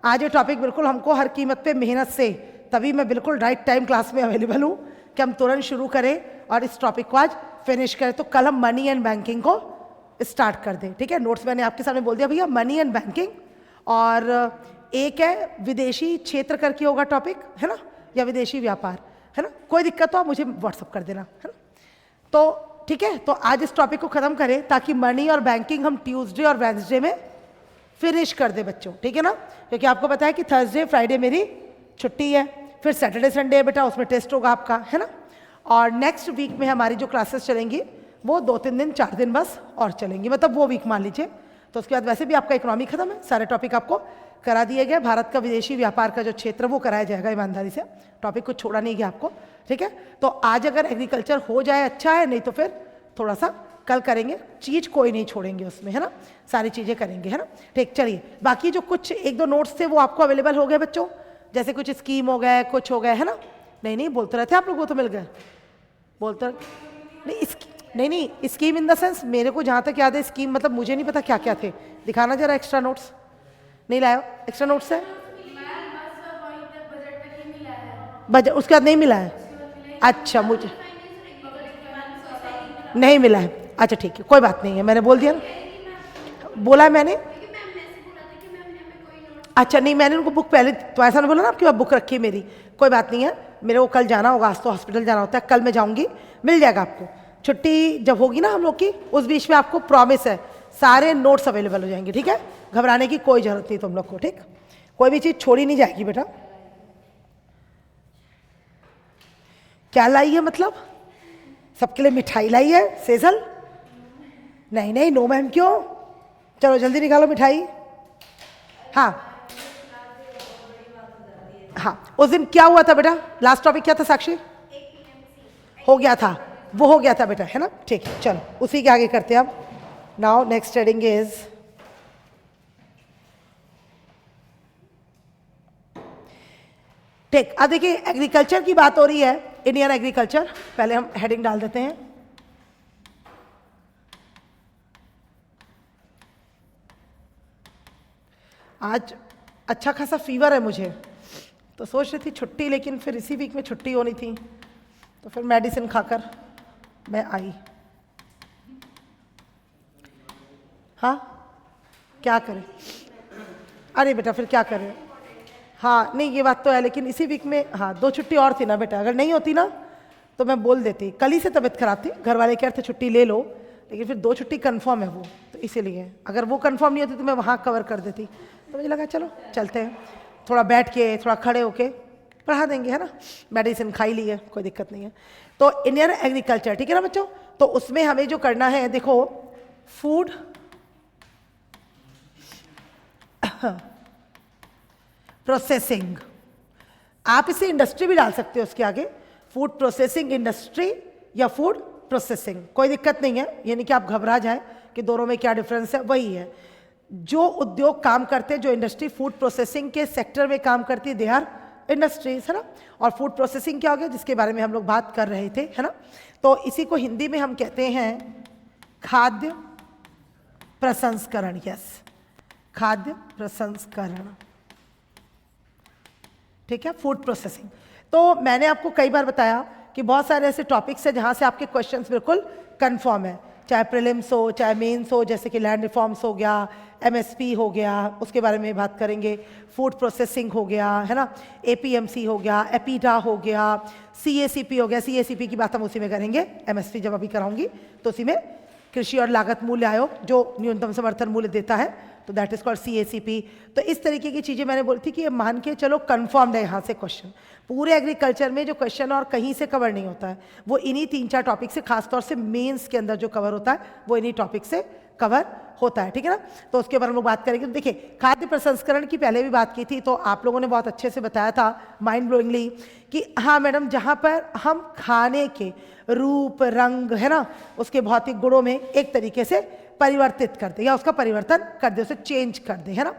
आज ये टॉपिक बिल्कुल हमको हर कीमत पे मेहनत से, तभी मैं बिल्कुल राइट टाइम क्लास में अवेलेबल हूँ कि हम तुरंत शुरू करें और इस टॉपिक को आज फिनिश करें। तो कल हम मनी एंड बैंकिंग को स्टार्ट कर दें, ठीक है। नोट्स मैंने आपके सामने बोल दिया भैया, मनी एंड बैंकिंग, और एक है विदेशी क्षेत्र करके होगा टॉपिक, है ना, या विदेशी व्यापार, है ना। कोई दिक्कत हो आप मुझे व्हाट्सअप कर देना, है ना। तो ठीक है, तो आज इस टॉपिक को खत्म करें ताकि मनी और बैंकिंग हम ट्यूसडे और वेडनेसडे में फिनिश कर दे बच्चों, ठीक है ना। क्योंकि आपको पता है कि थर्सडे फ्राइडे मेरी छुट्टी है, फिर सैटरडे संडे है बेटा, उसमें टेस्ट होगा आपका, है ना। और नेक्स्ट वीक में हमारी जो क्लासेस चलेंगी वो 2-3 दिन 4 दिन बस और चलेंगी, मतलब वो वीक मान लीजिए। तो उसके बाद वैसे भी आपका इकोनॉमी खत्म है, सारे टॉपिक आपको करा दिए गए। भारत का विदेशी व्यापार का जो क्षेत्र वो कराया जाएगा ईमानदारी से, टॉपिक कुछ छोड़ा नहीं गया आपको, ठीक है। तो आज अगर एग्रीकल्चर हो जाए अच्छा है, नहीं तो फिर थोड़ा सा कल करेंगे, चीज कोई नहीं छोड़ेंगे उसमें, है ना, सारी चीजें करेंगे, है ना। ठीक, चलिए बाकी जो कुछ 1-2 नोट्स थे वो आपको अवेलेबल हो गए बच्चों, जैसे कुछ स्कीम हो गए, कुछ हो गए, है ना। नहीं बोलते रहते आप लोग, वो तो मिल गए, बोलते नहीं स्कीम इन द सेंस, मेरे को जहाँ तक याद है स्कीम मतलब मुझे नहीं पता क्या क्या थे, दिखाना जरा एक्स्ट्रा नोट्स। नहीं लाया एक्स्ट्रा नोट्स है बजट, उसके बाद नहीं मिला है। अच्छा, मुझे नहीं मिला है, अच्छा ठीक है, कोई बात नहीं है, मैंने बोल दिया ना, बोला है मैंने। अच्छा नहीं, मैंने उनको बुक पहले तो ऐसा नहीं बोला ना आपकी बात, बुक रखी है मेरी, कोई बात नहीं है। मेरे को कल जाना होगा, आज तो हॉस्पिटल जाना होता है, कल मैं जाऊंगी, मिल जाएगा आपको। छुट्टी जब होगी ना हम लोग की, उस बीच में आपको प्रॉमिस है सारे नोट्स अवेलेबल हो जाएंगे, ठीक है। घबराने की कोई जरूरत नहीं तुम लोग को, ठीक, कोई भी चीज़ छोड़ी नहीं जाएगी बेटा। क्या लाई है मतलब, सबके लिए मिठाई लाई है सेजल? नहीं नो मैम, क्यों? चलो जल्दी निकालो मिठाई। हाँ उस दिन क्या हुआ था बेटा, लास्ट टॉपिक क्या था साक्षी? हो गया था, वो हो गया था बेटा, है ना। ठीक है, चलो उसी के आगे करते हैं अब। नाउ नेक्स्ट हेडिंग इज ठीक। अब देखिए एग्रीकल्चर की बात हो रही है, इंडियन एग्रीकल्चर, पहले हम हेडिंग डाल देते हैं। आज अच्छा खासा फीवर है मुझे, तो सोच रही थी छुट्टी, लेकिन फिर इसी वीक में छुट्टी होनी थी, तो फिर मेडिसिन खाकर मैं आई। हाँ क्या करें, अरे बेटा फिर क्या करें। हाँ नहीं ये बात तो है, लेकिन इसी वीक में हाँ 2 छुट्टी और थी ना बेटा, अगर नहीं होती ना तो मैं बोल देती। कल ही से तबीयत खराब थी, घर वाले कह रहे थे छुट्टी ले लो, लेकिन फिर 2 छुट्टी कंफर्म है वो, तो इसीलिए अगर वो कंफर्म नहीं होती तो मैं वहाँ कवर कर देती। तो मुझे लगा चलो चलते हैं, थोड़ा बैठ के थोड़ा खड़े होके पढ़ा देंगे, है ना। मेडिसिन खाई ली है, कोई दिक्कत नहीं है। तो इंडियन एग्रीकल्चर, ठीक है ना बच्चों। तो उसमें हमें जो करना है, देखो फूड प्रोसेसिंग, आप इसे इंडस्ट्री भी डाल सकते हो उसके आगे, फूड प्रोसेसिंग इंडस्ट्री या फूड प्रोसेसिंग, कोई दिक्कत नहीं है। यानी कि आप घबरा जाए कि दोनों में क्या डिफरेंस है, वही है। जो उद्योग काम करते हैं, जो इंडस्ट्री फूड प्रोसेसिंग के सेक्टर में काम करती है, दे आर इंडस्ट्रीज, है ना। और फूड प्रोसेसिंग क्या हो गया, जिसके बारे में हम लोग बात कर रहे थे, है ना। तो इसी को हिंदी में हम कहते हैं खाद्य प्रसंस्करण, यस, खाद्य प्रसंस्करण, ठीक है, फूड प्रोसेसिंग। तो मैंने आपको कई बार बताया कि बहुत सारे ऐसे टॉपिक्स हैं जहाँ से आपके क्वेश्चंस बिल्कुल कंफर्म है, चाहे प्रीलिम्स हो चाहे मेंस हो, जैसे कि लैंड रिफॉर्म्स हो गया, एमएसपी हो गया, उसके बारे में बात करेंगे, फूड प्रोसेसिंग हो गया, है ना, एपीएमसी हो गया, एपीडा हो गया, सीएसीपी हो गया। सीएसीपी की बात हम उसी में करेंगे, एमएसपी जब अभी कराऊंगी तो उसी में, कृषि और लागत मूल्य आयोग जो न्यूनतम समर्थन मूल्य देता है, तो दैट इज कॉल्ड सीएसीपी। तो इस तरीके की चीज़ें मैंने बोली थी कि ये मान के चलो कंफर्म्ड है यहाँ से क्वेश्चन। पूरे एग्रीकल्चर में जो क्वेश्चन और कहीं से कवर नहीं होता है, वो इन्हीं 3-4 टॉपिक से, खासतौर से मेंस के अंदर जो कवर होता है वो इन्हीं टॉपिक से कवर होता है, ठीक है ना। तो उसके बारे में हम बात करेंगे। तो देखिए खाद्य प्रसंस्करण की पहले भी बात की थी, तो आप लोगों ने बहुत अच्छे से बताया था माइंड ब्लोइंगली कि हाँ मैडम, जहाँ पर हम खाने के रूप रंग, है ना, उसके भौतिक गुणों में एक तरीके से परिवर्तित कर दे या उसका परिवर्तन कर दे, उसे चेंज कर दे, है ना,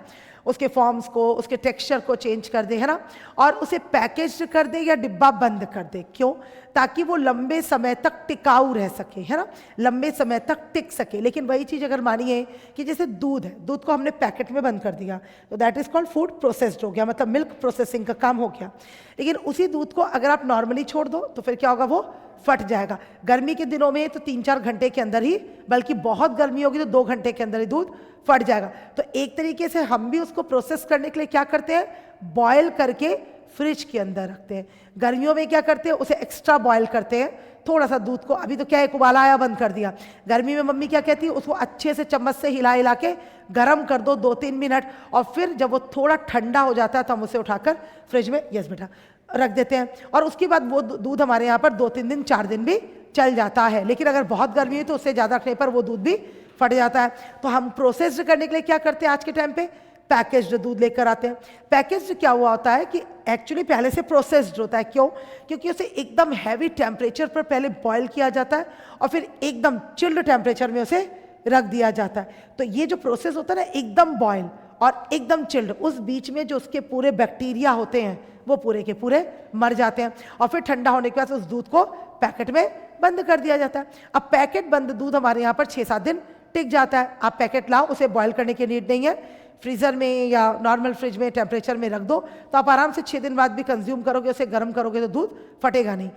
उसके फॉर्म्स को, उसके टेक्सचर को चेंज कर दे, है ना, और उसे पैकेज कर दे या डिब्बा बंद कर दे। क्यों? ताकि वो लंबे समय तक टिकाऊ रह सके, है ना, लंबे समय तक टिक सके। लेकिन वही चीज़ अगर मानिए कि जैसे दूध है, दूध को हमने पैकेट में बंद कर दिया तो that is called food processed हो गया, मतलब मिल्क प्रोसेसिंग का काम हो गया। लेकिन उसी दूध को अगर आप नॉर्मली छोड़ दो तो फिर क्या होगा, वो फट जाएगा। गर्मी के दिनों में तो 3-4 घंटे के अंदर ही, बल्कि बहुत गर्मी होगी तो 2 घंटे के अंदर ही दूध फट जाएगा। तो एक तरीके से हम भी उसको प्रोसेस करने के लिए क्या करते हैं, बॉयल करके फ्रिज के अंदर रखते हैं। गर्मियों में क्या करते हैं, उसे एक्स्ट्रा बॉयल करते हैं, थोड़ा सा दूध को, अभी तो क्या एक उबाला आया बंद कर दिया। गर्मी में मम्मी क्या कहती है, उसको अच्छे से चम्मच से हिला हिला के गर्म कर दो 2-3 मिनट, और फिर जब वो थोड़ा ठंडा हो जाता है तो हम उसे उठाकर फ्रिज में, यस बेटा, रख देते हैं। और उसके बाद वो दूध हमारे यहाँ पर 2-3 दिन 4 दिन भी चल जाता है। लेकिन अगर बहुत गर्मी है तो उससे ज़्यादा रखने पर वो दूध भी फट जाता है। तो हम प्रोसेस्ड करने के लिए क्या करते हैं आज के टाइम पे, पैकेज्ड दूध लेकर आते हैं। पैकेज्ड क्या हुआ होता है कि एक्चुअली पहले से प्रोसेस्ड होता है। क्यों? क्योंकि उसे एकदम हैवी टेम्परेचर पर पहले बॉयल किया जाता है और फिर एकदम चिल्ड टेम्परेचर में उसे रख दिया जाता है। तो ये जो प्रोसेस होता है ना, एकदम बॉयल और एकदम चिल्ड, उस बीच में जो उसके पूरे बैक्टीरिया होते हैं वो पूरे के पूरे मर जाते हैं, और फिर ठंडा होने के बाद उस दूध को पैकेट में बंद कर दिया जाता है। अब पैकेट बंद दूध हमारे यहाँ पर 6-7 दिन टिक जाता है। आप पैकेट लाओ, उसे बॉयल करने की नीड नहीं है, फ्रीजर में या नॉर्मल फ्रिज में टेम्परेचर में रख दो तो आप आराम से 6 दिन बाद भी कंज्यूम करोगे, उसे गर्म करोगे तो दूध फटेगा नहीं।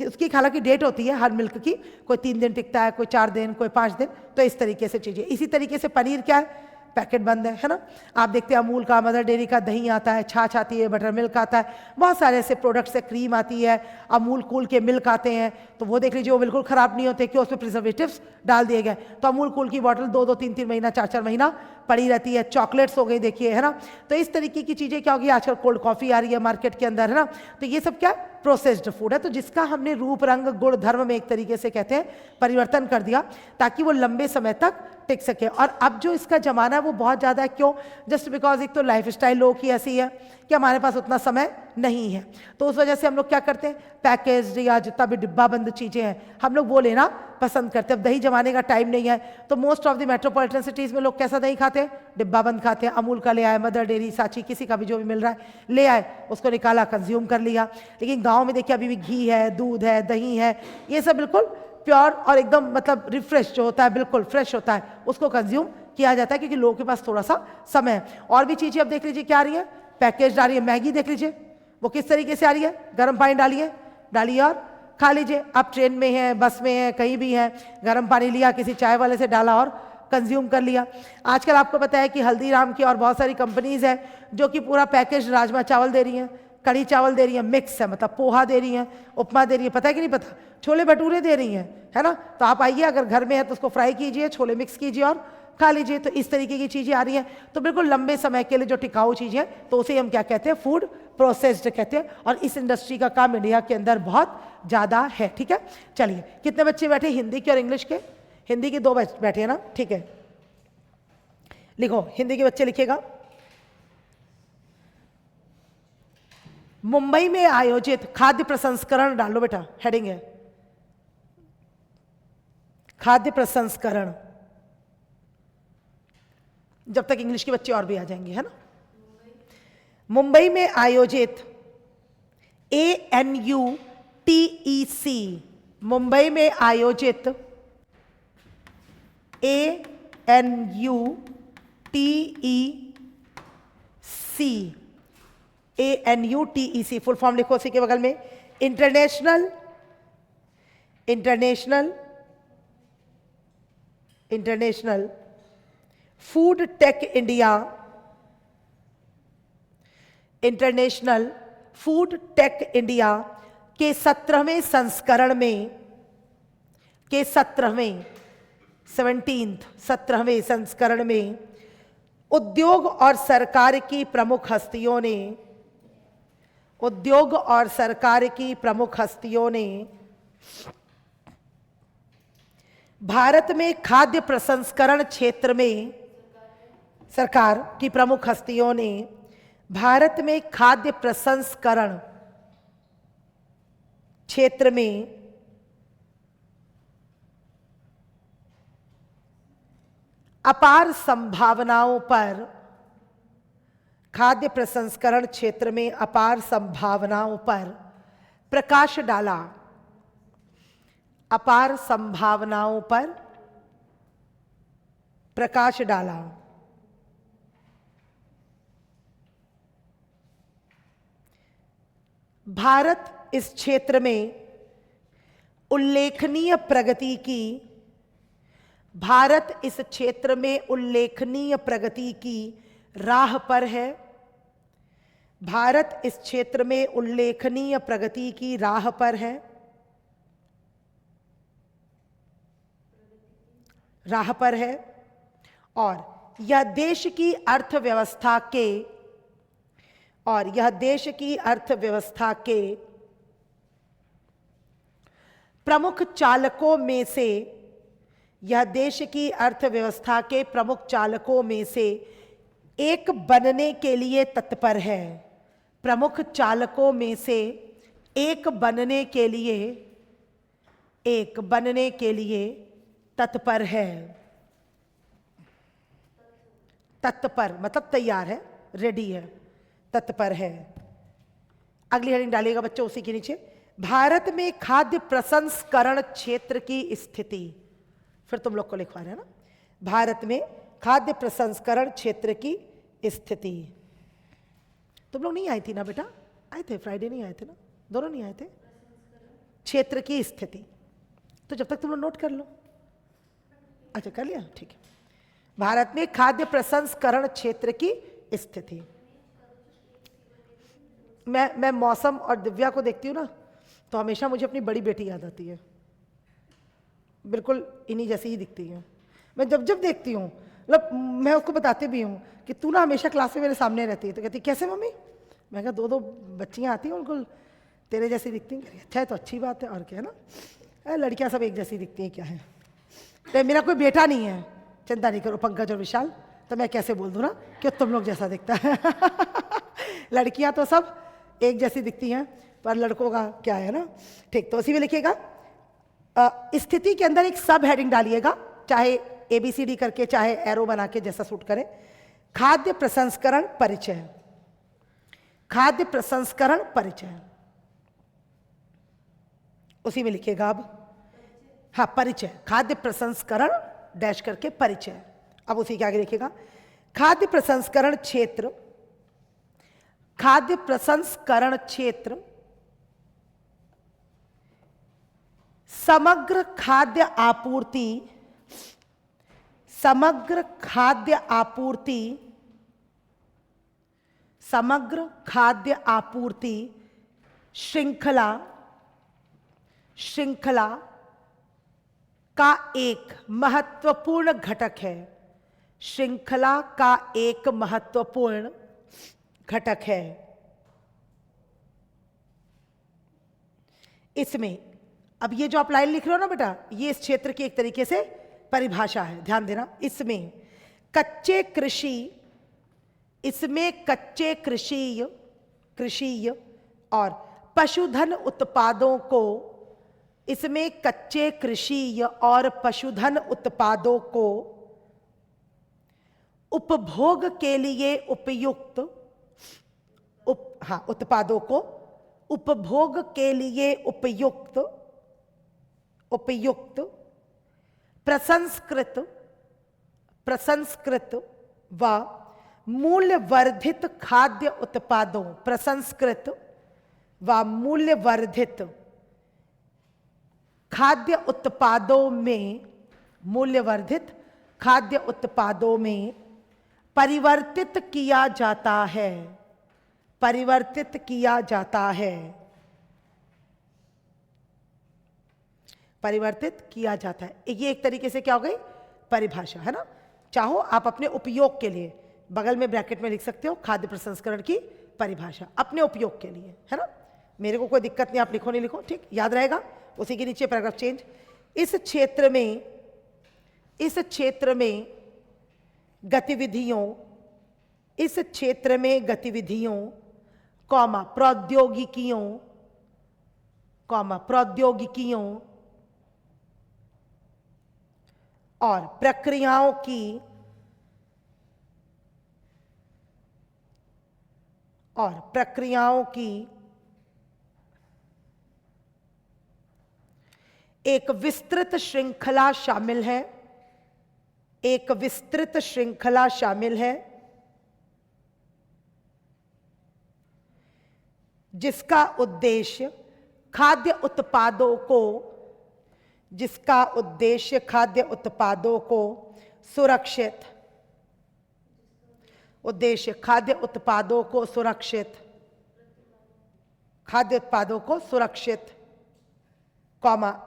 उसकी हालांकि डेट होती है हर मिल्क की, कोई 3 दिन टिकता है, कोई 4 दिन, कोई 5 दिन, तो इस तरीके से चीज़ें। इसी तरीके से पनीर क्या है, पैकेट बंद है ना। आप देखते हैं अमूल का, मदर डेयरी का दही आता है, छाछ आती है, बटर मिल्क आता है, बहुत सारे ऐसे प्रोडक्ट्स है, क्रीम आती है, अमूल कूल के मिल्क आते हैं, तो वो देख लीजिए वो बिल्कुल ख़राब नहीं होते, क्यों? उसमें प्रिजर्वेटिव्स डाल दिए गए। तो अमूल कूल की बॉटल 2-2, 3-3 महीना, 4-4 महीना पड़ी रहती है। चॉकलेट्स हो गई देखिए, है ना। तो इस तरीके की चीज़ें क्या होगी, आजकल कोल्ड कॉफ़ी आ रही है मार्केट के अंदर, है ना। तो ये सब क्या, प्रोसेस्ड फूड है। तो जिसका हमने रूप रंग गुण धर्म में एक तरीके से कहते हैं परिवर्तन कर दिया ताकि वो लंबे समय तक टिक सके। और अब जो इसका जमाना है वो बहुत ज़्यादा है। क्यों? जस्ट बिकॉज एक तो लाइफ स्टाइल लोगों की ऐसी है कि हमारे पास उतना समय नहीं है, तो उस वजह से हम लोग क्या करते हैं, पैकेज्ड या जितना भी डिब्बा बंद चीज़ें हैं हम लोग वो लेना पसंद करते हैं। अब दही जमाने का टाइम नहीं है तो most of the metropolitan cities में लोग कैसा दही खाते हैं, डिब्बा बंद खाते हैं। अमूल का ले आए, मदर डेयरी, साची, किसी का भी जो भी मिल रहा है ले आए, उसको निकाला, कंज्यूम कर लिया। लेकिन गाँव में देखिए अभी भी घी है, दूध है, दही है, ये सब बिल्कुल प्योर और एकदम मतलब रिफ्रेश जो होता है, बिल्कुल फ्रेश होता है, उसको कंज्यूम किया जाता है क्योंकि लोगों के पास थोड़ा सा समय है। और भी चीज़ें अब देख लीजिए क्या आ रही है, पैकेज आ रही है। मैगी देख लीजिए वो किस तरीके से आ रही है, गर्म पानी डालिए और खा लीजिए। आप ट्रेन में हैं, बस में हैं, कहीं भी हैं, गर्म पानी लिया, किसी चाय वाले से डाला और कंज्यूम कर लिया। आजकल आपको पता है कि हल्दीराम की और बहुत सारी कंपनीज हैं जो कि पूरा पैकेज राजमा चावल दे रही हैं, कड़ी चावल दे रही हैं, मिक्स है, मतलब पोहा दे रही हैं, उपमा दे रही है, पता है कि नहीं पता, छोले भटूरे दे रही हैं, है ना। तो आप आइए, अगर घर में है तो उसको फ्राई कीजिए, छोले मिक्स कीजिए और खा लीजिए। तो इस तरीके की चीज़ें आ रही हैं। तो बिल्कुल लंबे समय के लिए जो टिकाऊ चीज़ है तो उसे हम क्या कहते हैं, फूड प्रोसेस्ड कहते हैं। और इस इंडस्ट्री का काम इंडिया के अंदर बहुत ज़्यादा है। ठीक है, चलिए कितने बच्चे बैठे हिंदी के और इंग्लिश के? हिंदी के 2 बैठे हैं ना, ठीक है। लिखो, हिंदी के बच्चे लिखिएगा। मुंबई में आयोजित खाद्य प्रसंस्करण, डालो बेटा, हेडिंग है खाद्य प्रसंस्करण। जब तक इंग्लिश के बच्चे और भी आ जाएंगे, है ना। मुंबई में आयोजित ANUTEC, मुंबई में आयोजित ANUTEC, फुल फॉर्म लिखो उसी के बगल में, international food tech India, international food tech India के 17वें संस्करण में, के 17वें संस्करण में उद्योग और सरकार की प्रमुख हस्तियों ने भारत में खाद्य प्रसंस्करण क्षेत्र में, सरकार की प्रमुख हस्तियों ने भारत में खाद्य प्रसंस्करण क्षेत्र में अपार संभावनाओं पर खाद्य प्रसंस्करण क्षेत्र में अपार संभावनाओं पर प्रकाश डाला। अपार संभावनाओं पर प्रकाश डाला। भारत इस क्षेत्र में उल्लेखनीय प्रगति की। भारत इस क्षेत्र में उल्लेखनीय प्रगति की राह पर है। भारत इस क्षेत्र में उल्लेखनीय प्रगति की राह पर है। राह पर है और यह देश की अर्थव्यवस्था के प्रमुख चालकों में से एक बनने के लिए तत्पर है। प्रमुख चालकों में से एक बनने के लिए तत्पर है। तत्पर मतलब तैयार है, रेडी है, तत्पर है। अगली हेडिंग डालिएगा बच्चों उसी के नीचे, भारत में खाद्य प्रसंस्करण क्षेत्र की स्थिति। फिर तुम लोग को लिखवा रहे हैं ना, भारत में खाद्य प्रसंस्करण क्षेत्र की स्थिति। तुम लोग नहीं आई थी ना बेटा? आए थे, फ्राइडे नहीं आए थे ना? दोनों नहीं आए थे? क्षेत्र की स्थिति तो जब तक तुम लोग नोट कर लो। अच्छा कर लिया, ठीक है। भारत में खाद्य प्रसंस्करण क्षेत्र की स्थिति। मैं मौसम और दिव्या को देखती हूँ ना तो हमेशा मुझे अपनी बड़ी बेटी याद आती है। बिल्कुल इन्हीं जैसी ही दिखती है। मैं जब जब देखती हूँ, मतलब मैं उसको बताती भी हूँ कि तू ना हमेशा क्लास में मेरे सामने रहती है। तो कहती कैसे मम्मी? मैं कहा दो बच्चियाँ आती हैं उनको तेरे जैसी दिखती हैं। अच्छा है तो अच्छी बात है, और क्या है ना, लड़कियाँ सब एक जैसी दिखती हैं, क्या है। तो मेरा कोई बेटा नहीं है, चिंता नहीं करो पंकज और विशाल, तो मैं कैसे बोल दूँ ना कि तुम लोग जैसा दिखता है। लड़कियाँ तो सब एक जैसी दिखती हैं, पर लड़कों का क्या है ना। ठीक, तो उसी में लिखिएगा स्थिति के अंदर एक सब हेडिंग डालिएगा, चाहे ABCD करके चाहे एरो बना के, जैसा सूट करे। खाद्य प्रसंस्करण परिचय। खाद्य प्रसंस्करण परिचय उसी में लिखिएगा अब। हाँ परिचय, खाद्य प्रसंस्करण डैश करके परिचय। अब उसी के आगे लिखिएगा खाद्य प्रसंस्करण क्षेत्र। खाद्य प्रसंस्करण क्षेत्र समग्र खाद्य आपूर्ति, समग्र खाद्य आपूर्ति, समग्र खाद्य आपूर्ति श्रृंखला का एक महत्वपूर्ण घटक है। श्रृंखला का एक महत्वपूर्ण घटक है। इसमें अब ये जो आप लाइन लिख रहे हो ना बेटा, ये इस क्षेत्र की एक तरीके से परिभाषा है, ध्यान देना। इसमें कच्चे कृषि और पशुधन उत्पादों को, इसमें कच्चे कृषि और पशुधन उत्पादों को उपभोग के लिए उपयुक्त, उत्पादों को उपभोग के लिए उपयुक्त प्रसंस्कृत व मूल्यवर्धित खाद्य उत्पादों, प्रसंस्कृत व मूल्यवर्धित खाद्य उत्पादों में, मूल्यवर्धित खाद्य उत्पादों में परिवर्तित किया जाता है। परिवर्तित किया जाता है। परिवर्तित किया जाता है, ये एक तरीके से क्या हो गई परिभाषा, है ना। चाहो आप अपने उपयोग के लिए बगल में ब्रैकेट में लिख सकते हो खाद्य प्रसंस्करण की परिभाषा, अपने उपयोग के लिए, है ना। मेरे को कोई दिक्कत नहीं, आप लिखो नहीं लिखो, ठीक, याद रहेगा। उसी के नीचे पैराग्राफ चेंज। इस क्षेत्र में गतिविधियों कॉमा प्रौद्योगिकियों और प्रक्रियाओं की और प्रक्रियाओं की एक विस्तृत श्रृंखला शामिल है, एक विस्तृत श्रृंखला शामिल है जिसका उद्देश्य खाद्य उत्पादों को सुरक्षित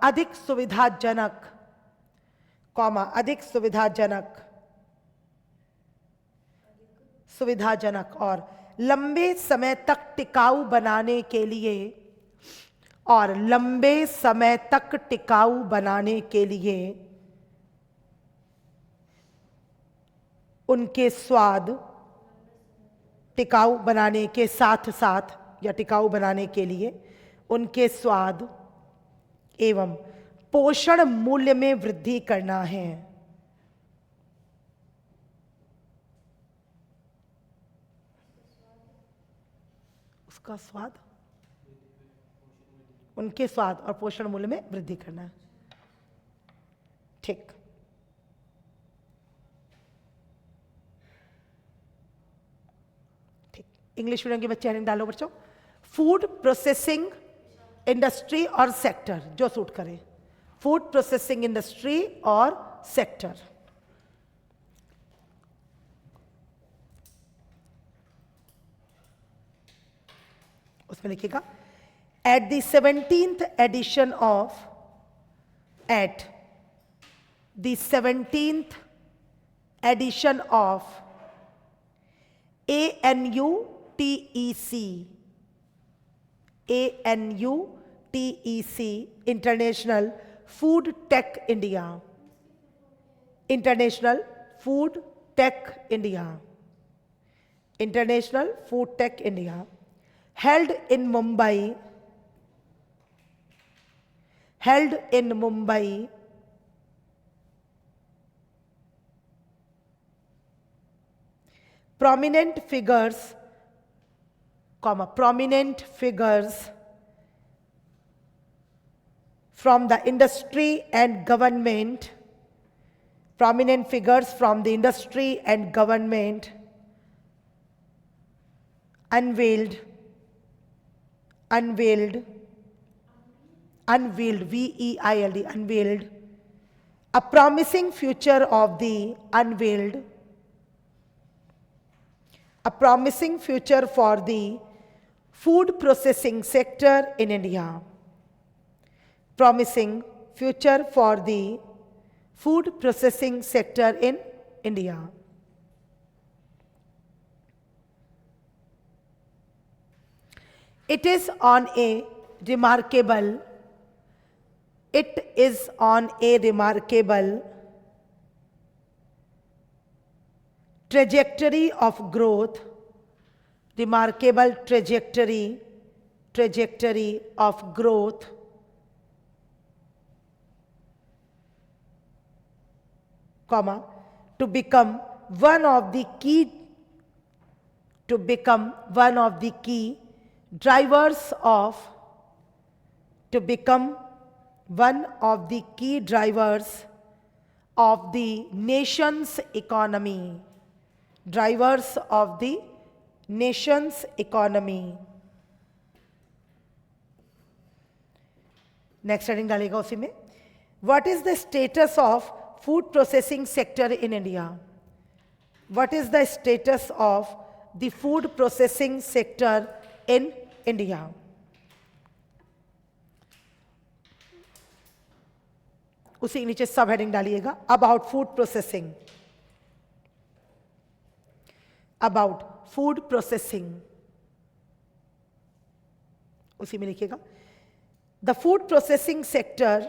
अधिक सुविधाजनक और लंबे समय तक टिकाऊ बनाने के लिए उनके स्वाद टिकाऊ बनाने के साथ साथ या टिकाऊ बनाने के लिए उनके स्वाद एवं पोषण मूल्य में वृद्धि करना है। उसका स्वाद, उनके स्वाद और पोषण मूल्य में वृद्धि करना है। ठीक, ठीक। इंग्लिश मीडियम के बच्चे हेडिंग डालो बच्चों। फूड प्रोसेसिंग इंडस्ट्री और सेक्टर, जो सूट करे। फूड प्रोसेसिंग इंडस्ट्री और सेक्टर। उसमें लिखिएगा at the 17th edition of ANUTEC International Food Tech India held in Mumbai prominent figures from the industry and government unveiled a promising future for the food processing sector in India. It is on a remarkable trajectory of growth, to become one of the key drivers of the nation's economy. Next heading डालेगा उसी में। What is the status of food processing sector in India? What is the status of the food processing sector in India? उसी के नीचे सब heading डालिएगा about food processing. उसी में लिखिएगा the food processing sector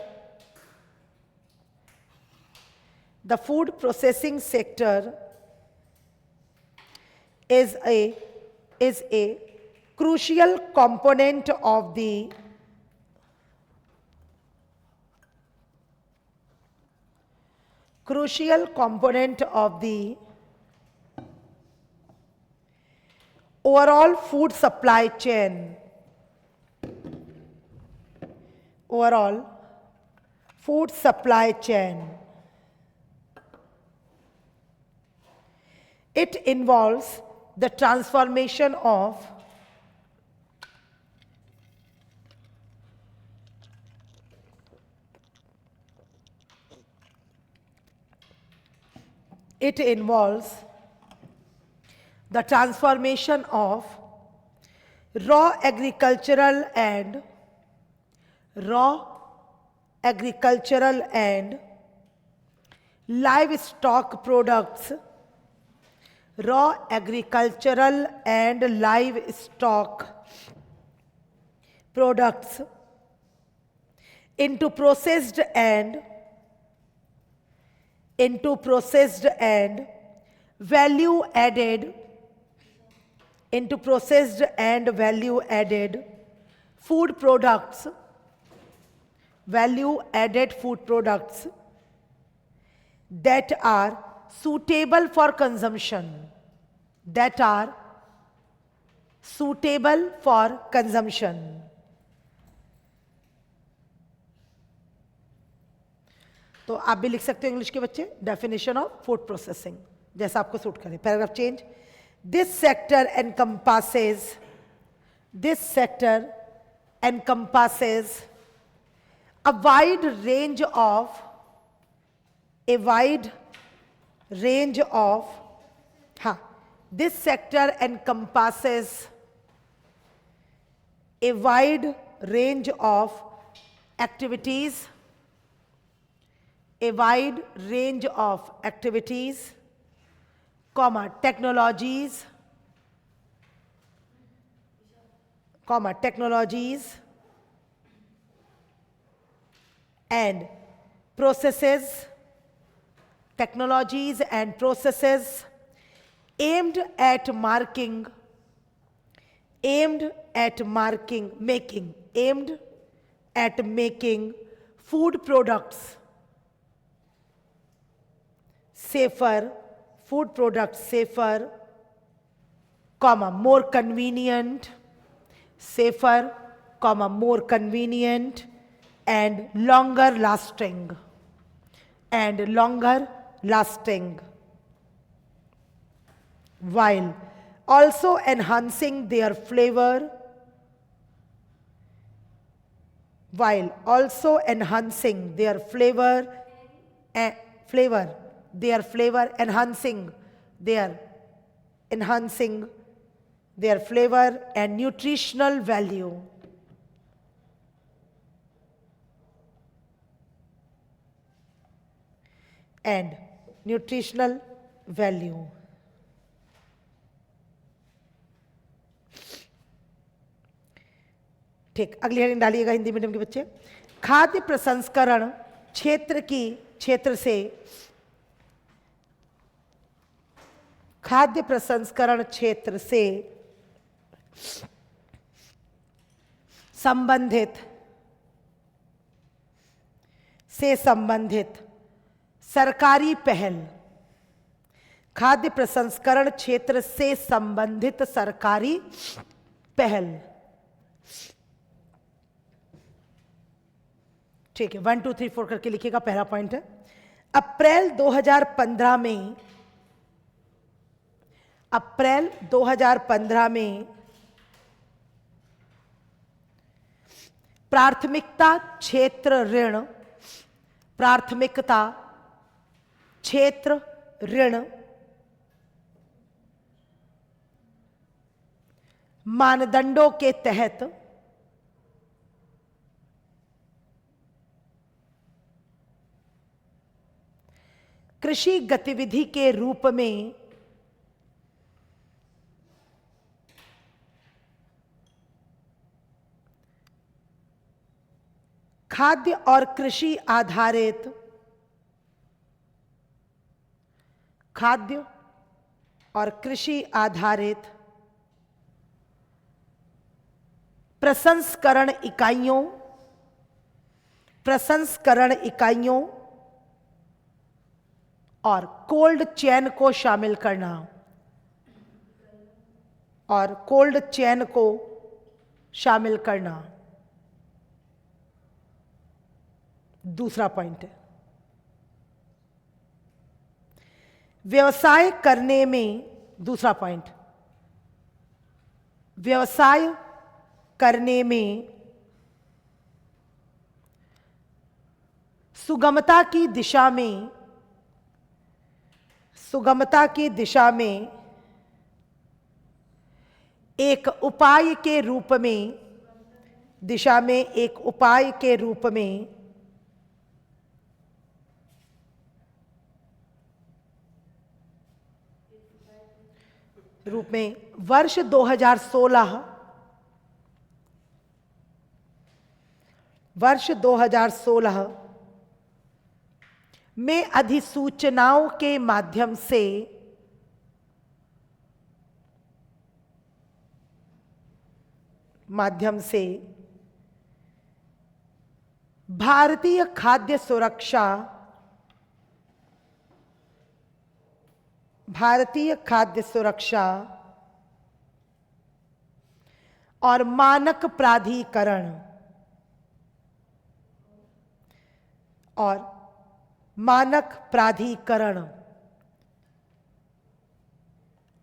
is a crucial component of the overall food supply chain, overall food supply chain. It involves the transformation of raw agricultural and livestock products, raw agricultural and livestock products into processed and value added food products, value added food products that are suitable for consumption, that are suitable for consumption. तो आप भी लिख सकते हो English के बच्चे, definition of food processing, जैसा आपको सूट करे. Paragraph change. This sector encompasses a wide range of this sector encompasses a wide range of activities, technologies and processes aimed at making food products safer, more convenient, and longer lasting, while also enhancing their flavor, enhancing their flavor and nutritional value. ठीक, अगली heading डालिएगा Hindi medium के बच्चे. खाद्य प्रसंस्करण क्षेत्र से संबंधित सरकारी पहल, खाद्य प्रसंस्करण क्षेत्र से संबंधित सरकारी पहल. ठीक है, 1 2 3 4 करके लिखिएगा. पहला पॉइंट है, अप्रैल 2015 में प्राथमिकता क्षेत्र ऋण मानदंडों के तहत कृषि गतिविधि के रूप में खाद्य और कृषि आधारित प्रसंस्करण इकाइयों और कोल्ड चेन को शामिल करना. और कोल्ड चेन को शामिल करना दूसरा पॉइंट है। व्यवसाय करने में, दूसरा पॉइंट, व्यवसाय करने में सुगमता की दिशा में, सुगमता की दिशा में एक उपाय के रूप में, दिशा में एक उपाय के रूप में वर्ष 2016 में अधिसूचनाओं के माध्यम से भारतीय खाद्य सुरक्षा और मानक प्राधिकरण,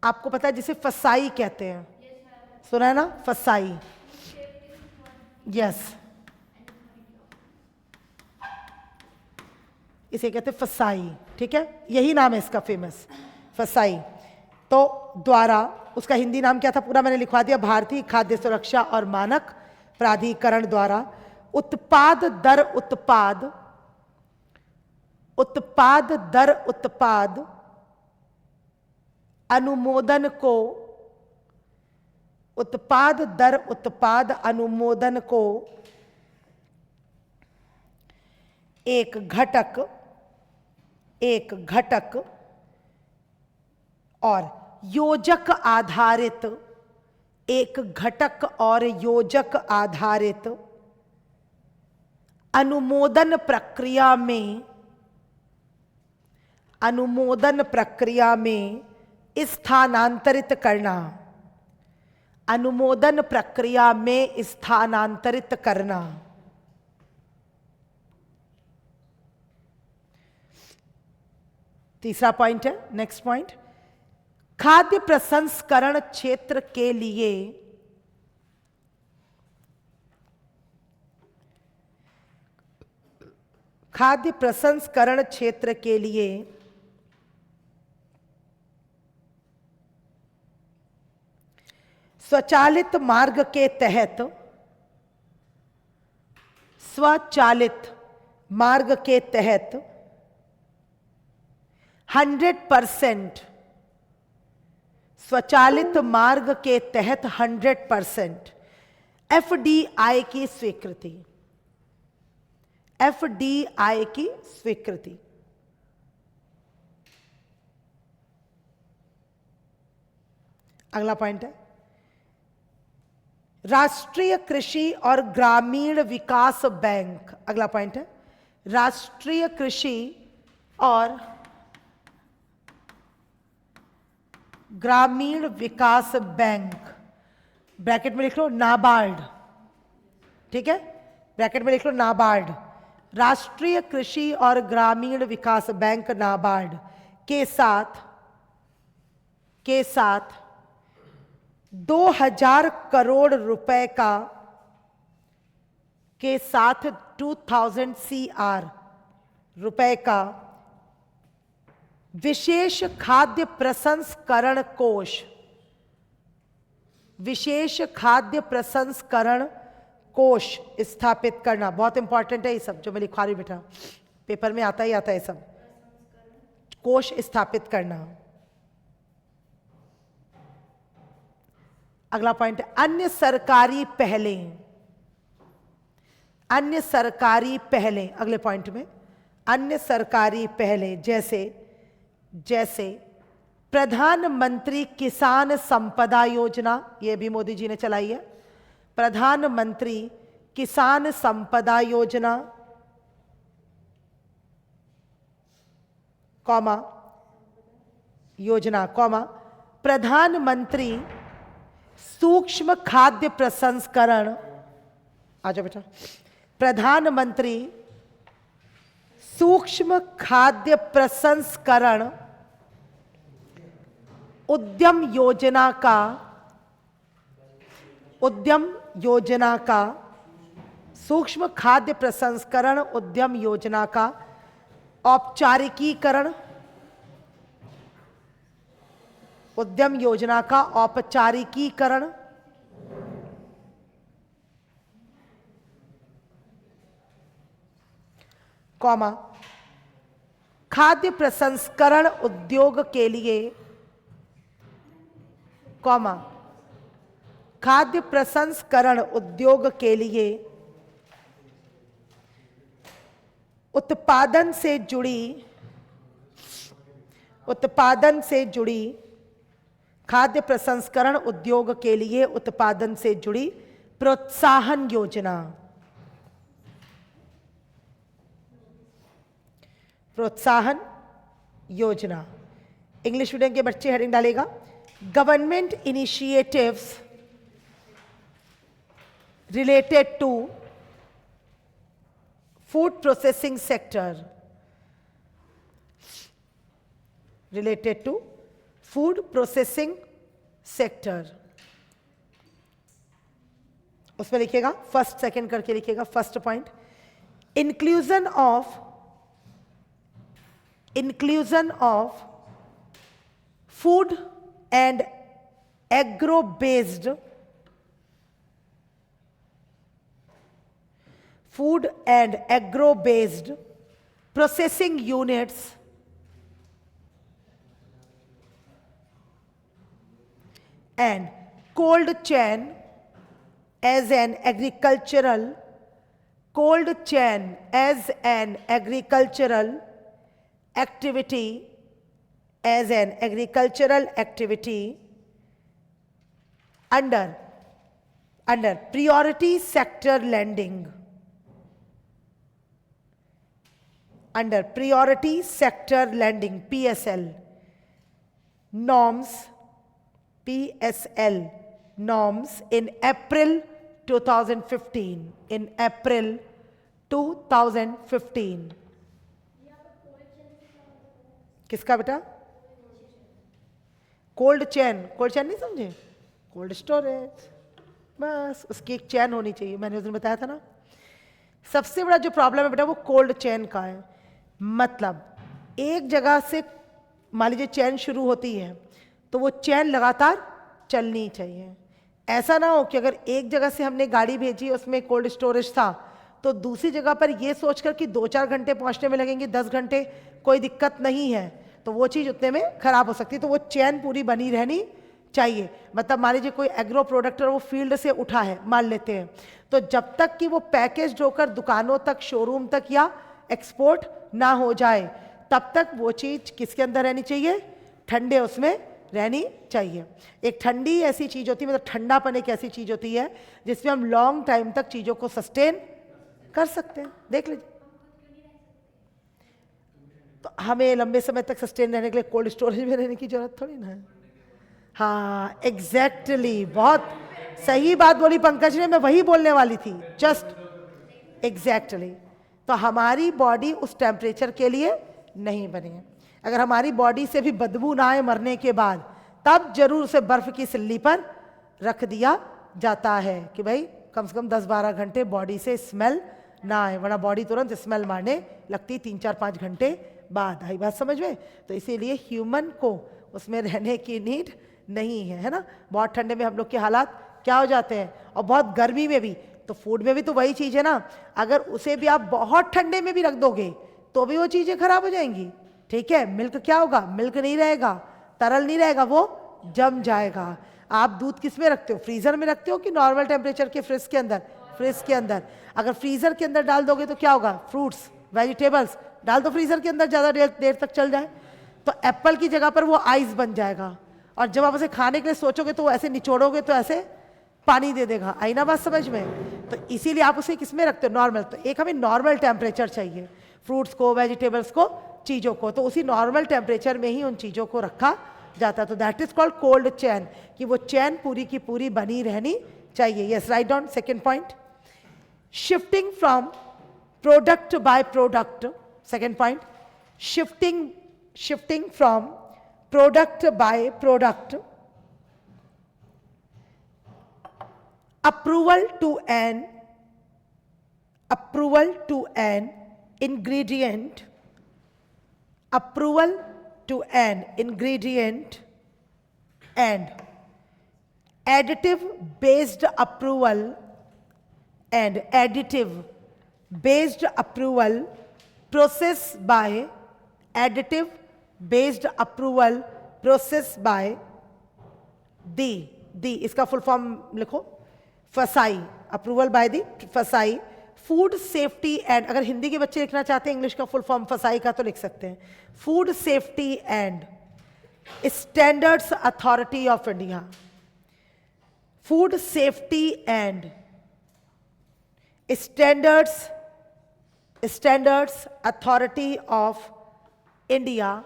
आपको पता है जिसे फसाई कहते हैं, सुना है ना, फसाई, यस, इसे कहते हैं फसाई, ठीक है, यही नाम है इसका फेमस, फसाई। तो द्वारा, उसका हिंदी नाम क्या था पूरा मैंने लिखवा दिया, भारतीय खाद्य सुरक्षा और मानक प्राधिकरण द्वारा उत्पाद दर उत्पाद अनुमोदन को, उत्पाद दर उत्पाद अनुमोदन को एक घटक और योजक आधारित, एक घटक और योजक आधारित अनुमोदन प्रक्रिया में स्थानांतरित करना, अनुमोदन प्रक्रिया में स्थानांतरित करना। तीसरा पॉइंट है, नेक्स्ट पॉइंट, खाद्य प्रसंस्करण क्षेत्र के लिए स्वचालित मार्ग के तहत 100%, स्वचालित मार्ग के तहत 100% एफडीआई की स्वीकृति, एफडीआई की स्वीकृति। अगला पॉइंट है, राष्ट्रीय कृषि और ग्रामीण विकास बैंक, अगला पॉइंट है, राष्ट्रीय कृषि और ग्रामीण विकास बैंक, ब्रैकेट में लिख लो नाबार्ड, ठीक है, ब्रैकेट में लिख लो नाबार्ड, राष्ट्रीय कृषि और ग्रामीण विकास बैंक नाबार्ड के साथ 2000 करोड़ रुपए का, के साथ 2000 CR रुपए का विशेष खाद्य प्रसंस्करण कोष, विशेष खाद्य प्रसंस्करण कोष स्थापित करना। बहुत इंपॉर्टेंट है ये सब जो मैं लिखवा रही हूं बेटा, पेपर में आता ही आता है सब, कोष स्थापित करना। अगला पॉइंट है, अन्य सरकारी पहले, अगले पॉइंट में अन्य सरकारी पहले जैसे प्रधानमंत्री किसान संपदा योजना, ये भी मोदी जी ने चलाई है, प्रधानमंत्री किसान संपदा योजना, कॉमा, प्रधानमंत्री सूक्ष्म खाद्य प्रसंस्करण, आ जाओ बेटा, प्रधानमंत्री सूक्ष्म खाद्य प्रसंस्करण उद्यम योजना का सूक्ष्म खाद्य प्रसंस्करण उद्यम योजना का औपचारिकीकरण, उद्यम योजना का औपचारिकीकरण, कॉमा, खाद्य प्रसंस्करण उद्योग के लिए, कॉमा, खाद्य प्रसंस्करण उद्योग के लिए उत्पादन से जुड़ी खाद्य प्रसंस्करण उद्योग के लिए उत्पादन से जुड़ी प्रोत्साहन योजना, प्रोत्साहन योजना। इंग्लिश मीडियम के बच्चे हेडिंग डालेगा, government initiatives related to food processing sector, related to food processing sector। उसमें लिखिएगा फर्स्ट सेकंड करके लिखिएगा। First point, inclusion of food and agro based processing units and cold chain as an agricultural activity under priority sector lending, under priority sector lending PSL norms in April 2015 किसका बेटा? Cold chain नहीं समझे? Cold storage, बस उसकी एक चैन होनी चाहिए। मैंने उस दिन बताया था ना, सबसे बड़ा जो प्रॉब्लम है बेटा वो कोल्ड चेन का है। मतलब एक जगह से मान लीजिए चैन शुरू होती है तो वो चैन लगातार चलनी चाहिए। ऐसा ना हो कि अगर एक जगह से हमने गाड़ी भेजी उसमें कोल्ड स्टोरेज था तो दूसरी जगह पर ये सोचकर कि 2-4 घंटे पहुंचने में लगेंगे, 10 घंटे कोई दिक्कत नहीं है, तो वो चीज़ उतने में खराब हो सकती है। तो वो चैन पूरी बनी रहनी चाहिए। मतलब मान लीजिए कोई एग्रो प्रोडक्ट वो फील्ड से उठा है मान लेते हैं, तो जब तक कि वो पैकेज होकर दुकानों तक, शोरूम तक या एक्सपोर्ट ना हो जाए तब तक वो चीज़ किसके अंदर रहनी चाहिए? ठंडे उसमें रहनी चाहिए। एक ठंडी ऐसी चीज़ होती है, मतलब ठंडापन एक ऐसी चीज़ होती है जिसमें हम लॉन्ग टाइम तक चीज़ों को सस्टेन कर सकते हैं। देख लीजिए, तो हमें लंबे समय तक सस्टेन रहने के लिए कोल्ड स्टोरेज में रहने की जरूरत थोड़ी ना है। हाँ एग्जैक्टली, बहुत सही बात बोली पंकज ने, मैं वही बोलने वाली थी, जस्ट एग्जैक्टली। तो हमारी बॉडी उस टेम्परेचर के लिए नहीं बनी है। अगर हमारी बॉडी से भी बदबू ना आए मरने के बाद, तब जरूर उसे बर्फ की सिल्ली पर रख दिया जाता है कि भाई कम से कम 10-12 घंटे बॉडी से स्मेल ना आए, वरना बॉडी तुरंत स्मेल मारने लगती 3-4-5 घंटे बाद। आई बात समझ में? तो इसीलिए ह्यूमन को उसमें रहने की नीड नहीं है, है ना। बहुत ठंडे में हम लोग के हालात क्या हो जाते हैं, और बहुत गर्मी में भी। तो फूड में भी तो वही चीज़ है ना, अगर उसे भी आप बहुत ठंडे में भी रख दोगे तो भी वो चीज़ें खराब हो जाएंगी। ठीक है, मिल्क क्या होगा? मिल्क नहीं रहेगा, तरल नहीं रहेगा, वो जम जाएगा। आप दूध किस में रखते हो? फ्रीजर में रखते हो कि नॉर्मल टेम्परेचर के फ्रिज के अंदर? फ्रिज के अंदर। अगर फ्रीजर के अंदर डाल दोगे तो क्या होगा? फ्रूट्स, वेजिटेबल्स डाल दो फ्रीजर के अंदर, ज़्यादा देर तक चल जाए तो एप्पल की जगह पर वो आइस बन जाएगा, और जब आप उसे खाने के लिए सोचोगे तो ऐसे निचोड़ोगे तो ऐसे पानी दे देगा। आई ना बात समझ में? तो इसीलिए आप उसे किस में रखते हो? नॉर्मल। तो एक हमें नॉर्मल टेम्परेचर चाहिए फ्रूट्स को, वेजिटेबल्स को, चीज़ों को, तो उसी नॉर्मल टेम्परेचर में ही उन चीज़ों को रखा जाता है, तो that is called cold chain, कि वो चेन पूरी की पूरी बनी रहनी चाहिए. Yes, write down second point. Shifting from product by product, second point, shifting from product by product, approval to an ingredient, approval to an ingredient, and additive based approval, and additive based approval process by additive based approval process by the इसका full form लिखो, फसाई, approval by the फसाई food safety and, अगर हिंदी के बच्चे लिखना चाहते हैं इंग्लिश का फुल फॉर्म फसाई का तो लिख सकते हैं, food safety and standards authority of India, food safety and standards authority of India,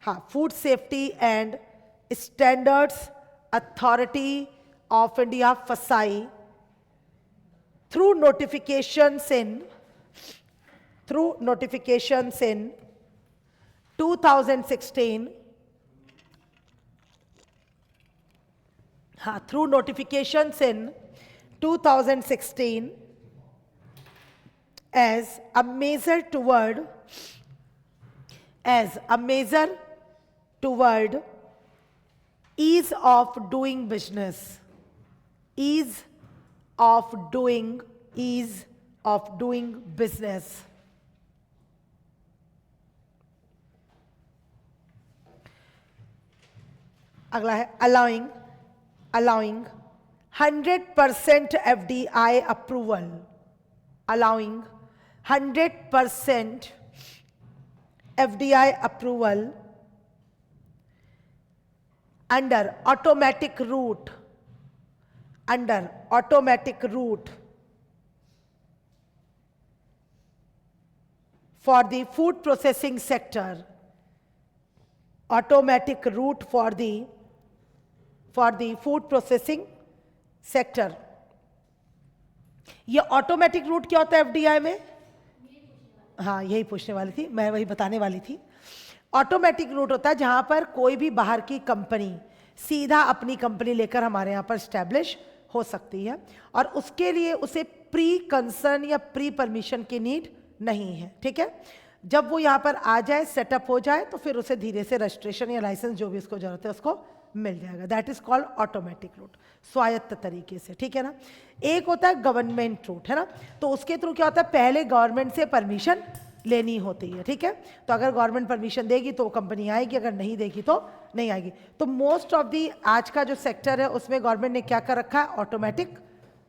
हाँ, food safety and standards authority of India FSSAI through notifications in 2016, हाँ, through notifications in 2016 as a measure toward ease of doing business, ease of doing business. अगला है allowing 100% FDI approval, allowing 100% FDI approval under automatic route for the food processing sector, automatic route for the food processing sector. ये automatic route क्या होता है FDI में? हाँ, यही पूछने वाली थी मैं, वही बताने वाली थी. ऑटोमेटिक रूट होता है जहां पर कोई भी बाहर की कंपनी सीधा अपनी कंपनी लेकर हमारे यहाँ पर स्टैब्लिश हो सकती है, और उसके लिए उसे प्री कंसर्न या प्री परमिशन की नीड नहीं है. ठीक है, जब वो यहाँ पर आ जाए, सेटअप हो जाए, तो फिर उसे धीरे से रजिस्ट्रेशन या लाइसेंस जो भी उसको जरूरत है उसको मिल जाएगा. That is called automatic route, स्वायत्त तरीके से. ठीक है ना. एक होता है गवर्नमेंट रूट, है ना, तो उसके थ्रू क्या होता है, पहले गवर्नमेंट से परमिशन लेनी होती है. ठीक है, तो अगर गवर्नमेंट परमिशन देगी तो कंपनी आएगी, अगर नहीं देगी तो नहीं आएगी. तो मोस्ट ऑफ दी आज का जो सेक्टर है उसमें गवर्नमेंट ने क्या कर रखा है, ऑटोमेटिक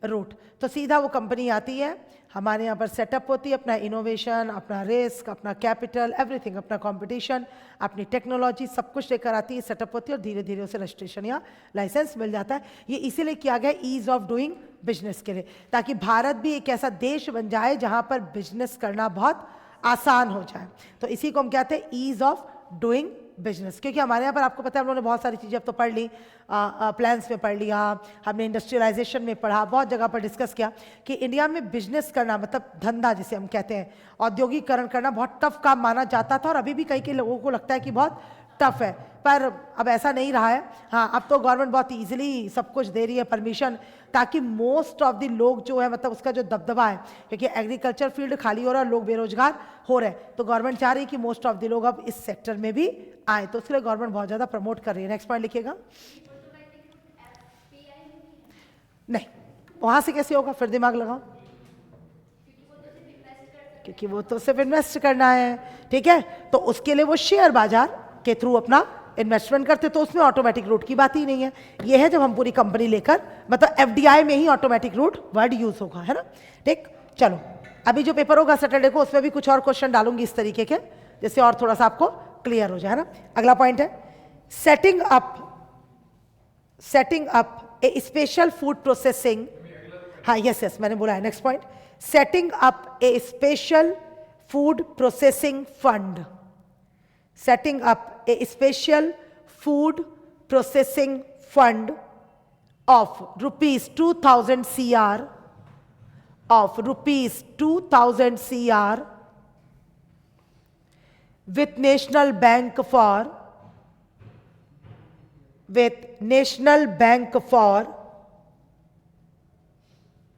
रूट. तो सीधा वो कंपनी आती है, हमारे यहाँ पर सेटअप होती है, अपना इनोवेशन, अपना रिस्क, अपना कैपिटल, एवरीथिंग, अपना कंपटीशन, अपनी टेक्नोलॉजी, सब कुछ लेकर आती है, सेटअप होती है, और धीरे धीरे उसे रजिस्ट्रेशन या लाइसेंस मिल जाता है. ये इसीलिए किया गया ईज ऑफ डूइंग बिजनेस के लिए, ताकि भारत भी एक ऐसा देश बन जाए जहाँ पर बिजनेस करना बहुत आसान हो जाए. तो इसी को हम कहते हैं ईज ऑफ डूइंग बिजनेस. क्योंकि हमारे यहाँ पर आपको पता है हम लोगों ने बहुत सारी चीज़ें अब तो पढ़ ली, प्लान्स में पढ़ लिया, हमने इंडस्ट्रियलाइजेशन में पढ़ा, बहुत जगह पर डिस्कस किया कि इंडिया में बिजनेस करना, मतलब धंधा जिसे हम कहते हैं, औद्योगिकरण करना बहुत टफ काम माना जाता था, और अभी भी कई लोगों को लगता है कि बहुत टफ है, पर अब ऐसा नहीं रहा है. हाँ, अब तो गवर्नमेंट बहुत ईजिली सब कुछ दे रही है परमिशन, ताकि मोस्ट ऑफ द लोग जो है, मतलब उसका जो दबदबा है, क्योंकि एग्रीकल्चर फील्ड खाली हो रहा है, लोग बेरोजगार हो रहे हैं, तो गवर्नमेंट चाह रही है कि मोस्ट ऑफ द लोग अब इस सेक्टर में भी आए, तो उसके लिए गवर्नमेंट बहुत ज़्यादा प्रमोट कर रही है. नेक्स्ट पॉइंट लिखिएगा. नहीं, वहाँ से कैसे होगा, फिर दिमाग लगाओ, क्योंकि वो तो सिर्फ इन्वेस्ट करना है. ठीक है, तो उसके लिए वो शेयर बाजार के थ्रू अपना इन्वेस्टमेंट करते, तो उसमें ऑटोमेटिक रूट की बात ही नहीं है. ये है जब हम पूरी कंपनी लेकर, मतलब एफडीआई में ही ऑटोमेटिक रूट वर्ड यूज होगा, है ना. ठीक, चलो अभी जो पेपर होगा सैटरडे को, उसमें भी कुछ और क्वेश्चन डालूंगी इस तरीके के, जिससे और थोड़ा सा आपको क्लियर हो जाए ना. अगला पॉइंट है सेटिंग अप ए स्पेशल फूड प्रोसेसिंग. हाँ, यस, मैंने बोला है. Next point, setting up A special food processing fund, setting up a special food processing fund of rupees 2000 crore with National Bank for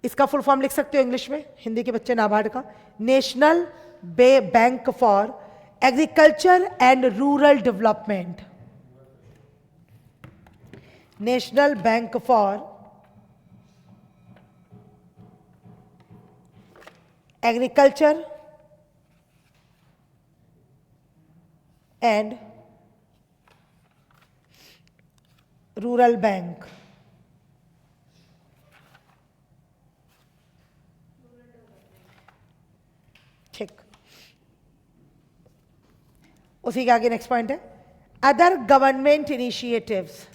इसका फुल फॉर्म लिख सकते हो English में, हिंदी के बच्चे नाबार्ड का, national bank for agriculture and rural development, national bank for agriculture and rural bank. ठीक, उसी के आगे नेक्स्ट पॉइंट है other government initiatives.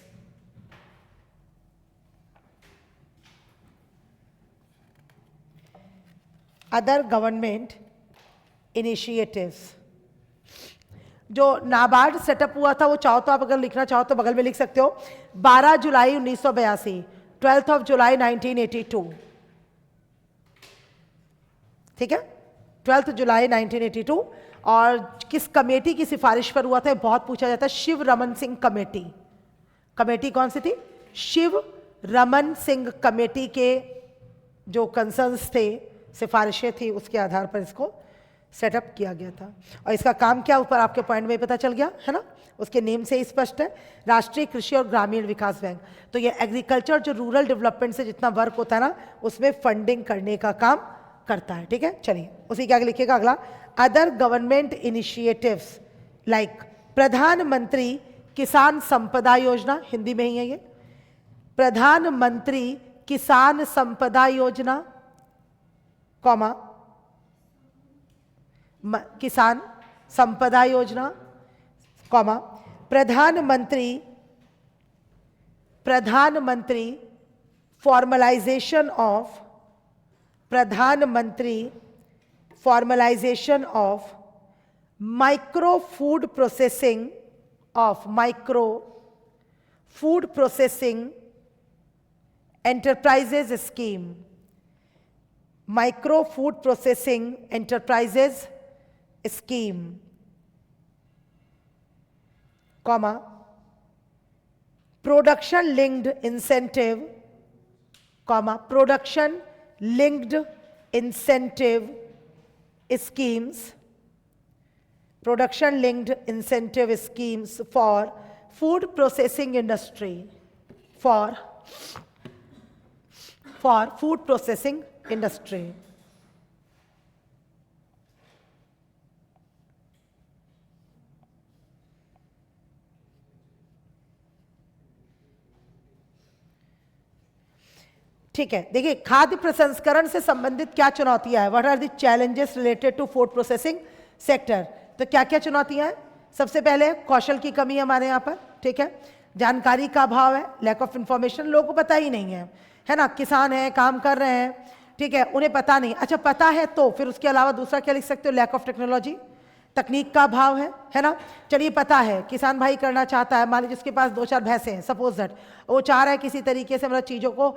Other government initiatives, जो नाबार्ड सेटअप हुआ था वो चाहो तो आप अगर लिखना चाहो तो बगल में लिख सकते हो, 12 जुलाई 1982, 12 जुलाई 1982, ठीक है, 12 जुलाई 1982। और किस कमेटी की सिफारिश पर हुआ था बहुत पूछा जाता है, शिव रमन सिंह कमेटी। कमेटी कौन सी थी? शिव रमन सिंह कमेटी के जो कंसर्न्स थे, सिफारिशें थी, उसके आधार पर इसको सेटअप किया गया था। और इसका काम क्या, ऊपर आपके पॉइंट में पता चल गया है ना, उसके नेम से ही स्पष्ट है, राष्ट्रीय कृषि और ग्रामीण विकास बैंक। तो ये एग्रीकल्चर जो रूरल डेवलपमेंट से जितना वर्क होता है ना, उसमें फंडिंग करने का काम करता है। ठीक है, चलिए उसी के आगे लिखिएगा अगला, अदर गवर्नमेंट इनिशिएटिव्स लाइक प्रधानमंत्री किसान संपदा योजना, हिंदी में ही है ये, प्रधानमंत्री किसान संपदा योजना, कॉमा किसान संपदा योजना, कॉमा प्रधानमंत्री formalisation of micro food processing enterprises scheme, micro food processing enterprises scheme, comma production linked incentive, comma production linked incentive schemes, production linked incentive schemes for food processing industry, for food processing industry। ठीक है, देखिए खाद्य प्रसंस्करण से संबंधित क्या चुनौतियां हैं, what are the challenges related to food processing sector. तो क्या क्या चुनौतियां हैं, सबसे पहले कौशल की कमी है हमारे यहाँ पर, ठीक है, जानकारी का अभाव है, लैक ऑफ इंफॉर्मेशन, लोगों को पता ही नहीं है ना, किसान है, काम कर रहे हैं, ठीक है, उन्हें पता नहीं। अच्छा पता है तो फिर उसके अलावा दूसरा क्या लिख सकते हो, लैक ऑफ टेक्नोलॉजी, तकनीक का अभाव है ना। चलिए पता है किसान भाई करना चाहता है, मान लीजिए जिसके पास 2-4 भैंसें हैं, सपोज दैट, वो चाह रहा है किसी तरीके से मतलब चीज़ों को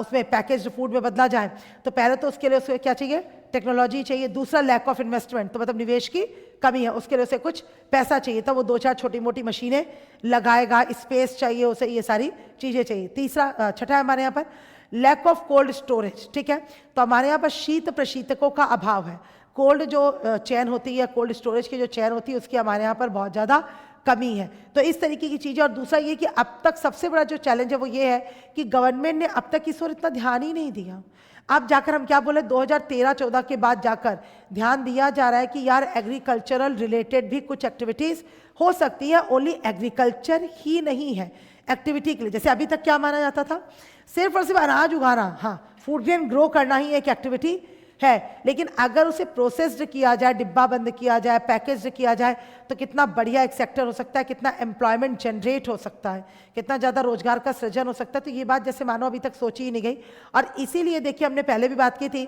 उसमें पैकेज्ड फूड में बदला जाए, तो पहले तो उसके लिए उसे क्या चाहिए, टेक्नोलॉजी चाहिए। दूसरा लैक ऑफ इन्वेस्टमेंट, तो मतलब निवेश की कमी है, उसके लिए उसे कुछ पैसा चाहिए, तो वो 2-4 छोटी मोटी मशीनें लगाएगा, स्पेस चाहिए उसे, ये सारी चीज़ें चाहिए। तीसरा छठा है हमारे यहाँ पर लैक ऑफ कोल्ड स्टोरेज, ठीक है, तो हमारे यहाँ पर शीत प्रशीतकों का अभाव है, कोल्ड जो चैन होती है, कोल्ड स्टोरेज की जो चैन होती है, उसकी हमारे यहाँ पर बहुत ज़्यादा कमी है। तो इस तरीके की चीज़ें। और दूसरा ये कि अब तक सबसे बड़ा जो चैलेंज है वो ये है कि गवर्नमेंट ने अब तक इस ओर इतना ध्यान ही नहीं दिया। अब जाकर हम क्या बोले, 2013-14 के बाद जाकर ध्यान दिया जा रहा है कि यार एग्रीकल्चरल रिलेटेड भी कुछ एक्टिविटीज़ हो सकती है, ओनली एग्रीकल्चर ही नहीं है एक्टिविटी के लिए। जैसे अभी तक क्या माना जाता था, सिर्फ और सिर्फ अनाज उगाना, हाँ फूड ग्रेन ग्रो करना ही एक एक्टिविटी है, लेकिन अगर उसे प्रोसेस्ड किया जाए, डिब्बा बंद किया जाए, पैकेज्ड किया जाए, तो कितना बढ़िया एक सेक्टर हो सकता है, कितना एम्प्लॉयमेंट जनरेट हो सकता है, कितना ज़्यादा रोजगार का सृजन हो सकता है। तो ये बात जैसे मानो अभी तक सोची ही नहीं गई। और इसीलिए देखिए हमने पहले भी बात की थी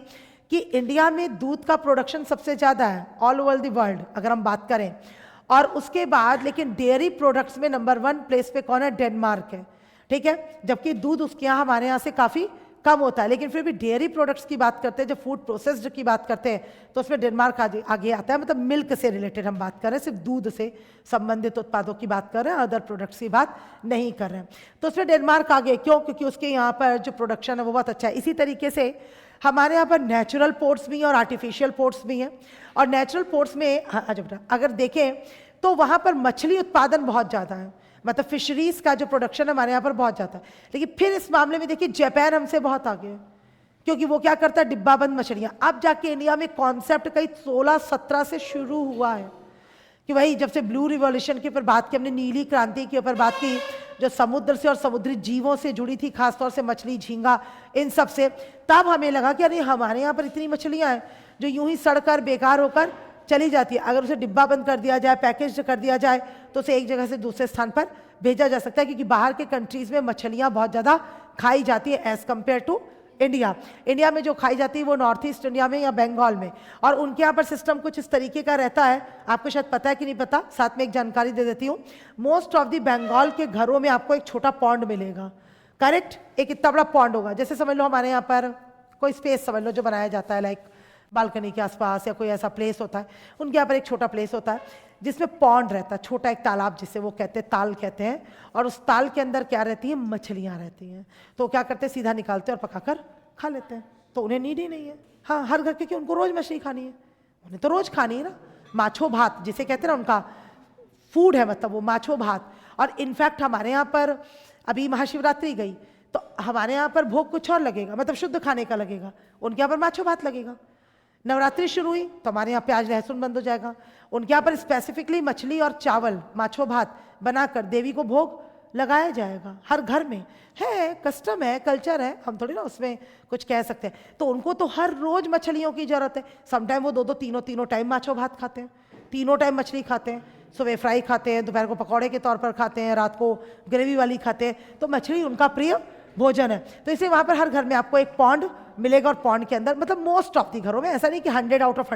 कि इंडिया में दूध का प्रोडक्शन सबसे ज़्यादा है ऑल ओवर द वर्ल्ड अगर हम बात करें, और उसके बाद लेकिन डेयरी प्रोडक्ट्स में नंबर 1 प्लेस पे कौन है? डेनमार्क है, ठीक है। जबकि दूध उसके यहाँ हमारे यहाँ से काफ़ी कम होता है, लेकिन फिर भी डेयरी प्रोडक्ट्स की बात करते हैं, जब फूड प्रोसेस्ड की बात करते हैं तो उसमें डेनमार्क आगे आता है। मतलब मिल्क से रिलेटेड हम बात कर रहे हैं, सिर्फ दूध से संबंधित उत्पादों की बात कर रहे हैं, अदर प्रोडक्ट्स की बात नहीं कर रहे हैं। तो उसमें डेनमार्क आगे क्यों? क्योंकि उसके यहाँ पर जो प्रोडक्शन है वो बहुत अच्छा है। इसी तरीके से हमारे यहाँ पर नेचुरल पोर्ट्स भी हैं और आर्टिफिशियल पोर्ट्स भी हैं। और नेचुरल पोर्ट्स में अगर देखें तो वहाँ पर मछली उत्पादन बहुत ज़्यादा है, मतलब फिशरीज का जो प्रोडक्शन है हमारे यहाँ पर बहुत ज़्यादा है। लेकिन फिर इस मामले में देखिए जापान हमसे बहुत आगे है, क्योंकि वो क्या करता है? डिब्बाबंद मछलियाँ। अब जाके इंडिया में कॉन्सेप्ट कई 16-17 से शुरू हुआ है कि वही जब से ब्लू रिवॉल्यूशन के ऊपर बात की हमने, नीली क्रांति के ऊपर बात की, जो समुद्र से और समुद्री जीवों से जुड़ी थी, खासतौर से मछली, झींगा, इन सब से, तब हमें लगा कि अरे हमारे यहाँ पर इतनी मछलियाँ हैं जो यूं ही सड़कर बेकार होकर चली जाती है। अगर उसे डिब्बा बंद कर दिया जाए, पैकेज कर दिया जाए, तो उसे एक जगह से दूसरे स्थान पर भेजा जा सकता है, क्योंकि बाहर के कंट्रीज में मछलियाँ बहुत ज़्यादा खाई जाती है as compare to India. India में जो खाई जाती है वो नॉर्थ ईस्ट इंडिया में या बंगाल में, और उनके यहाँ पर सिस्टम कुछ इस तरीके का रहता है, आपको शायद पता है कि नहीं पता, साथ में एक जानकारी दे देती हूँ। मोस्ट ऑफ द बंगाल के घरों में आपको एक छोटा पॉन्ड मिलेगा, करेक्ट? एक इतना बड़ा पॉन्ड होगा, जैसे समझ लो हमारे यहाँ पर कोई स्पेस समझ लो जो बनाया जाता है, लाइक बालकनी के आसपास या कोई ऐसा प्लेस होता है, उनके यहाँ पर एक छोटा प्लेस होता है जिसमें पॉन्ड रहता है, छोटा एक तालाब जिसे वो कहते हैं, ताल कहते हैं, और उस ताल के अंदर क्या रहती है? मछलियाँ रहती हैं। तो क्या करते हैं? सीधा निकालते हैं और पकाकर खा लेते हैं। तो उन्हें नीड ही नहीं है। हाँ, हर घर के कि उनको रोज मछली खानी है, उन्हें तो रोज खानी है ना। माछो भात जिसे कहते हैं ना, उनका फूड है, मतलब वो माछो भात। और इनफैक्ट हमारे यहाँ पर अभी महाशिवरात्रि गई तो हमारे यहाँ पर भोग कुछ और लगेगा, मतलब शुद्ध खाने का लगेगा, उनके यहाँ पर माछो भात लगेगा। नवरात्रि शुरू हुई तो हमारे यहाँ प्याज लहसुन बंद हो जाएगा, उनके यहाँ पर स्पेसिफिकली मछली और चावल, माछो भात बनाकर देवी को भोग लगाया जाएगा। हर घर में है, कस्टम है, कल्चर है, हम थोड़ी ना उसमें कुछ कह सकते हैं। तो उनको तो हर रोज मछलियों की जरूरत है। समटाइम वो दो तीनों टाइम माछो भात खाते हैं, तीनों टाइम मछली खाते हैं, सुबह फ्राई खाते हैं, दोपहर को पकौड़े के तौर पर खाते हैं, रात को ग्रेवी वाली खाते हैं। तो मछली उनका प्रिय भोजन है। तो इसलिए वहाँ पर हर घर में आपको एक पॉन्ड मिलेगा, और पॉन्ड के अंदर, मतलब मोस्ट ऑफ दी घरों में, ऐसा नहीं कि 100 आउट ऑफ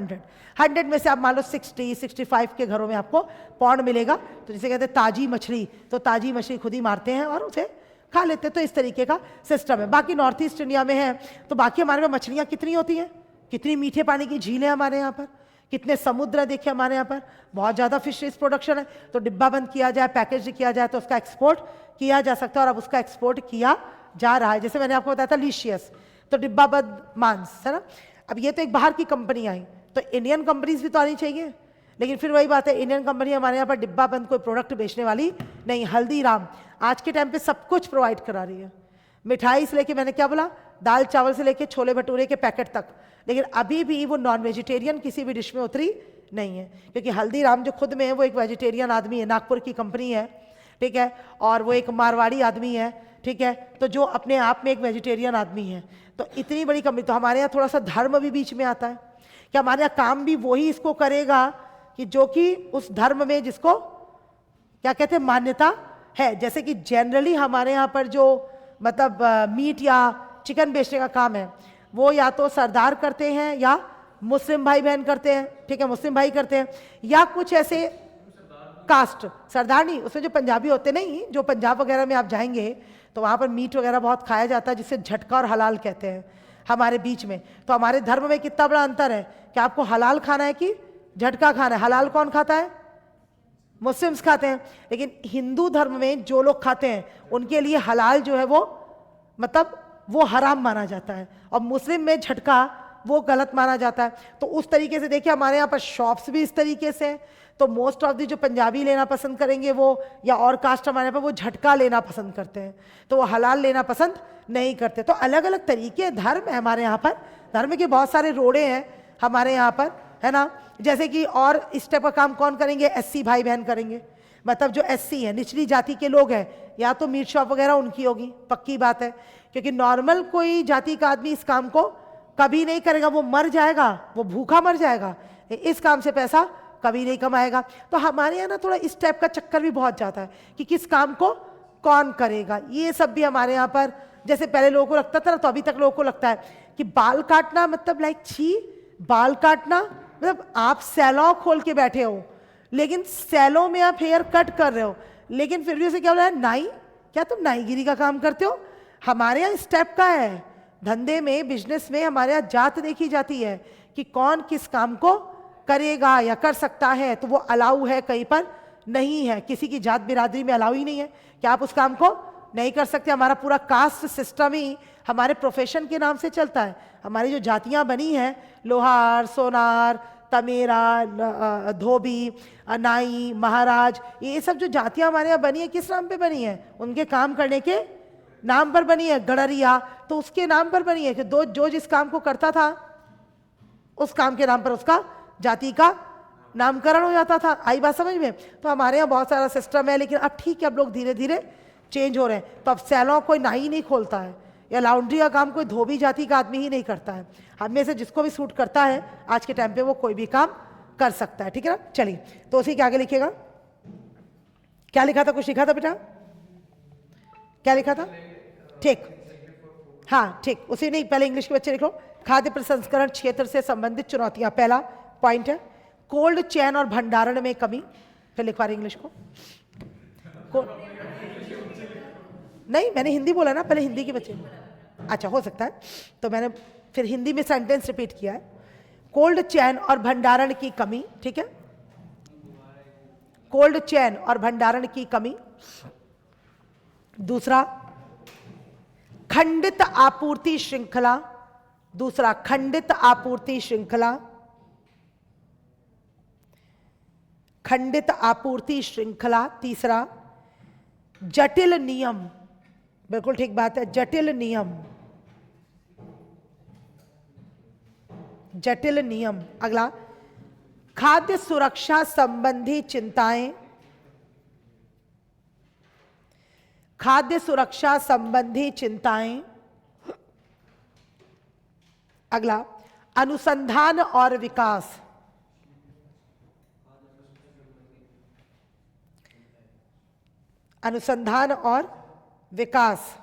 100 में से आप मान लो 60-65 के घरों में आपको पॉन्ड मिलेगा। तो जिसे कहते हैं ताजी मछली, तो ताजी मछली खुद ही मारते हैं और उसे खा लेते हैं। तो इस तरीके का सिस्टम है। बाकी नॉर्थ ईस्ट इंडिया में है तो बाकी हमारे में मछलियाँ कितनी होती हैं, कितनी मीठे पानी की झीलें हमारे यहाँ पर, कितने समुद्र देखिए हमारे यहाँ पर, बहुत ज़्यादा फिशरीज प्रोडक्शन है। तो डिब्बा बंद किया जाए, पैकेज किया जाए तो उसका एक्सपोर्ट किया जा सकता है, और अब उसका एक्सपोर्ट किया जा रहा है। जैसे मैंने आपको बताया था लीशियस, तो डिब्बाबंद मांस है ना। अब ये तो एक बाहर की कंपनी आई, तो इंडियन कंपनीज भी तो आनी चाहिए, लेकिन फिर वही बात है, इंडियन कंपनी हमारे यहाँ पर डिब्बाबंद कोई प्रोडक्ट बेचने वाली नहीं। हल्दीराम आज के टाइम पे सब कुछ प्रोवाइड करा रही है, मिठाई से लेके, मैंने क्या बोला, दाल चावल से लेके छोले भटूरे के पैकेट तक, लेकिन अभी भी वो नॉन वेजिटेरियन किसी भी डिश में उतरी नहीं है, क्योंकि हल्दीराम जो खुद में है वो एक वेजिटेरियन आदमी है, नागपुर की कंपनी है, ठीक है, और वो एक मारवाड़ी आदमी है, ठीक है, तो जो अपने आप में एक वेजिटेरियन आदमी है। तो इतनी बड़ी कंपनी, तो हमारे यहाँ थोड़ा सा धर्म भी बीच में आता है कि हमारे यहाँ काम भी वही इसको करेगा कि जो कि उस धर्म में जिसको क्या कहते हैं मान्यता है। जैसे कि जनरली हमारे यहाँ पर जो मतलब मीट या चिकन बेचने का काम है वो या तो सरदार करते हैं या मुस्लिम भाई बहन करते हैं, ठीक है, मुस्लिम भाई करते हैं, या कुछ ऐसे कास्ट, सरदार नहीं, उसमें जो पंजाबी होते नहीं, जो पंजाब वगैरह में आप जाएंगे तो वहाँ पर मीट वगैरह बहुत खाया जाता है, जिसे झटका और हलाल कहते हैं हमारे बीच में। तो हमारे धर्म में कितना बड़ा अंतर है कि आपको हलाल खाना है कि झटका खाना है। हलाल कौन खाता है? मुस्लिम्स खाते हैं। लेकिन हिंदू धर्म में जो लोग खाते हैं उनके लिए हलाल जो है वो मतलब वो हराम माना जाता है, और मुस्लिम में झटका वो गलत माना जाता है। तो उस तरीके से देखिए हमारे यहाँ पर शॉप्स भी इस तरीके से हैं। तो मोस्ट ऑफ दी जो पंजाबी लेना पसंद करेंगे वो, या और कास्ट हमारे यहाँ पर, वो झटका लेना पसंद करते हैं, तो वो हलाल लेना पसंद नहीं करते। तो अलग अलग तरीके धर्म है हमारे यहाँ पर, धर्म के बहुत सारे रोड़े हैं हमारे यहाँ पर, है ना। जैसे कि और इस टाइप का काम कौन करेंगे? एससी भाई बहन करेंगे, मतलब जो एससी है, निचली जाति के लोग हैं, या तो मीट शॉप वगैरह उनकी होगी, पक्की बात है, क्योंकि नॉर्मल कोई जाति का आदमी इस काम को कभी नहीं करेगा, वो मर जाएगा, वो भूखा मर जाएगा, इस काम से पैसा कभी नहीं कमाएगा। तो हमारे यहाँ ना थोड़ा इस टाइप का चक्कर भी बहुत जाता है कि किस काम को कौन करेगा। ये सब भी हमारे यहाँ पर, जैसे पहले लोगों को लगता था ना, तो अभी तक लोगों को लगता है कि बाल काटना मतलब लाइक छी, बाल काटना मतलब आप सैलॉन खोल के बैठे हो, लेकिन सैलो में आप हेयर कट कर रहे हो, लेकिन फिर भी उसे क्या बोला है, नाई, क्या तुम नाईगिरी का काम करते हो? हमारे यहाँ स्टेप का है, धंधे में, बिजनेस में हमारे यहाँ जात देखी जाती है कि कौन किस काम को करेगा या कर सकता है, तो वो अलाउ है, कहीं पर नहीं है। किसी की जात बिरादरी में अलाउ ही नहीं है कि आप उस काम को नहीं कर सकते। हमारा पूरा कास्ट सिस्टम ही हमारे प्रोफेशन के नाम से चलता है। हमारी जो जातियां बनी हैं, लोहार, सोनार, तमेरा, धोबी, नाई, महाराज, ये सब जो जातियां हमारे यहाँ बनी है, किस नाम पे बनी है? उनके काम करने के नाम पर बनी है। गडरिया तो उसके नाम पर बनी है कि जो जिस काम को करता था उस काम के नाम पर उसका जाति का नामकरण हो जाता था। आई बात समझ में? तो हमारे यहाँ बहुत सारा सिस्टम है, लेकिन अब ठीक है, अब लोग धीरे धीरे चेंज हो रहे हैं। तो अब सैलून कोई नाई नहीं खोलता है, या लाउंड्री का काम कोई धोबी जाति का आदमी ही नहीं करता है। हम में से जिसको भी सूट करता है आज के टाइम पे वो कोई भी काम कर सकता है, ठीक है ना? चलिए, तो उसी के आगे लिखिएगा। क्या लिखा था? कुछ लिखा था बेटा? क्या लिखा था? ठीक, हाँ ठीक, उसी नहीं, पहले इंग्लिश के बच्चे लिखो। खाद्य प्रसंस्करण क्षेत्र से संबंधित चुनौतियां, पहला पॉइंट है कोल्ड चेन और भंडारण में कमी। फिर लिखवा रहे इंग्लिश को। नहीं, मैंने हिंदी बोला ना, पहले हिंदी के बच्चे। अच्छा, हो सकता है तो मैंने फिर हिंदी में सेंटेंस रिपीट किया है। कोल्ड चेन और भंडारण की कमी, ठीक है, कोल्ड चेन और भंडारण की कमी। दूसरा, खंडित आपूर्ति श्रृंखला। दूसरा, खंडित आपूर्ति श्रृंखला, खंडित आपूर्ति श्रृंखला। तीसरा, जटिल नियम। बिल्कुल ठीक बात है, जटिल नियम, जटिल नियम। अगला, खाद्य सुरक्षा संबंधी चिंताएं। खाद्य सुरक्षा संबंधी चिंताएं। अगला, अनुसंधान और विकास। अनुसंधान और विकास।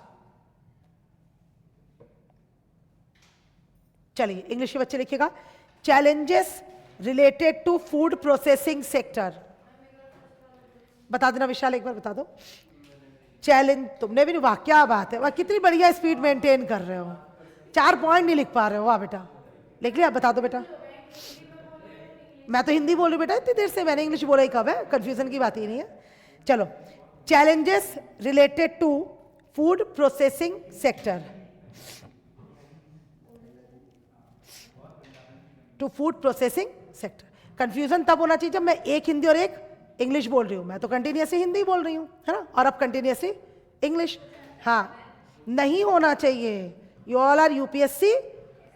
चलिए, इंग्लिश के बच्चे लिखिएगा। Challenges related to food processing sector. बता देना विशाल, एक बार बता दो। चैलेंज, तुमने भी नहीं, वाह क्या बात है, वाह कितनी बढ़िया स्पीड मेंटेन कर रहे हो। 4 पॉइंट नहीं लिख पा रहे हो, वाह बेटा, लिख लिया? बता दो बेटा। मैं तो हिंदी बोल रही हूँ बेटा इतनी देर से, मैंने इंग्लिश बोला ही कब है, कंफ्यूजन की बात ही नहीं है। चलो, challenges related to food processing sector, to food processing sector। Confusion तब होना चाहिए जब मैं एक हिंदी और एक इंग्लिश बोल रही हूं। मैं तो कंटिन्यूसली हिंदी बोल रही हूं, है ना, और अब कंटिन्यूसली इंग्लिश। हाँ, नहीं होना चाहिए। You all are UPSC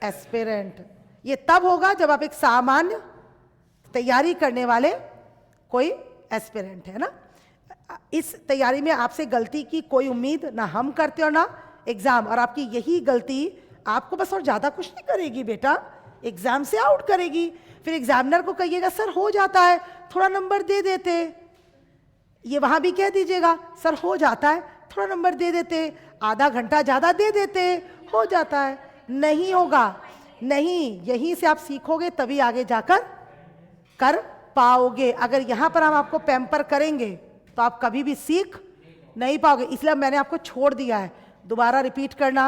aspirant. ये तब होगा जब आप एक सामान्य तैयारी करने वाले कोई एस्पिरेंट है ना। इस तैयारी में आपसे गलती की कोई उम्मीद ना हम करते और ना एग्जाम, और आपकी यही गलती आपको बस और ज्यादा कुछ नहीं करेगी बेटा, एग्जाम से आउट करेगी। फिर एग्जामिनर को कहिएगा सर हो जाता है, थोड़ा नंबर दे देते। ये वहां भी कह दीजिएगा सर हो जाता है, थोड़ा नंबर दे देते, आधा घंटा ज्यादा दे देते, हो जाता है। नहीं होगा, नहीं, यहीं से आप सीखोगे तभी आगे जाकर कर पाओगे। अगर यहां पर हम आपको पैम्पर करेंगे तो आप कभी भी सीख नहीं पाओगे। इसलिए मैंने आपको छोड़ दिया है दोबारा रिपीट करना,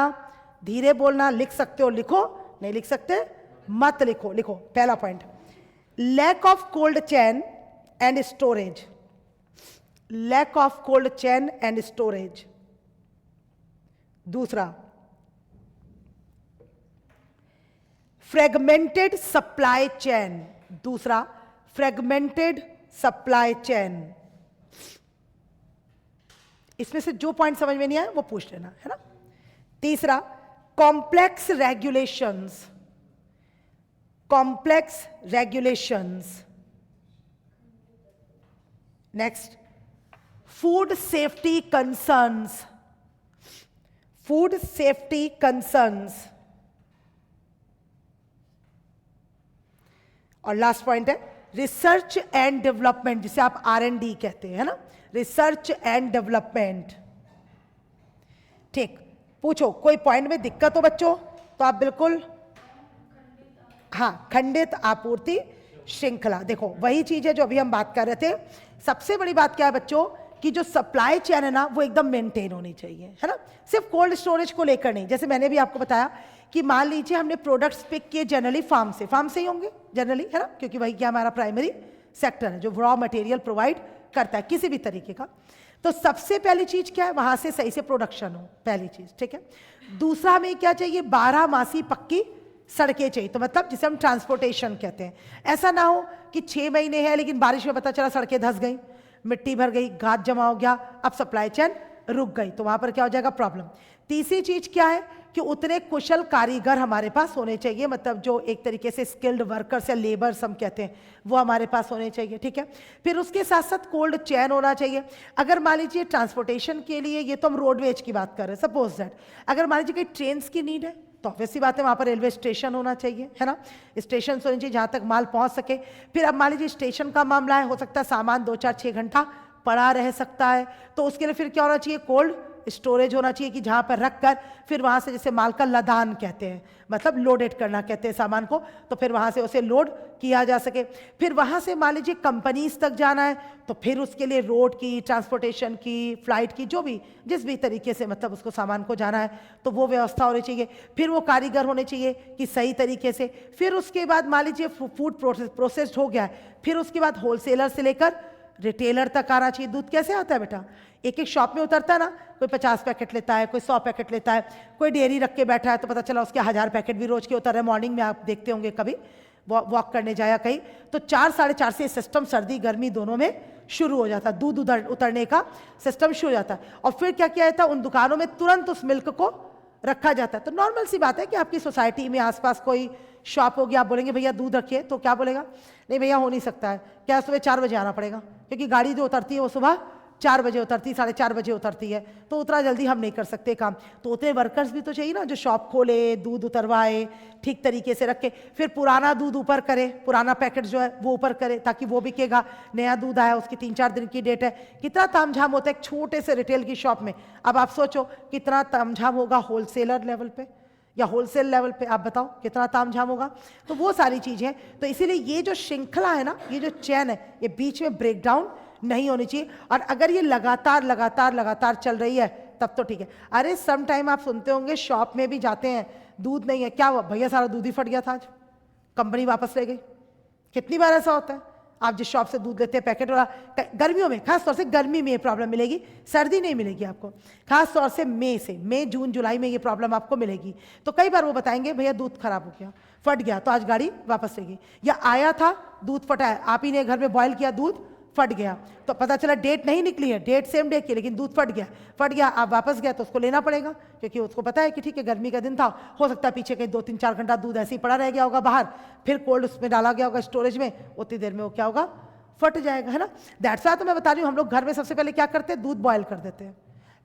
धीरे बोलना। लिख सकते हो लिखो, नहीं लिख सकते मत लिखो। लिखो, पहला point, lack of cold chain and storage. Lack of cold chain and storage. दूसरा, फ्रेगमेंटेड सप्लाई चेन। दूसरा, फ्रेगमेंटेड सप्लाई चेन। इसमें से जो पॉइंट समझ में नहीं आया वो पूछ लेना, है ना। तीसरा, complex regulations. Complex regulations. Next, food safety concerns. Food safety concerns. और लास्ट पॉइंट है रिसर्च एंड डेवलपमेंट, जिसे आप R&D कहते हैं, है ना, रिसर्च एंड डेवलपमेंट। ठीक, पूछो कोई पॉइंट में दिक्कत हो बच्चों तो आप बिल्कुल, हाँ, खंडित आपूर्ति श्रृंखला। देखो वही चीज है जो अभी हम बात कर रहे थे। सबसे बड़ी बात क्या है बच्चों कि जो सप्लाई चेन है ना वो एकदम मेंटेन होनी चाहिए, है ना। सिर्फ कोल्ड स्टोरेज को लेकर नहीं, जैसे मैंने भी आपको बताया कि मान लीजिए हमने प्रोडक्ट्स पिक किए जनरली फार्म से ही होंगे जनरली, है ना, क्योंकि वही क्या हमारा प्राइमरी सेक्टर है जो रॉ मटेरियल प्रोवाइड करता है किसी भी तरीके का। तो सबसे पहली चीज क्या है, वहां से सही से प्रोडक्शन हो, पहली चीज, ठीक है। दूसरा हमें क्या चाहिए, 12 मासी पक्की सड़कें चाहिए, तो मतलब जिसे हम ट्रांसपोर्टेशन कहते हैं। ऐसा ना हो कि 6 महीने है लेकिन बारिश में पता चला सड़कें धंस गई, मिट्टी भर गई, घास जमा हो गया, अब सप्लाई चेन रुक गई, तो वहां पर क्या हो जाएगा, प्रॉब्लम। तीसरी चीज क्या है कि उतने कुशल कारीगर हमारे पास होने चाहिए, मतलब जो एक तरीके से स्किल्ड वर्कर्स या लेबर्स हम कहते हैं वो हमारे पास होने चाहिए, ठीक है। फिर उसके साथ साथ कोल्ड चेन होना चाहिए। अगर मान लीजिए ट्रांसपोर्टेशन के लिए, ये तो हम रोडवेज की बात कर रहे हैं, सपोज दैट अगर मान लीजिए कहीं ट्रेन की नीड है तो ऑब्वियसली बात है वहाँ पर रेलवे स्टेशन होना चाहिए, है ना, स्टेशन होने चाहिए जहाँ तक माल पहुँच सके। फिर अब मान लीजिए स्टेशन का मामला है, हो सकता है सामान 2-4-6 घंटा पड़ा रह सकता है, तो उसके लिए फिर क्या होना चाहिए, कोल्ड स्टोरेज होना चाहिए कि जहाँ पर रख कर फिर वहाँ से, जैसे माल का लदान कहते हैं, मतलब लोडेड करना कहते हैं सामान को, तो फिर वहाँ से उसे लोड किया जा सके। फिर वहाँ से मान लीजिए कंपनीज तक जाना है तो फिर उसके लिए रोड की, ट्रांसपोर्टेशन की, फ्लाइट की, जो भी जिस भी तरीके से मतलब उसको सामान को जाना है तो वो व्यवस्था होनी चाहिए। फिर वो कारीगर होने चाहिए कि सही तरीके से। फिर उसके बाद मान लीजिए फूड प्रोसेस्ड हो गया है, फिर उसके बाद होलसेलर से लेकर रिटेलर तक आना चाहिए। दूध कैसे आता है बेटा, एक एक शॉप में उतरता है ना, कोई 50 पैकेट लेता है, कोई 100 पैकेट लेता है, कोई डेयरी रख के बैठा है तो पता चला उसके 1000 पैकेट भी रोज के उतर रहे हैं। मॉर्निंग में आप देखते होंगे कभी वॉक करने जाया कहीं, तो 4-4.5 से सिस्टम सर्दी गर्मी दोनों में शुरू हो जाता है, दूध उतरने का सिस्टम शुरू हो जाता है। और फिर क्या किया जाता है, उन दुकानों में तुरंत उस मिल्क को रखा जाता है। तो नॉर्मल सी बात है कि आपकी सोसाइटी में आसपास कोई शॉप होगी, आप बोलेंगे भैया दूध रखिए, तो क्या बोलेगा, नहीं भैया हो नहीं सकता है, क्या सुबह 4 बजे आना पड़ेगा, क्योंकि गाड़ी जो उतरती है वो सुबह 4 बजे उतरती, 4:30 बजे उतरती है, तो उतना जल्दी हम नहीं कर सकते काम। तो उतने वर्कर्स भी तो चाहिए ना जो शॉप खोले, दूध उतरवाए, ठीक तरीके से रखे, फिर पुराना दूध ऊपर करे, पुराना पैकेट जो है वो ऊपर करे ताकि वो बिकेगा। नया दूध आया, उसकी 3-4 दिन की डेट है, कितना तामझाम होता है एक छोटे से रिटेल की शॉप में। अब आप सोचो कितना तामझाम होगा होलसेलर लेवल पे या होलसेल लेवल पे, आप बताओ कितना तामझाम होगा। तो वो सारी चीज़ है। तो इसीलिए ये जो श्रृंखला है ना, ये जो चैन है, ये बीच में ब्रेकडाउन नहीं होनी चाहिए। और अगर ये लगातार चल रही है तब तो ठीक है। अरे सम टाइम आप सुनते होंगे शॉप में भी जाते हैं, दूध नहीं है, क्या हुआ भैया, सारा दूध ही फट गया था आज, कंपनी वापस ले गई। कितनी बार ऐसा होता है, आप जिस शॉप से दूध लेते हैं पैकेट वाला, गर्मियों में खास तौर से गर्मी में ये प्रॉब्लम मिलेगी, सर्दी नहीं मिलेगी आपको, खास तौर से मई जून जुलाई में ये प्रॉब्लम आपको मिलेगी। तो कई बार वो बताएंगे भैया दूध खराब हो गया, फट गया, तो आज गाड़ी वापस लेगी, या आया था दूध फटा है, आप ही ने घर में बॉयल किया, दूध फट गया, तो पता चला डेट नहीं निकली है, डेट सेम डे की, लेकिन दूध फट गया, आप वापस गया तो उसको लेना पड़ेगा, क्योंकि उसको पता है कि ठीक है गर्मी का दिन था, हो सकता है पीछे कहीं 2-3-4 घंटा दूध ऐसे ही पड़ा रह गया होगा बाहर, फिर कोल्ड उसमें डाला गया होगा स्टोरेज में, उतनी देर में वो क्या होगा, फट जाएगा, है ना। दैट्स व्हाई तो मैं बता रही हूँ, हम लोग घर में सबसे पहले क्या करते हैं, दूध बॉयल कर देते हैं।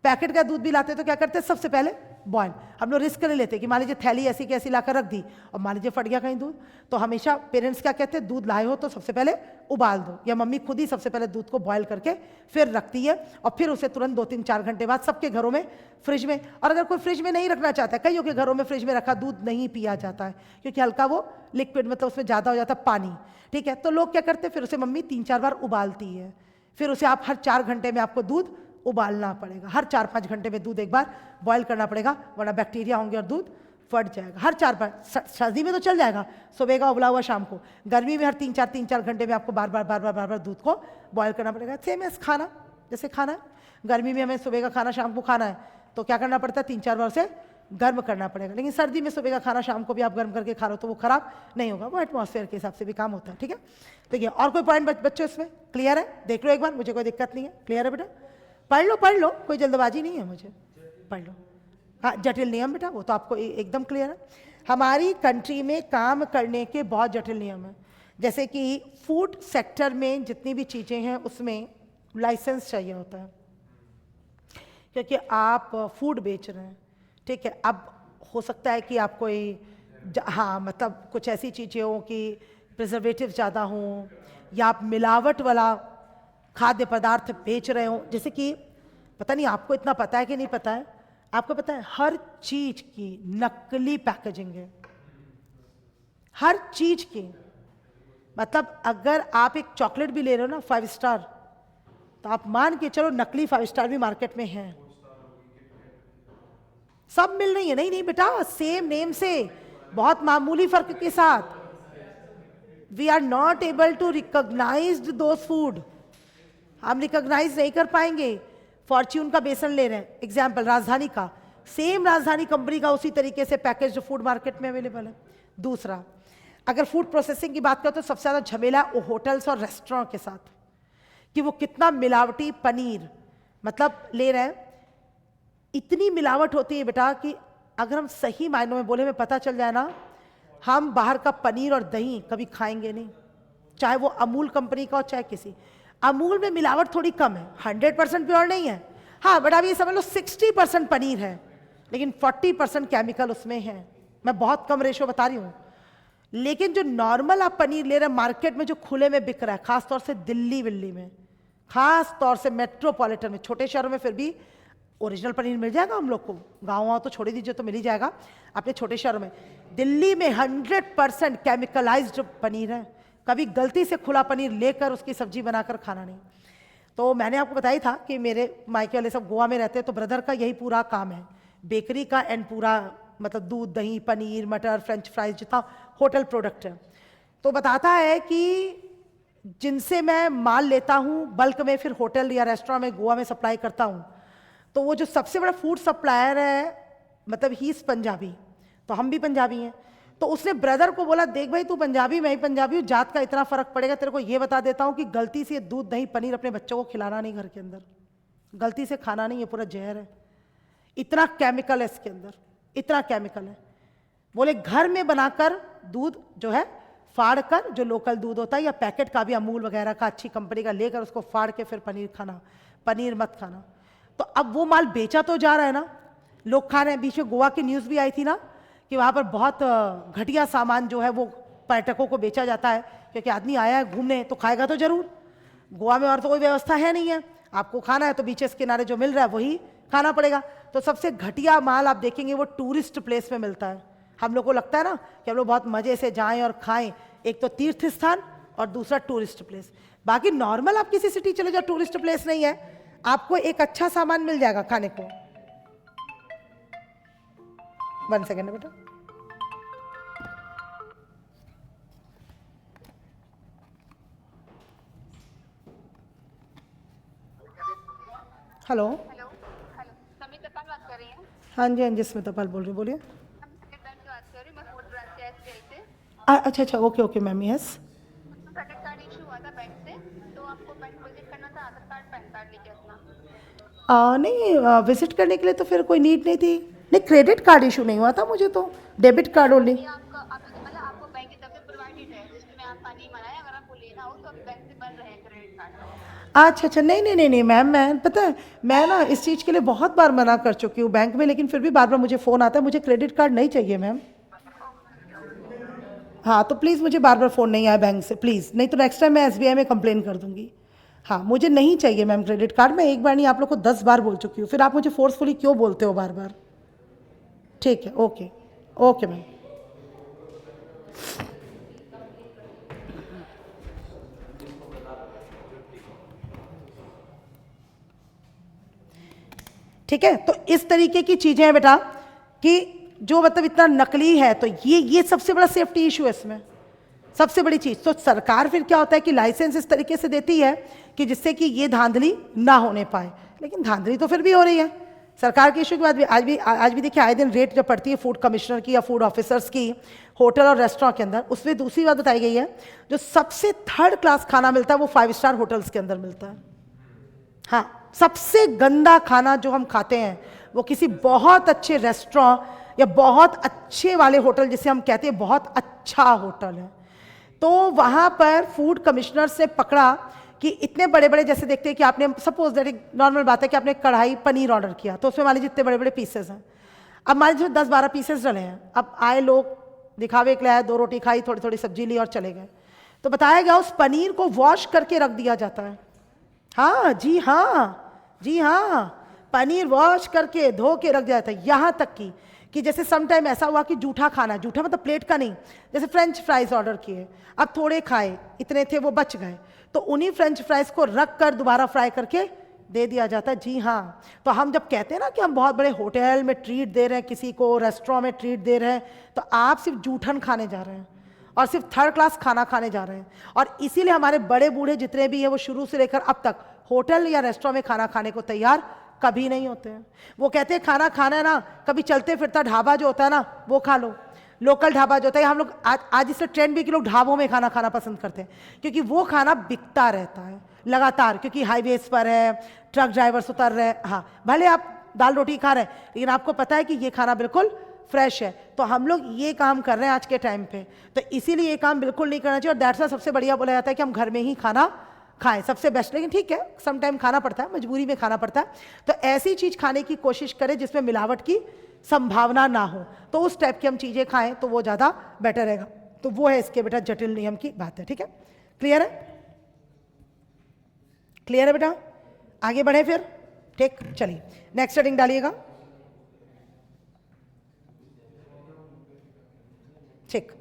पैकेट का दूध भी लाते हैं तो क्या करते हैं, सबसे पहले बॉयल। हम लोग रिस्क नहीं लेते कि मान लीजिए थैली ऐसी की ऐसी लाकर रख दी और मान लीजिए फट गया कहीं दूध, तो हमेशा पेरेंट्स क्या कहते हैं, दूध लाए हो तो सबसे पहले उबाल दो, या मम्मी खुद ही सबसे पहले दूध को बॉयल करके फिर रखती है, और फिर उसे तुरंत 2-3-4 घंटे बाद सबके घरों में फ्रिज में, और अगर कोई फ्रिज में नहीं रखना चाहता है, कईयों के घरों में फ्रिज में रखा दूध नहीं पिया जाता है क्योंकि हल्का वो लिक्विड, मतलब उसमें ज़्यादा हो जाता है पानी, ठीक है, तो लोग क्या करते हैं, फिर उसे मम्मी 3-4 बार उबालती है, फिर उसे आप हर 4 घंटे में आपको दूध उबालना पड़ेगा, हर 4-5 घंटे में दूध एक बार बॉयल करना पड़ेगा, वरना बैक्टीरिया होंगे और दूध फट जाएगा। हर 4 बार, सर्दी में तो चल जाएगा, सुबह का उबला हुआ शाम को, गर्मी में हर 3-4 घंटे में आपको बार बार दूध को बॉयल करना पड़ेगा। सेम है खाना, जैसे खाना है, गर्मी में हमें सुबह का खाना शाम को खाना है तो क्या करना पड़ता है, 3-4 बार से गर्म करना पड़ेगा, लेकिन सर्दी में सुबह का खाना शाम को भी आप गर्म करके खा लो तो वो खराब नहीं होगा, वो एटमॉस्फेयर के हिसाब से भी काम होता है, ठीक है। देखिए और कोई पॉइंट बच्चों इसमें क्लियर है, देख लो एक बार, मुझे कोई दिक्कत नहीं है, क्लियर है बेटा, पढ़ लो, कोई जल्दबाजी नहीं है मुझे, पढ़ लो। हाँ जटिल नियम बेटा, वो तो आपको एकदम क्लियर है। हमारी कंट्री में काम करने के बहुत जटिल नियम हैं, जैसे कि फूड सेक्टर में जितनी भी चीज़ें हैं उसमें लाइसेंस चाहिए होता है, क्योंकि आप फूड बेच रहे हैं, ठीक है। अब हो सकता है कि आप कोई हाँ मतलब कुछ ऐसी चीज़ें हों कि प्रिजर्वेटिव ज़्यादा हों, या आप मिलावट वाला खाद्य पदार्थ बेच रहे हो, जैसे कि पता नहीं आपको इतना पता है कि नहीं पता है, आपको पता है हर चीज की नकली पैकेजिंग है, हर चीज की मतलब अगर आप एक चॉकलेट भी ले रहे हो ना 5 स्टार, तो आप मान के चलो नकली 5 स्टार भी मार्केट में हैं, सब मिल रही है। नहीं नहीं बेटा, सेम नेम से, बहुत मामूली फर्क के साथ। We are not able to recognise those food, हम रिकॉग्नाइज नहीं कर पाएंगे। फॉर्च्यून का बेसन ले रहे हैं एग्जाम्पल, राजधानी का, सेम राजधानी कंपनी का उसी तरीके से पैकेज फूड मार्केट में अवेलेबल है। दूसरा, अगर फूड प्रोसेसिंग की बात करो तो सबसे ज़्यादा झमेला वो होटल्स और रेस्टोरेंट के साथ, कि वो कितना मिलावटी पनीर मतलब ले रहे हैं। इतनी मिलावट होती है बेटा कि अगर हम सही मायनों में बोले, हमें पता चल जाए ना, हम बाहर का पनीर और दही कभी खाएंगे नहीं, चाहे वो अमूल कंपनी का हो चाहे किसी। अमूल में मिलावट थोड़ी कम है, 100% प्योर नहीं है, हाँ, बट आप ये समझ लो 60% पनीर है, लेकिन 40% केमिकल उसमें है। मैं बहुत कम रेशो बता रही हूँ। लेकिन जो नॉर्मल आप पनीर ले रहे हैं मार्केट में, जो खुले में बिक रहा है, खासतौर से दिल्ली विल्ली में, खास तौर से मेट्रोपॉलिटन में, छोटे शहरों में फिर भी ओरिजिनल पनीर मिल जाएगा हम लोग को, गाँव तो छोड़ दीजिए तो मिल ही जाएगा। अपने छोटे शहरों में, दिल्ली में 100% केमिकलाइज्ड पनीर है। कभी गलती से खुला पनीर लेकर उसकी सब्जी बनाकर खाना नहीं। तो मैंने आपको बताया था कि मेरे मायके वाले सब गोवा में रहते हैं, तो ब्रदर का यही पूरा काम है, बेकरी का एंड पूरा मतलब दूध दही पनीर मटर फ्रेंच फ्राइज जितना होटल प्रोडक्ट है। तो बताता है कि जिनसे मैं माल लेता हूँ बल्क में, फिर होटल या रेस्टोरेंट में गोवा में सप्लाई करता हूँ, तो वो जो सबसे बड़ा फूड सप्लायर है, मतलब ही इज पंजाबी, तो हम भी पंजाबी हैं। तो उसने ब्रदर को बोला, देख भाई तू पंजाबी, मैं ही पंजाबी हूँ, जात का इतना फर्क पड़ेगा, तेरे को ये बता देता हूँ कि गलती से दूध दही पनीर अपने बच्चों को खिलाना नहीं, घर के अंदर गलती से खाना नहीं, ये पूरा जहर है, इतना केमिकल है इसके अंदर, इतना केमिकल है। बोले घर में बनाकर दूध जो है फाड़ कर, जो लोकल दूध होता है या पैकेट का भी अमूल वगैरह का अच्छी कंपनी का लेकर उसको फाड़ के फिर पनीर खाना, पनीर मत खाना। तो अब वो माल बेचा तो जा रहा है ना, लोग खा रहे हैं। बीच में गोवा की न्यूज़ भी आई थी ना कि वहाँ पर बहुत घटिया सामान जो है वो पर्यटकों को बेचा जाता है, क्योंकि आदमी आया है घूमने तो खाएगा तो जरूर। गोवा में और तो कोई व्यवस्था है नहीं है, आपको खाना है तो बीचेस किनारे जो मिल रहा है वही खाना पड़ेगा। तो सबसे घटिया माल आप देखेंगे वो टूरिस्ट प्लेस में मिलता है। हम लोग को लगता है ना कि हम लोग बहुत मज़े से जाएं और खाएं, एक तो तीर्थ स्थान और दूसरा टूरिस्ट प्लेस। बाकी नॉर्मल आप किसी सिटी चले जाओ, टूरिस्ट प्लेस नहीं है, आपको एक अच्छा सामान मिल जाएगा खाने को। 1 सेकेंड बेटा। हेलो हेलो हेलो समित पाल बात कर रही हैं? हाँ जी, हाँ जी, स्मिता पाल बोल रही हूँ, बोलिए। हम स्टेट बैंक से बात कर रही हूँ, मैं फूड ब्रांच से एसबीआई से। अच्छा अच्छा, okay okay ma'am, yes. Credit card issue हुआ था बैंक से, तो आपको बैंक विजिट करना था, आधार कार्ड पैन कार्ड लेके अपना। नहीं, विजिट करने के लिए तो फिर कोई नीड नहीं थी। नहीं, क्रेडिट कार्ड इशू नहीं हुआ था मुझे, तो डेबिट कार्ड ओनली। ये मतलब आपको बैंक की तरफ से प्रोवाइडेड है, जिसमें आप पानी मनाए, अगर आपको लेना हो तो बैंक से बन रहे हैं क्रेडिट कार्ड। अच्छा अच्छा, नहीं नहीं नहीं नहीं मैम, मैं पता है मैं ना इस चीज़ के लिए बहुत बार मना कर चुकी हूँ बैंक में, लेकिन फिर भी बार बार मुझे फ़ोन आता है, मुझे क्रेडिट कार्ड नहीं चाहिए मैम। हाँ, तो प्लीज़ मुझे बार बार फ़ोन नहीं आया बैंक से, प्लीज़, नहीं तो नेक्स्ट टाइम मैं एसबीआई में कंप्लेन कर दूँगी। हाँ, मुझे नहीं चाहिए मैम क्रेडिट कार्ड। मैं एक बार नहीं, आप लोग को 10 बार बोल चुकी हूँ, फिर आप मुझे फोर्सफुली क्यों बोलते हो बार बार? ठीक है, ओके ओके मैम। ठीक है, तो इस तरीके की चीज़ें हैं बेटा कि जो मतलब इतना नकली है, तो ये सबसे बड़ा सेफ्टी इशू है इसमें, सबसे बड़ी चीज़। तो सरकार फिर क्या होता है कि लाइसेंस इस तरीके से देती है कि जिससे कि ये धांधली ना होने पाए, लेकिन धांधली तो फिर भी हो रही है। सरकार के इशू के बाद भी आज भी देखिए, आए दिन रेट जब पड़ती है फूड कमिश्नर की या फूड ऑफिसर्स की होटल और रेस्टोरेंट के अंदर, उसमें दूसरी बात बताई गई है, जो सबसे 3rd क्लास खाना मिलता है वो 5 स्टार होटल्स के अंदर मिलता है। हाँ, सबसे गंदा खाना जो हम खाते हैं वो किसी बहुत अच्छे रेस्टोरेंट या बहुत अच्छे वाले होटल, जिसे हम कहते हैं बहुत अच्छा होटल है, तो वहाँ पर फूड कमिश्नर से पकड़ा कि इतने बड़े बड़े, जैसे देखते हैं कि आपने सपोज दैट एक नॉर्मल बात है कि आपने कढ़ाई पनीर ऑर्डर किया, तो उसमें मान लीजिए इतने बड़े बड़े पीसेस हैं, अब मान लीजिए 10-12 पीसेस डले हैं। अब आए लोग, दिखावे के लिए आए, 2 रोटी खाई, थोड़ी थोड़ी सब्जी ली और चले गए। तो बताया गया उस पनीर को वॉश करके रख दिया जाता है। हाँ जी, हाँ जी, हाँ, पनीर वॉश करके धो के रख दिया जाता है। यहाँ तक कि जैसे सम टाइम ऐसा हुआ कि जूठा खाना, जूठा मतलब प्लेट का नहीं, जैसे फ्रेंच फ्राइज ऑर्डर किए, अब थोड़े खाए, इतने थे वो बच गए, तो उन्हीं फ्रेंच फ्राइज को रख कर दोबारा फ्राई करके दे दिया जाता है। जी हाँ, तो हम जब कहते हैं ना कि हम बहुत बड़े होटल में ट्रीट दे रहे हैं, किसी को रेस्टोरेंट में ट्रीट दे रहे हैं, तो आप सिर्फ जूठन खाने जा रहे हैं और सिर्फ थर्ड क्लास खाना खाने जा रहे हैं। और इसीलिए हमारे बड़े बूढ़े जितने भी हैं वो शुरू से लेकर अब तक होटल या रेस्टोरेंट में खाना खाने को तैयार कभी नहीं होते हैं। वो कहते हैं खाना खाना है ना, कभी चलते फिरता ढाबा जो होता है ना वो खा लो, लोकल ढाबा जो होता है। हम लोग आज इससे ट्रेंड भी कि लोग ढाबों में खाना खाना पसंद करते हैं, क्योंकि वो खाना बिकता रहता है लगातार, क्योंकि हाईवेज पर है, ट्रक ड्राइवर्स उतर रहे हैं। हाँ, भले आप दाल रोटी खा रहे हैं, लेकिन आपको पता है कि ये खाना बिल्कुल फ्रेश है। तो हम लोग ये काम कर रहे हैं आज के टाइम पे, तो इसीलिए ये काम बिल्कुल नहीं करना चाहिए। और दैट्स सबसे बढ़िया बोला जाता है कि हम घर में ही खाना खाएं, सबसे बेस्ट। लेकिन ठीक है, सम टाइम खाना पड़ता है, मजबूरी में खाना पड़ता है, तो ऐसी चीज़ खाने की कोशिश करें जिसमें मिलावट की संभावना ना हो, तो उस टाइप की हम चीज़ें खाएं तो वो ज़्यादा बेटर रहेगा। तो वो है इसके बेटा जटिल नियम की बात है। ठीक है, क्लियर है? क्लियर है बेटा? आगे बढ़े फिर। ठीक, चलिए नेक्स्ट हेडिंग डालिएगा। ठीक,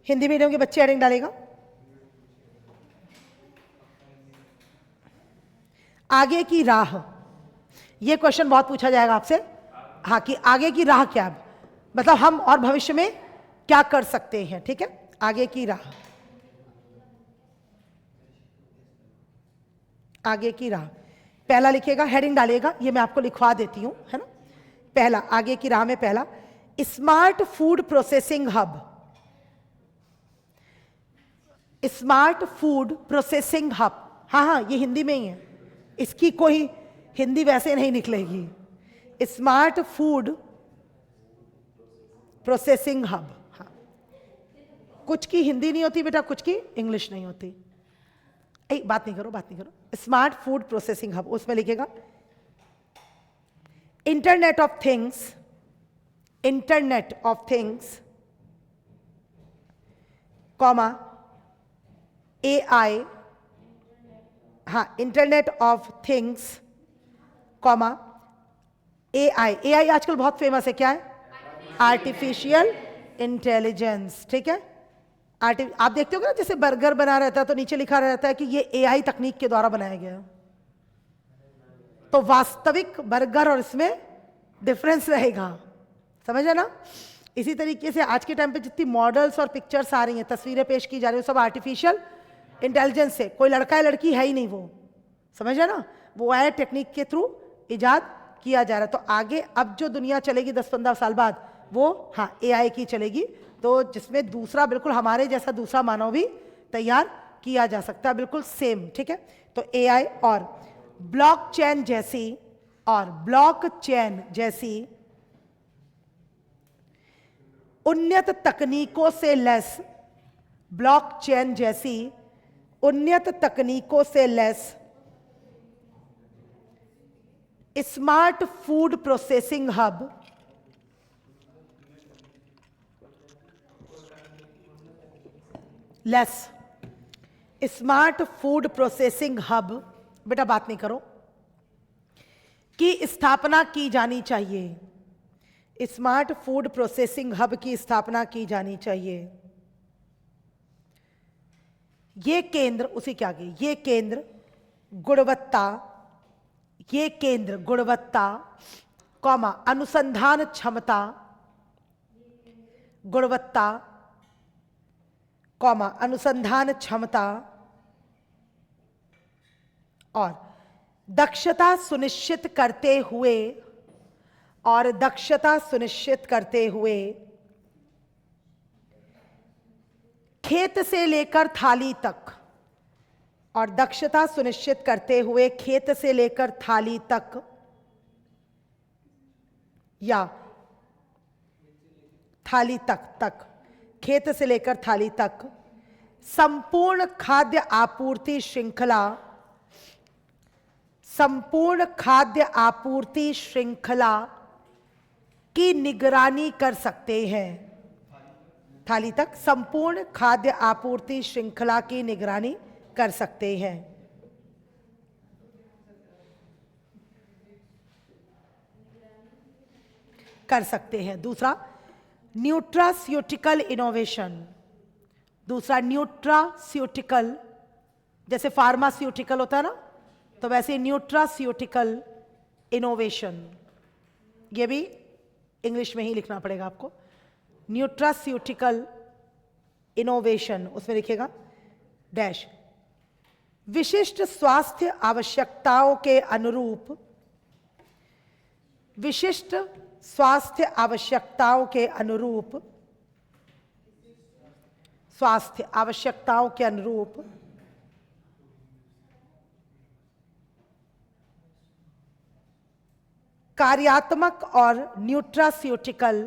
हिंदी मीडियम के बच्चे हेडिंग डालेगा। आगे की राह, ये क्वेश्चन बहुत पूछा जाएगा आपसे। हाँ, कि आगे की राह क्या है, मतलब हम और भविष्य में क्या कर सकते हैं। ठीक है, आगे की राह, आगे की राह पहला लिखिएगा, हेडिंग डालिएगा, ये मैं आपको लिखवा देती हूं, है ना। पहला, आगे की राह में पहला, smart food processing hub. Smart food processing hub, हाँ हाँ, ये हिंदी में ही है, इसकी कोई हिंदी वैसे नहीं निकलेगी। स्मार्ट फूड प्रोसेसिंग हब, हाँ, कुछ की हिंदी नहीं होती बेटा, कुछ की इंग्लिश नहीं होती। बात नहीं करो, बात नहीं करो। स्मार्ट फूड प्रोसेसिंग हब, उसमें लिखेगा internet of things, internet of things comma AI, हाँ, internet of things comma AI। AI आजकल बहुत फेमस है, क्या है? Artificial intelligence. ठीक है, आप देखते हो ना, जैसे बर्गर बना रहता है तो नीचे लिखा रहता है कि ये AI तकनीक के द्वारा बनाया गया है, तो वास्तविक बर्गर और इसमें डिफरेंस रहेगा, समझे ना। इसी तरीके से आज के टाइम पे जितनी मॉडल्स और पिक्चर्स आ रही हैं, तस्वीरें पेश की जा रही हैं, सब आर्टिफिशियल इंटेलिजेंस से, कोई लड़का है लड़की है ही नहीं, वो समझे ना, वो AI टेक्निक के थ्रू इजाद किया जा रहा है। तो आगे अब जो दुनिया चलेगी 10-15 साल बाद, वो हाँ AI की चलेगी, तो जिसमें दूसरा बिल्कुल हमारे जैसा दूसरा मानव भी तैयार किया जा सकता है, बिल्कुल सेम। ठीक है, तो AI और ब्लॉकचेन जैसी, और ब्लॉकचेन जैसी उन्नत तकनीकों से लैस, ब्लॉकचेन जैसी उन्नत तकनीकों से लैस स्मार्ट फूड प्रोसेसिंग हब, लेस स्मार्ट फूड प्रोसेसिंग हब, बेटा बात नहीं करो, की स्थापना की जानी चाहिए। स्मार्ट फूड प्रोसेसिंग हब की स्थापना की जानी चाहिए। ये केंद्र, उसी के आगे, ये केंद्र गुणवत्ता, ये केंद्र गुणवत्ता कॉमा अनुसंधान क्षमता, गुणवत्ता कॉमा अनुसंधान क्षमता और दक्षता सुनिश्चित करते हुए, और दक्षता सुनिश्चित करते हुए खेत से लेकर थाली तक, और दक्षता सुनिश्चित करते हुए खेत से लेकर थाली तक, या थाली तक खेत से लेकर थाली तक संपूर्ण खाद्य आपूर्ति श्रृंखला, संपूर्ण खाद्य आपूर्ति श्रृंखला की निगरानी कर सकते हैं। थाली तक संपूर्ण खाद्य आपूर्ति श्रृंखला की निगरानी कर सकते हैं। कर सकते हैं। दूसरा न्यूट्रास्यूटिकल इनोवेशन, दूसरा न्यूट्रास्यूटिकल, जैसे फार्मास्यूटिकल होता है ना, तो वैसे न्यूट्रास्यूटिकल इनोवेशन, ये भी इंग्लिश में ही लिखना पड़ेगा आपको। न्यूट्रास्यूटिकल इनोवेशन, उसमें लिखिएगा डैश, विशिष्ट स्वास्थ्य आवश्यकताओं के अनुरूप, विशिष्ट स्वास्थ्य आवश्यकताओं के अनुरूप, स्वास्थ्य आवश्यकताओं के अनुरूप कार्यात्मक और न्यूट्रास्यूटिकल,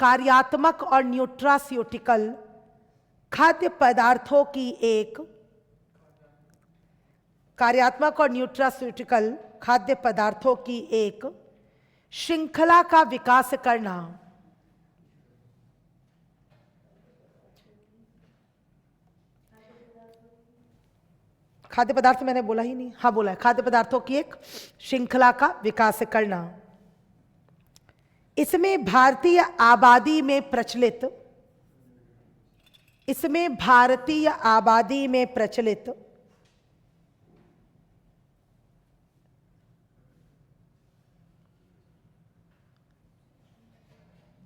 कार्यात्मक और न्यूट्रास्यूटिकल खाद्य पदार्थों की एक, कार्यात्मक और न्यूट्रास्यूटिकल खाद्य पदार्थों की एक श्रृंखला का विकास करना। खाद्य पदार्थ मैंने बोला ही नहीं, हाँ बोला है, खाद्य पदार्थों की एक श्रृंखला का विकास करना। इसमें भारतीय आबादी में प्रचलित, इसमें भारतीय आबादी में प्रचलित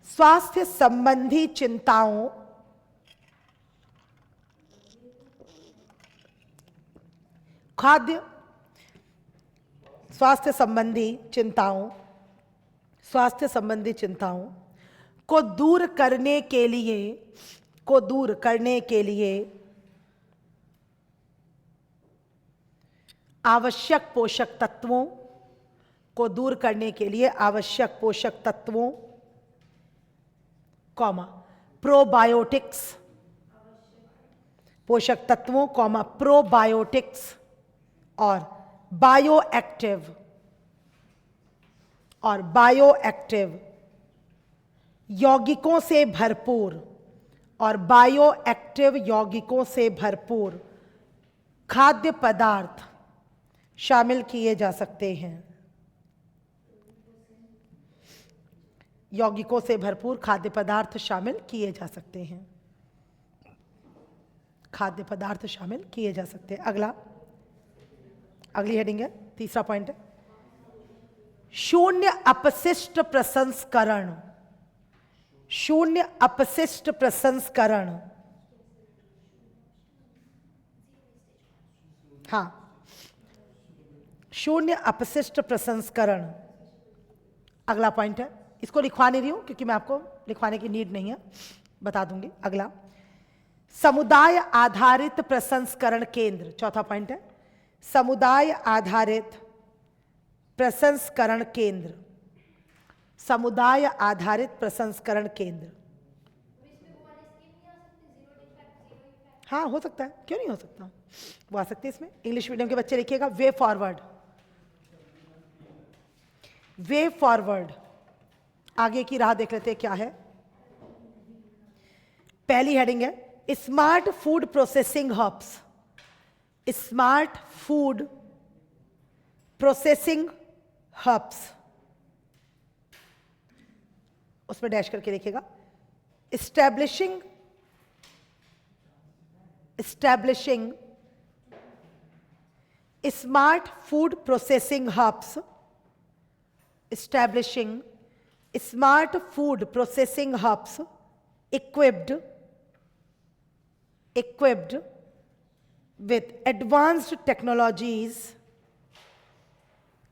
स्वास्थ्य संबंधी चिंताओं, खाद्य स्वास्थ्य संबंधी चिंताओं, स्वास्थ्य संबंधी चिंताओं को दूर करने के लिए, को दूर करने के लिए आवश्यक पोषक तत्वों, को दूर करने के लिए आवश्यक पोषक तत्वों, कॉमा प्रोबायोटिक्स, पोषक तत्वों कॉमा प्रोबायोटिक्स और बायोएक्टिव, और बायोएक्टिव यौगिकों से भरपूर, और बायोएक्टिव यौगिकों से भरपूर खाद्य पदार्थ शामिल किए जा सकते हैं। यौगिकों से भरपूर खाद्य पदार्थ शामिल किए जा सकते हैं, खाद्य पदार्थ शामिल किए जा सकते हैं। अगला, अगली हेडिंग है, तीसरा पॉइंट है शून्य अपशिष्ट प्रसंस्करण, शून्य अपशिष्ट प्रसंस्करण। हाँ, शून्य अपशिष्ट प्रसंस्करण अगला पॉइंट है। इसको लिखवा नहीं रही हूं क्योंकि मैं आपको लिखवाने की नीड नहीं है, बता दूंगी। अगला समुदाय आधारित प्रसंस्करण केंद्र, चौथा पॉइंट है समुदाय आधारित प्रसंस्करण केंद्र, समुदाय आधारित प्रसंस्करण केंद्र। हाँ हो सकता है, क्यों नहीं हो सकता, वो आ सकते हैं इसमें। इंग्लिश मीडियम के बच्चे लिखिएगा वे फॉरवर्ड, वे फॉरवर्ड। आगे की राह देख लेते हैं क्या है। पहली हेडिंग है smart food processing hubs, smart food processing hubs, उसमें डैश करके लिखिएगा establishing, establishing smart food processing hubs, establishing smart food processing hubs equipped with advanced technologies,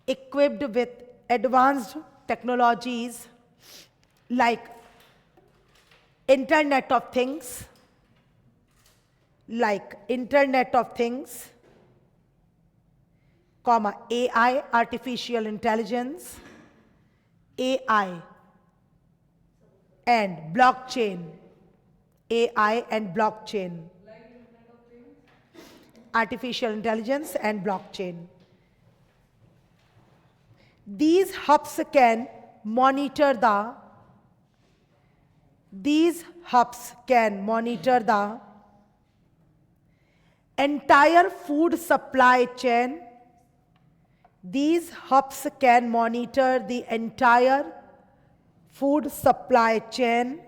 equipped with advanced technologies like Internet of Things, like Internet of Things, comma AI, artificial intelligence, AI and blockchain, AI and blockchain, artificial intelligence and blockchain. These hubs can monitor the, these hubs can monitor the entire food supply chain. These hubs can monitor the entire food supply chain,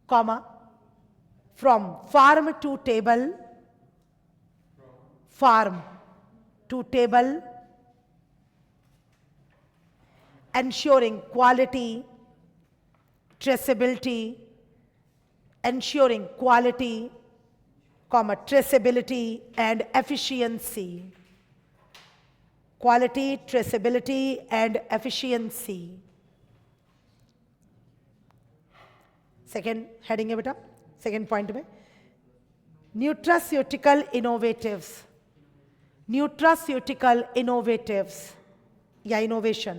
comma, from farm to table, farm to table, ensuring quality, traceability, ensuring quality, comma, traceability and efficiency. Quality, traceability and efficiency. Second heading है बेटा, second point में nutraceutical innovatives, nutraceutical innovatives या innovation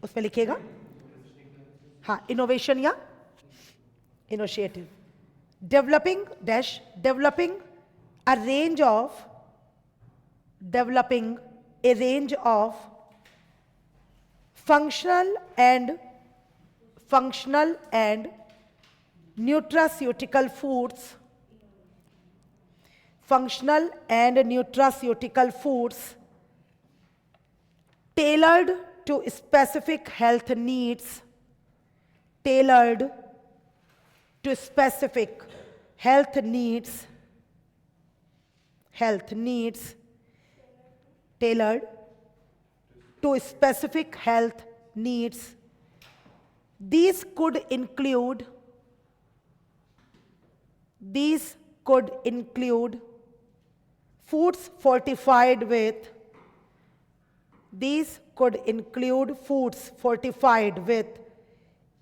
उसमें लिखेगा, हाँ innovation या initiative. Developing a range of functional and nutraceutical foods, tailored to specific health needs, tailored to specific health needs, tailored to specific health needs. These could include foods fortified with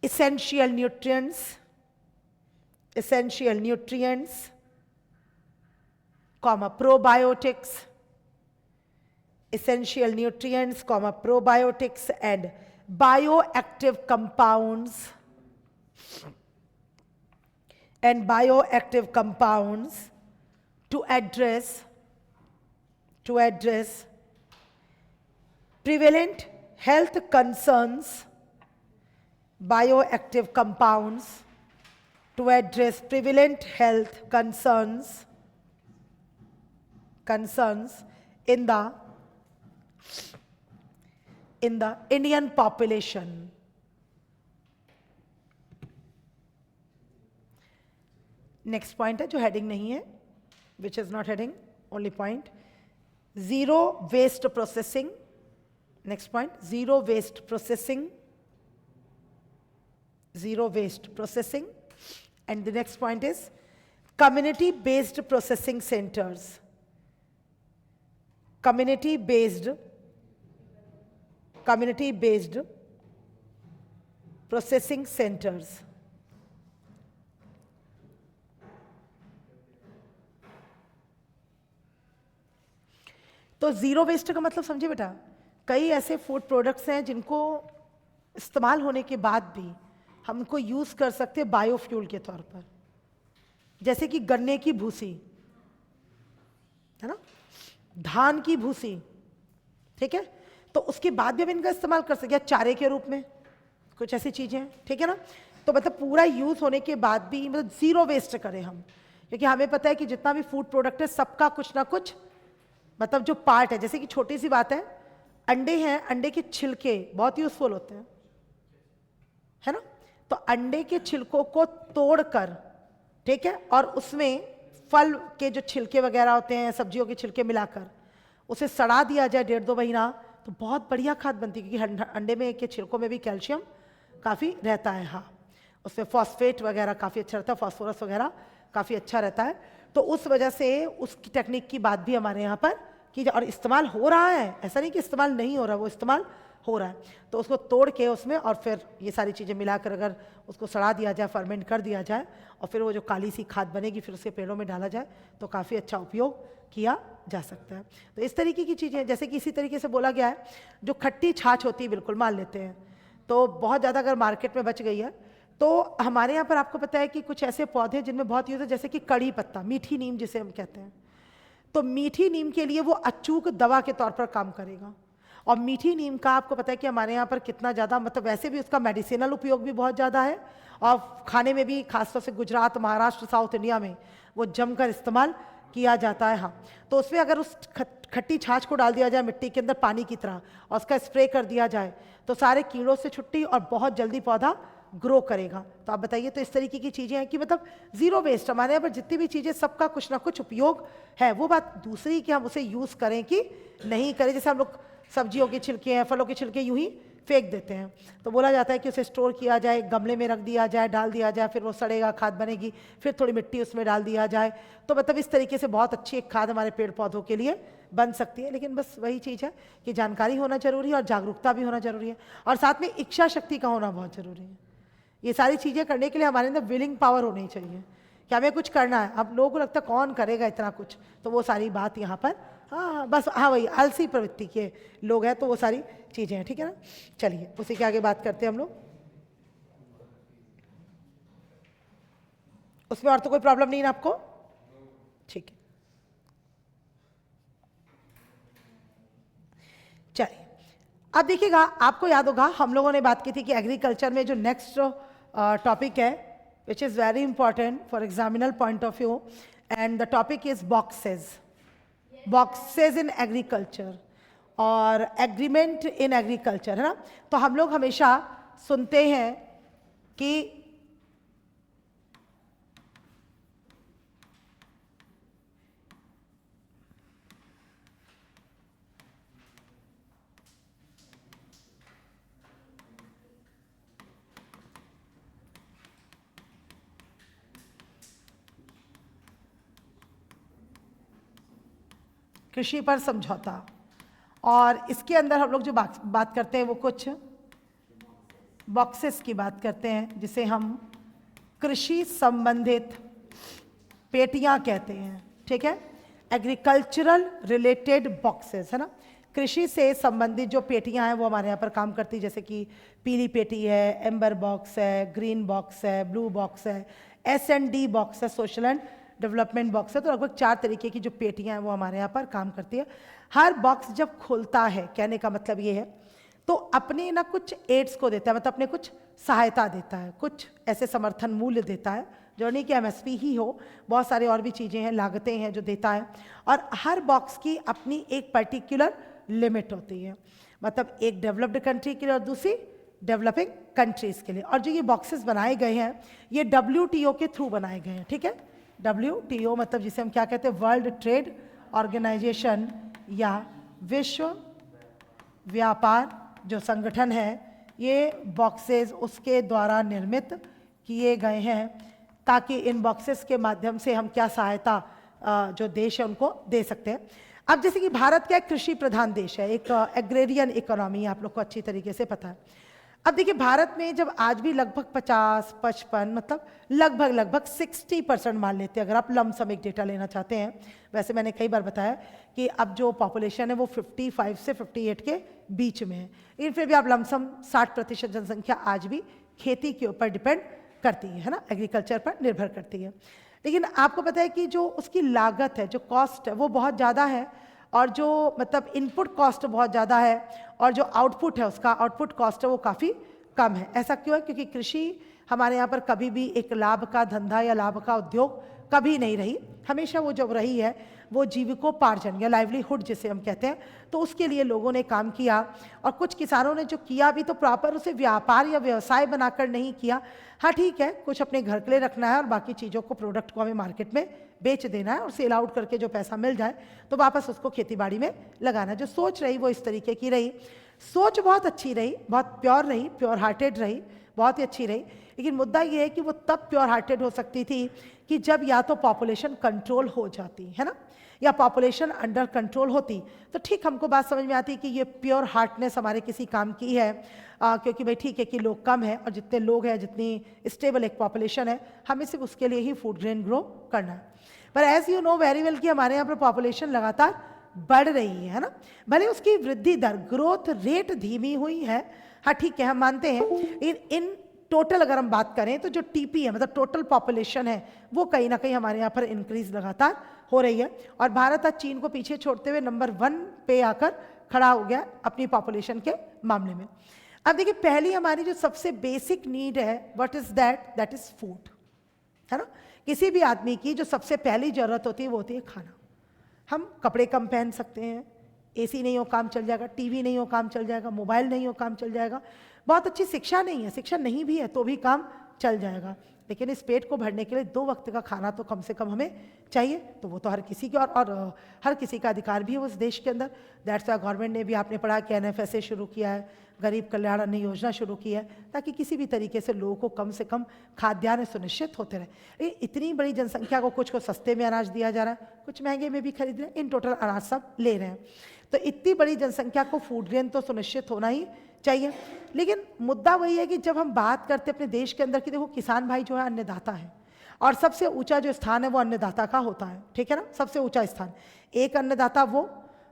essential nutrients, comma, probiotics, essential nutrients, comma, probiotics and bioactive compounds, to address prevalent health concerns, bioactive compounds to address prevalent health concerns in the Indian population. Next point है जो heading नहीं है, which is not heading, only point. Zero waste processing. Next point, zero waste processing. And the next point is community-based processing centers. Community-based processing centers. तो zero waste का मतलब समझे बेटा, कई ऐसे फूड प्रोडक्ट्स हैं जिनको इस्तेमाल होने के बाद भी हम उनको यूज कर सकते हैं बायोफ्यूल के तौर पर, जैसे कि गन्ने की भूसी है ना, धान की भूसी, ठीक है, तो उसके बाद भी हम इनका इस्तेमाल कर सकते हैं चारे के रूप में, कुछ ऐसी चीजें, ठीक है ना। तो मतलब पूरा यूज होने के बाद भी मतलब जीरो वेस्ट करें हम, क्योंकि हमें पता है कि जितना भी फूड प्रोडक्ट है सबका कुछ ना कुछ मतलब जो पार्ट है, जैसे कि छोटी सी बात है, अंडे हैं, अंडे के छिलके बहुत यूजफुल होते हैं, है ना, तो अंडे के छिलकों को तोड़कर, ठीक है, और उसमें फल के जो छिलके वगैरह होते हैं, सब्जियों के छिलके मिलाकर उसे सड़ा दिया जाए 1.5-2 महीना, तो बहुत बढ़िया खाद बनती है, क्योंकि अंडे में के छिलकों में भी कैल्शियम काफ़ी रहता है, हाँ, उसमें फॉस्फेट वगैरह काफ़ी अच्छा रहता है, फॉस्फोरस वगैरह काफ़ी अच्छा रहता है, तो उस वजह से उसकी टेक्निक की बात भी हमारे यहाँ पर की और इस्तेमाल हो रहा है, ऐसा नहीं कि इस्तेमाल नहीं हो रहा, वो इस्तेमाल हो रहा है। तो उसको तोड़ के उसमें और फिर ये सारी चीज़ें मिलाकर अगर उसको सड़ा दिया जाए, फर्मेंट कर दिया जाए, और फिर वो जो काली सी खाद बनेगी फिर उसके पेड़ों में डाला जाए, तो काफ़ी अच्छा उपयोग किया जा सकता है। तो इस तरीके की चीज़ें, जैसे कि इसी तरीके से बोला गया है, जो खट्टी छाछ होती है, बिल्कुल मान लेते हैं, तो बहुत ज़्यादा अगर मार्केट में बच गई है, तो हमारे यहाँ पर आपको पता है कि कुछ ऐसे पौधे जिनमें बहुत यूज़ है, जैसे कि कड़ी पत्ता, मीठी नीम जिसे हम कहते हैं, तो मीठी नीम के लिए वो अचूक दवा के तौर पर काम करेगा। और मीठी नीम का आपको पता है कि हमारे यहाँ पर कितना ज़्यादा, मतलब वैसे भी उसका मेडिसिनल उपयोग भी बहुत ज़्यादा है, और खाने में भी खासतौर से गुजरात, महाराष्ट्र, साउथ इंडिया में वो जमकर इस्तेमाल किया जाता है। हाँ, तो उसमें अगर उस खट्टी छाछ को डाल दिया जाए मिट्टी के अंदर पानी की तरह और उसका स्प्रे कर दिया जाए तो सारे कीड़ों से छुट्टी और बहुत जल्दी पौधा ग्रो करेगा। तो आप बताइए, तो इस तरीके की चीज़ें हैं कि मतलब ज़ीरो वेस्ट। हमारे यहाँ पर जितनी भी चीज़ें सबका कुछ ना कुछ उपयोग है। वो बात दूसरी कि हम उसे यूज़ करें कि नहीं करें। जैसे हम लोग सब्जियों के छिलके हैं, फलों के छिलके यूं ही फेंक देते हैं, तो बोला जाता है कि उसे स्टोर किया जाए, गमले में रख दिया जाए, डाल दिया जाए, फिर वो सड़ेगा, खाद बनेगी, फिर थोड़ी मिट्टी उसमें डाल दिया जाए। तो मतलब इस तरीके से बहुत अच्छी एक खाद हमारे पेड़ पौधों के लिए बन सकती है। लेकिन बस वही चीज़ है कि जानकारी होना जरूरी है और जागरूकता भी होना जरूरी है और साथ में इच्छा शक्ति का होना बहुत जरूरी है। ये सारी चीज़ें करने के लिए हमारे अंदर विलिंग पावर होनी चाहिए कि हमें कुछ करना है। अब लोगों को लगता है कौन करेगा इतना कुछ, तो वो सारी बात यहाँ पर बस वही आलसी प्रवृत्ति के लोग हैं, तो वो सारी चीज़ें हैं। ठीक है ना, चलिए उसी के आगे बात करते हैं हम लोग। उसमें और तो कोई प्रॉब्लम नहीं है आपको? ठीक है, चलिए अब देखिएगा, आपको याद होगा हम लोगों ने बात की थी कि एग्रीकल्चर में जो नेक्स्ट टॉपिक है which is very important for examiner point of view, and the topic is boxes. Boxes in agriculture और एग्रीमेंट इन एग्रीकल्चर, है ना। तो हम लोग हमेशा सुनते हैं कि कृषि पर समझौता, और इसके अंदर हम लोग जो बात करते हैं वो कुछ बॉक्सेस की बात करते हैं, जिसे हम कृषि संबंधित पेटियां कहते हैं। ठीक है, एग्रीकल्चरल रिलेटेड बॉक्सेस, है ना। कृषि से संबंधित जो पेटियां हैं वो हमारे यहाँ पर काम करती है, जैसे कि पीली पेटी है, एम्बर बॉक्स है, ग्रीन बॉक्स है, ब्लू बॉक्स है, S&D बॉक्स है, सोशल एंड डेवलपमेंट बॉक्स है। तो लगभग 4 तरीके की जो पेटियां हैं वो हमारे यहाँ पर काम करती है। हर बॉक्स जब खुलता है, कहने का मतलब ये है, तो अपने ना कुछ एड्स को देता है, मतलब अपने कुछ सहायता देता है, कुछ ऐसे समर्थन मूल्य देता है, जो नहीं कि MSP ही हो, बहुत सारे और भी चीज़ें हैं, लागतें हैं जो देता है। और हर बॉक्स की अपनी एक पर्टिकुलर लिमिट होती है, मतलब एक डेवलप्ड कंट्री के लिए और दूसरी डेवलपिंग कंट्रीज़ के लिए। और जो ये बॉक्सेस बनाए गए हैं ये WTO के थ्रू बनाए गए हैं। ठीक है, WTO मतलब जिसे हम क्या कहते हैं, वर्ल्ड ट्रेड ऑर्गेनाइजेशन या विश्व व्यापार जो संगठन है, ये बॉक्सेस उसके द्वारा निर्मित किए गए हैं ताकि इन बॉक्सेस के माध्यम से हम क्या सहायता जो देश है उनको दे सकते हैं। अब जैसे कि भारत का एक कृषि प्रधान देश है, एक एग्रेरियन इकोनॉमी, आप लोग को अच्छी तरीके से पता है। अब देखिए भारत में जब आज भी लगभग 50-55 मतलब लगभग 60% मान लेते हैं, अगर आप लमसम एक डेटा लेना चाहते हैं। वैसे मैंने कई बार बताया कि अब जो पॉपुलेशन है वो 55 से 58 के बीच में है, लेकिन फिर भी आप लमसम 60% जनसंख्या आज भी खेती के ऊपर डिपेंड करती है ना, एग्रीकल्चर पर निर्भर करती है। लेकिन आपको पता है कि जो उसकी लागत है, जो कॉस्ट है वो बहुत ज़्यादा है, और जो मतलब इनपुट कॉस्ट बहुत ज़्यादा है, और जो आउटपुट है उसका आउटपुट कॉस्ट है वो काफ़ी कम है। ऐसा क्यों है? क्योंकि कृषि हमारे यहाँ पर कभी भी एक लाभ का धंधा या लाभ का उद्योग कभी नहीं रही। हमेशा वो जब रही है वो जीविकोपार्जन या लाइवलीहुड जिसे हम कहते हैं, तो उसके लिए लोगों ने काम किया। और कुछ किसानों ने जो किया भी तो प्रॉपर उसे व्यापार या व्यवसाय बनाकर नहीं किया। हाँ ठीक है, कुछ अपने घर के लिए रखना है और बाकी चीज़ों को, प्रोडक्ट को हमें मार्केट में बेच देना है और सेल आउट करके जो पैसा मिल जाए तो वापस उसको खेतीबाड़ी में लगाना है। जो सोच रही वो इस तरीके की रही, सोच बहुत अच्छी रही, बहुत प्योर रही, प्योर हार्टेड रही, बहुत ही अच्छी रही। लेकिन मुद्दा ये है कि वो तब प्योर हार्टेड हो सकती थी कि जब या तो पॉपुलेशन कंट्रोल हो जाती है ना, या पॉपुलेशन अंडर कंट्रोल होती, तो ठीक हमको बात समझ में आती कि ये प्योर हार्टनेस हमारे किसी काम की है, क्योंकि भाई ठीक है कि लोग कम हैं और जितने लोग हैं, जितनी स्टेबल एक पॉपुलेशन है, हमें सिर्फ उसके लिए ही फूड ग्रेन ग्रो करना है। पर as you know very well कि हमारे यहाँ पर पॉपुलेशन लगातार बढ़ रही है ना, भले उसकी वृद्धि दर, ग्रोथ रेट धीमी हुई है, हाँ ठीक है हम मानते हैं। इन टोटल अगर हम बात करें तो जो TP है, मतलब टोटल पॉपुलेशन है, वो कहीं ना कहीं हमारे यहाँ पर इंक्रीज लगातार हो रही है। और भारत आज चीन को पीछे छोड़ते हुए नंबर 1 पे आकर खड़ा हो गया अपनी पॉपुलेशन के मामले में। अब देखिए पहली हमारी जो सबसे बेसिक नीड है, what is that? That is food, है ना। किसी भी आदमी की जो सबसे पहली जरूरत होती है वो होती है खाना, हम कपड़े कम पहन सकते हैं, एसी नहीं हो काम चल जाएगा, टीवी नहीं हो काम चल जाएगा, मोबाइल नहीं हो काम चल जाएगा, बहुत अच्छी शिक्षा नहीं है, शिक्षा नहीं भी है तो भी काम चल जाएगा। लेकिन इस पेट को भरने के लिए 2 वक्त का खाना तो कम से कम हमें चाहिए, तो वो तो हर किसी के और हर किसी का अधिकार भी है उस देश के अंदर। दैट्स वाई गवर्नमेंट ने भी, आपने पढ़ा कि NFSA शुरू किया है, गरीब कल्याण अन्न योजना शुरू की है, ताकि किसी भी तरीके से लोगों को कम से कम खाद्यान्न सुनिश्चित होते रहे। इतनी बड़ी जनसंख्या को कुछ को सस्ते में अनाज दिया जा रहा है, कुछ महंगे में भी खरीद रहे हैं, इन टोटल अनाज सब ले रहे हैं। तो इतनी बड़ी जनसंख्या को फूड ग्रेन तो सुनिश्चित होना ही चाहिए। लेकिन मुद्दा वही है कि जब हम बात करते हैं अपने देश के अंदर कि देखो किसान भाई जो है अन्नदाता है, और सबसे ऊंचा जो स्थान है वो अन्नदाता का होता है, ठीक है ना, सबसे ऊंचा स्थान। एक अन्नदाता वो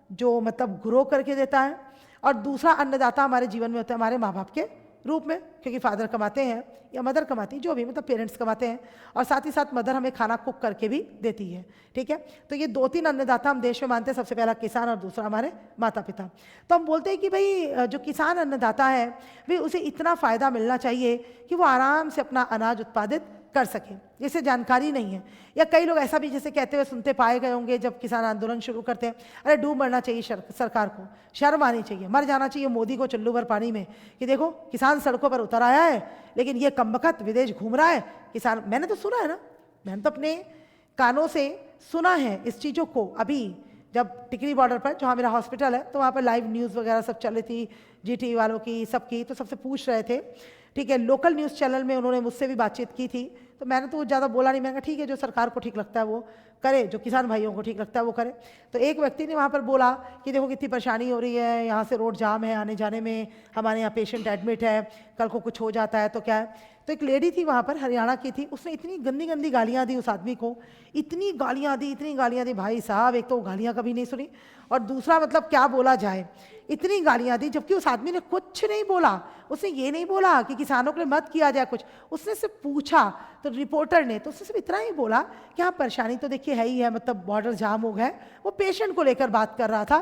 जो मतलब ग्रो करके देता है, और दूसरा अन्नदाता हमारे जीवन में होता है हमारे माँ बाप के रूप में, क्योंकि फादर कमाते हैं या मदर कमाती है, जो भी मतलब पेरेंट्स कमाते हैं, और साथ ही साथ मदर हमें खाना कुक करके भी देती है, ठीक है। तो ये 2-3 अन्नदाता हम देश में मानते हैं, सबसे पहला किसान और दूसरा हमारे माता पिता। तो हम बोलते हैं कि भाई जो किसान अन्नदाता है भाई उसे इतना फ़ायदा मिलना चाहिए कि वो आराम से अपना अनाज उत्पादित कर सके, जिसे जानकारी नहीं है। या कई लोग ऐसा भी जैसे कहते हुए सुनते पाए गए होंगे जब किसान आंदोलन शुरू करते हैं, अरे डूब मरना चाहिए सरकार को, शर्म आनी चाहिए, मर जाना चाहिए मोदी को चुल्लू भर पानी में, कि देखो किसान सड़कों पर उतर आया है लेकिन ये कमबख्त विदेश घूम रहा है किसान। मैंने तो सुना है ना, मैंने तो अपने कानों से सुना है इस चीज़ों को। अभी जब टिकरी बॉर्डर पर जहाँ मेरा हॉस्पिटल है तो वहाँ पर लाइव न्यूज़ वगैरह सब चल रही थी, GT वालों की, सबकी, तो सबसे पूछ रहे थे, ठीक है। लोकल न्यूज़ चैनल में उन्होंने मुझसे भी बातचीत की थी, तो मैंने तो ज़्यादा बोला नहीं, मैंने कहा ठीक है जो सरकार को ठीक लगता है वो करे, जो किसान भाइयों को ठीक लगता है वो करे। तो एक व्यक्ति ने वहाँ पर बोला कि देखो कितनी परेशानी हो रही है, यहाँ से रोड जाम है आने जाने में, हमारे यहाँ पेशेंट एडमिट है, कल को कुछ हो जाता है तो क्या है। तो एक लेडी थी वहाँ पर, हरियाणा की थी, उसने इतनी गंदी गंदी गालियाँ दी उस आदमी को, इतनी गालियाँ दी, इतनी गालियाँ दी भाई साहब, एक तो गालियाँ कभी नहीं सुनी, और दूसरा मतलब क्या बोला जाए, इतनी गालियाँ दी, जबकि उस आदमी ने कुछ नहीं बोला। उसने ये नहीं बोला कि किसानों के लिए मत किया जाए कुछ, उसने सिर्फ पूछा, तो रिपोर्टर ने तो उसने सिर्फ इतना ही बोला कि हाँ परेशानी तो देखिए है ही है, मतलब बॉर्डर जाम हो गया। वो पेशेंट को लेकर बात कर रहा था,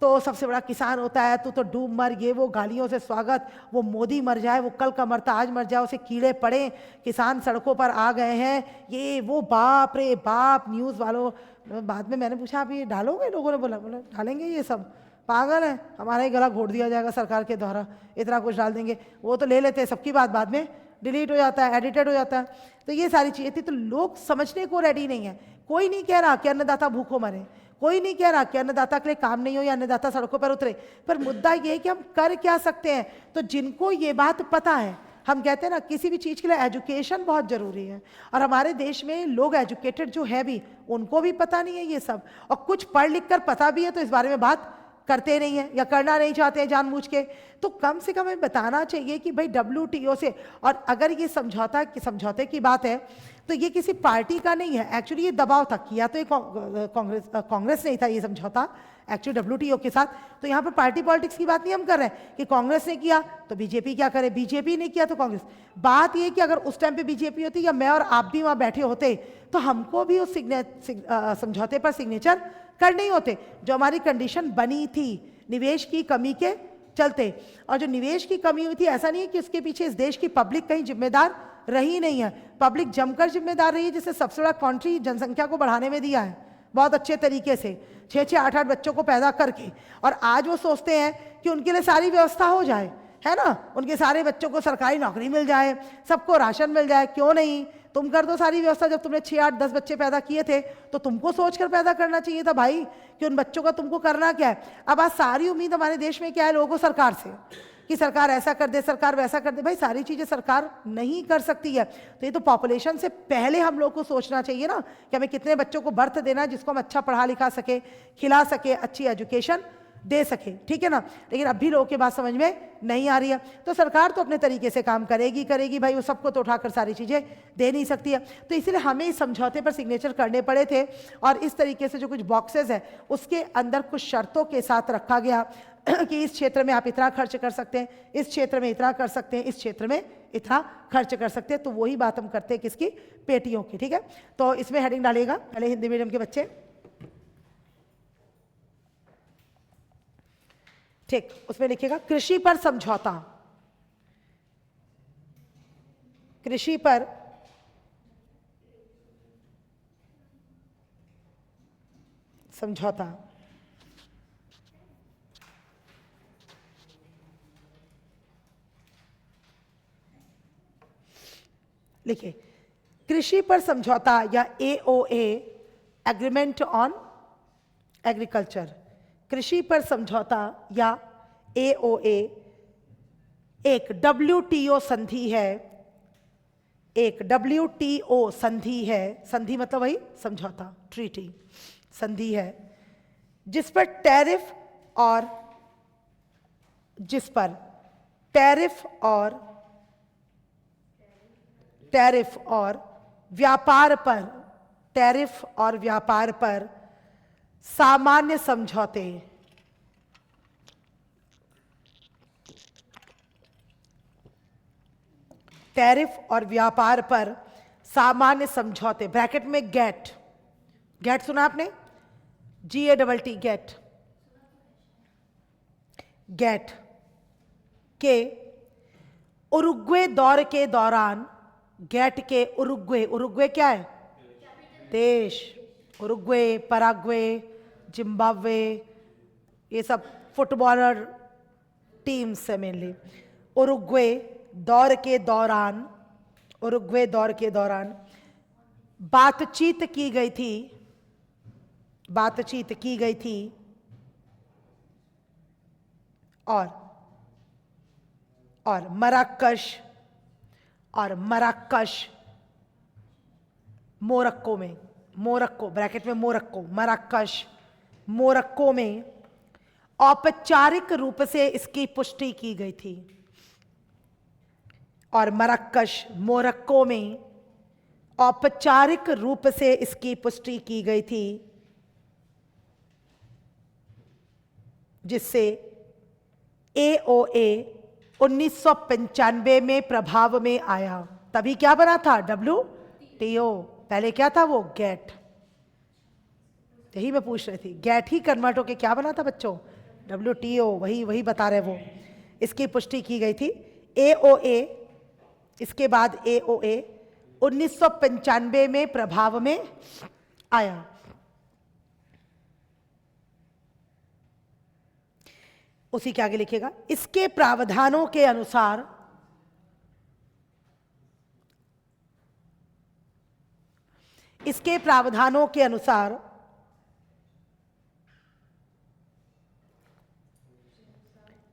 तो सबसे बड़ा किसान होता है, तू तो डूब मर, ये वो गालियों से स्वागत, वो मोदी मर जाए, वो कल का मरता आज मर जाए, उसे कीड़े पड़े, किसान सड़कों पर आ गए हैं, ये वो, बाप रे बाप। न्यूज़ वालों, बाद में मैंने पूछा आप ये डालोगे, लोगों ने बोला डालेंगे, ये सब पागल है, हमारा ही गला घोट दिया जाएगा सरकार के द्वारा, इतना कुछ डाल देंगे। वो तो ले लेते हैं सबकी बात, बाद में डिलीट हो जाता है, एडिटेड हो जाता है। तो ये सारी चीज़ें थी, तो लोग समझने को रेडी नहीं है। कोई नहीं कह रहा कि अन्नदाता भूखों मरे, कोई नहीं कह रहा कि अन्नदाता के लिए काम नहीं हो या अन्नदाता सड़कों पर उतरे, पर मुद्दा ये है कि हम कर क्या सकते हैं। तो जिनको ये बात पता है, हम कहते हैं ना किसी भी चीज़ के लिए एजुकेशन बहुत ज़रूरी है, और हमारे देश में लोग एजुकेटेड जो है भी, उनको भी पता नहीं है ये सब, और कुछ पढ़ लिख कर पता भी है तो इस बारे में बात करते नहीं हैं या करना नहीं चाहते हैं जानबूझ के। तो कम से कम हमें बताना चाहिए कि भाई WTO से, और अगर ये समझौते की बात है तो ये किसी पार्टी का नहीं है, एक्चुअली ये दबाव था, किया तो ये कांग्रेस नहीं था ये समझौता एक्चुअली WTO के साथ। तो यहाँ पर पार्टी पॉलिटिक्स की बात नहीं हम कर रहे हैं कि कांग्रेस ने किया तो बीजेपी क्या करे, बीजेपी ने किया तो कांग्रेस। बात ये कि अगर उस टाइम पे बीजेपी होती या मैं और आप भी वहाँ बैठे होते तो हमको भी उस समझौते पर सिग्नेचर करने ही होते। जो हमारी कंडीशन बनी थी निवेश की कमी के चलते, और जो निवेश की कमी हुई थी, ऐसा नहीं है कि उसके पीछे इस देश की पब्लिक कहीं जिम्मेदार रही नहीं है, पब्लिक जमकर जिम्मेदार रही है, जिससे सबसे बड़ा कंट्री जनसंख्या को बढ़ाने में दिया है बहुत अच्छे तरीके से, 6-6, 8-8 बच्चों को पैदा करके। और आज वो सोचते हैं कि उनके लिए सारी व्यवस्था हो जाए, है ना, उनके सारे बच्चों को सरकारी नौकरी मिल जाए, सबको राशन मिल जाए। क्यों नहीं, तुम कर दो सारी व्यवस्था। जब तुमने 6, 8, 10 बच्चे पैदा किए थे तो तुमको सोचकर पैदा करना चाहिए था भाई कि उन बच्चों का तुमको करना क्या है। अब आज सारी उम्मीद हमारे देश में क्या है लोगों को, सरकार से, कि सरकार ऐसा कर दे, सरकार वैसा कर दे। भाई सारी चीज़ें सरकार नहीं कर सकती है, तो ये तो पॉपुलेशन से पहले हम लोग को सोचना चाहिए ना कि हमें कितने बच्चों को बर्थ देना है जिसको हम अच्छा पढ़ा लिखा सके, खिला सके, अच्छी एजुकेशन दे सके, ठीक है ना। लेकिन अब भी लोगों की बात समझ में नहीं आ रही है। तो सरकार तो अपने तरीके से काम करेगी भाई, वो सबको तो उठाकर सारी चीज़ें दे नहीं सकती है। तो इसीलिए हमें इस समझौते पर सिग्नेचर करने पड़े थे, और इस तरीके से जो कुछ बॉक्सेस है उसके अंदर कुछ शर्तों के साथ रखा गया कि इस क्षेत्र में आप इतना खर्च कर सकते हैं, इस क्षेत्र में इतना कर सकते हैं, इस क्षेत्र में इतना खर्च कर सकते हैं। तो वही बात हम करते हैं किसकी, पेटियों की, ठीक है। तो इसमें हेडिंग डालिएगा पहले हिंदी मीडियम के बच्चे, ठीक, उसमें लिखिएगा कृषि पर समझौता, कृषि पर समझौता। लिखिए, कृषि पर समझौता या एओए, एग्रीमेंट ऑन एग्रीकल्चर। कृषि पर समझौता या एओए एक WTO संधि है, एक WTO संधि है, संधि मतलब वही समझौता, ट्रीटी, संधि है, जिस पर टैरिफ और व्यापार पर सामान्य समझौते, टैरिफ और व्यापार पर सामान्य समझौते, ब्रैकेट में गेट, गेट सुना आपने, GATT, गेट के उरुग्वे दौर के दौरान, गेट के उरुग्वे क्या है, देश, उरुग्वे, पराग्वे, जिम्बाब्वे, ये सब फुटबॉलर टीम्स है मेनली। उरुग्वे दौर के दौरान बातचीत की गई थी और मराकश मोरक्को ब्रैकेट में मोरक्को में औपचारिक रूप से इसकी पुष्टि की गई थी, और मोरक्को में औपचारिक रूप से इसकी पुष्टि की गई थी, जिससे एओए 1995 में प्रभाव में आया। तभी क्या बना था, WTO, पहले क्या था वो, गेट। यही मैं पूछ रही थी, गेट ही कन्वर्ट होके क्या बना था बच्चों, WTO, वही बता रहे वो। इसकी पुष्टि की गई थी। एओए, इसके बाद एओए 1995 में प्रभाव में आया। उसी के आगे लिखेगा, इसके प्रावधानों के अनुसार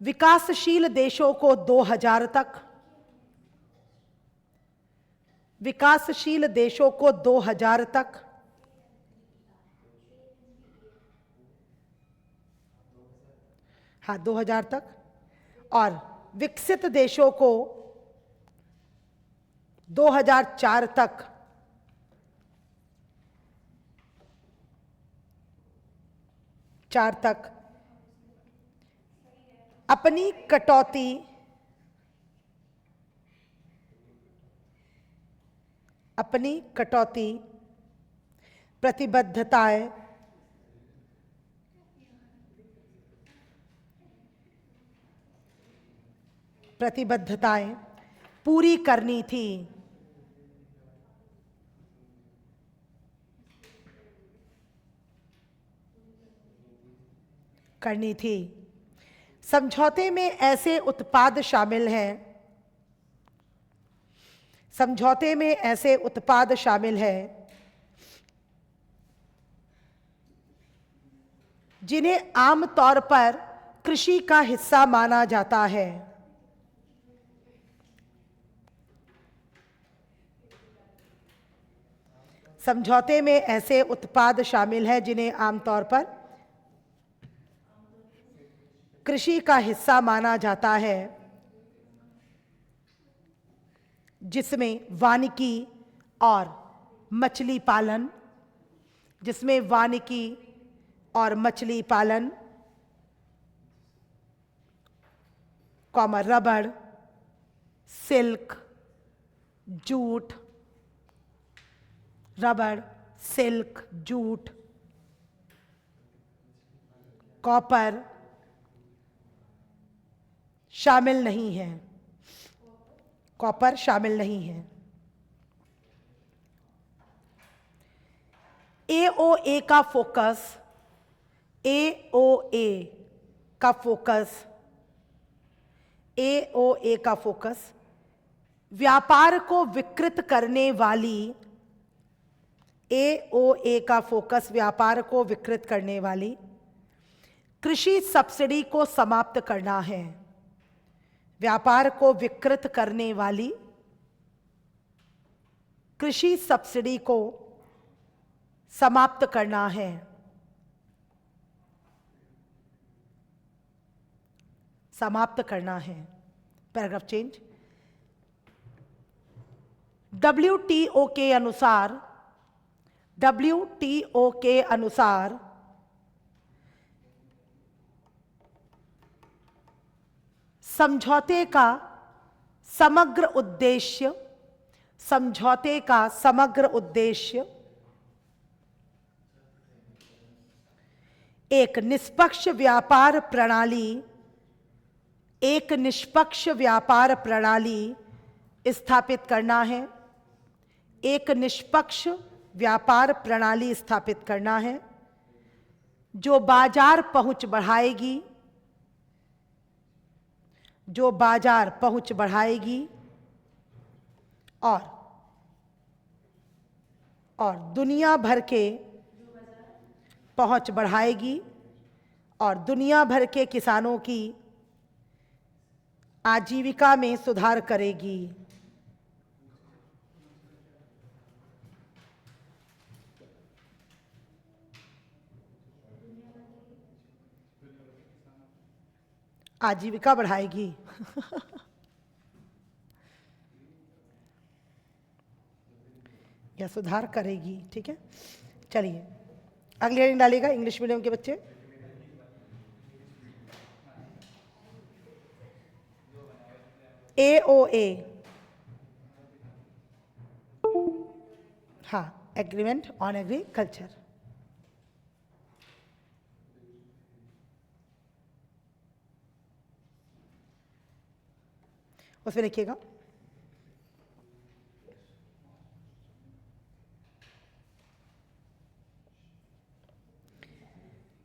विकासशील देशों को 2000 तक, विकासशील देशों को 2000 तक, हाँ 2000 तक, और विकसित देशों को 2004 तक अपनी कटौती प्रतिबद्धताएं पूरी करनी थी। समझौते में ऐसे उत्पाद शामिल हैं जिन्हें आमतौर पर कृषि का हिस्सा माना जाता है। समझौते में ऐसे उत्पाद शामिल हैं जिन्हें आमतौर पर कृषि का हिस्सा माना जाता है, जिसमें वानिकी और मछली पालन, रबड़, सिल्क, जूट, कॉपर शामिल नहीं है। एओए का फोकस AOA का फोकस, AOA का फोकस व्यापार को विकृत करने वाली, AOA का फोकस व्यापार को विकृत करने वाली कृषि सब्सिडी को समाप्त करना है। व्यापार को विकृत करने वाली कृषि सब्सिडी को समाप्त करना है। समाप्त करना है। Paragraph change. WTO के अनुसार, WTO के अनुसार समझौते का समग्र उद्देश्य, समझौते का समग्र उद्देश्य एक निष्पक्ष व्यापार प्रणाली, एक निष्पक्ष व्यापार प्रणाली स्थापित करना है। एक निष्पक्ष व्यापार प्रणाली स्थापित करना है जो बाजार पहुंच बढ़ाएगी, जो बाजार पहुंच बढ़ाएगी और दुनिया भर के पहुंच बढ़ाएगी और दुनिया भर के किसानों की आजीविका में सुधार करेगी। आजीविका बढ़ाएगी। या सुधार करेगी। ठीक है, चलिए अगली हेडिंग डालिएगा इंग्लिश मीडियम के बच्चे। AOA, हाँ, एग्रीमेंट ऑन एग्रीकल्चर। उसमें लिखिएगा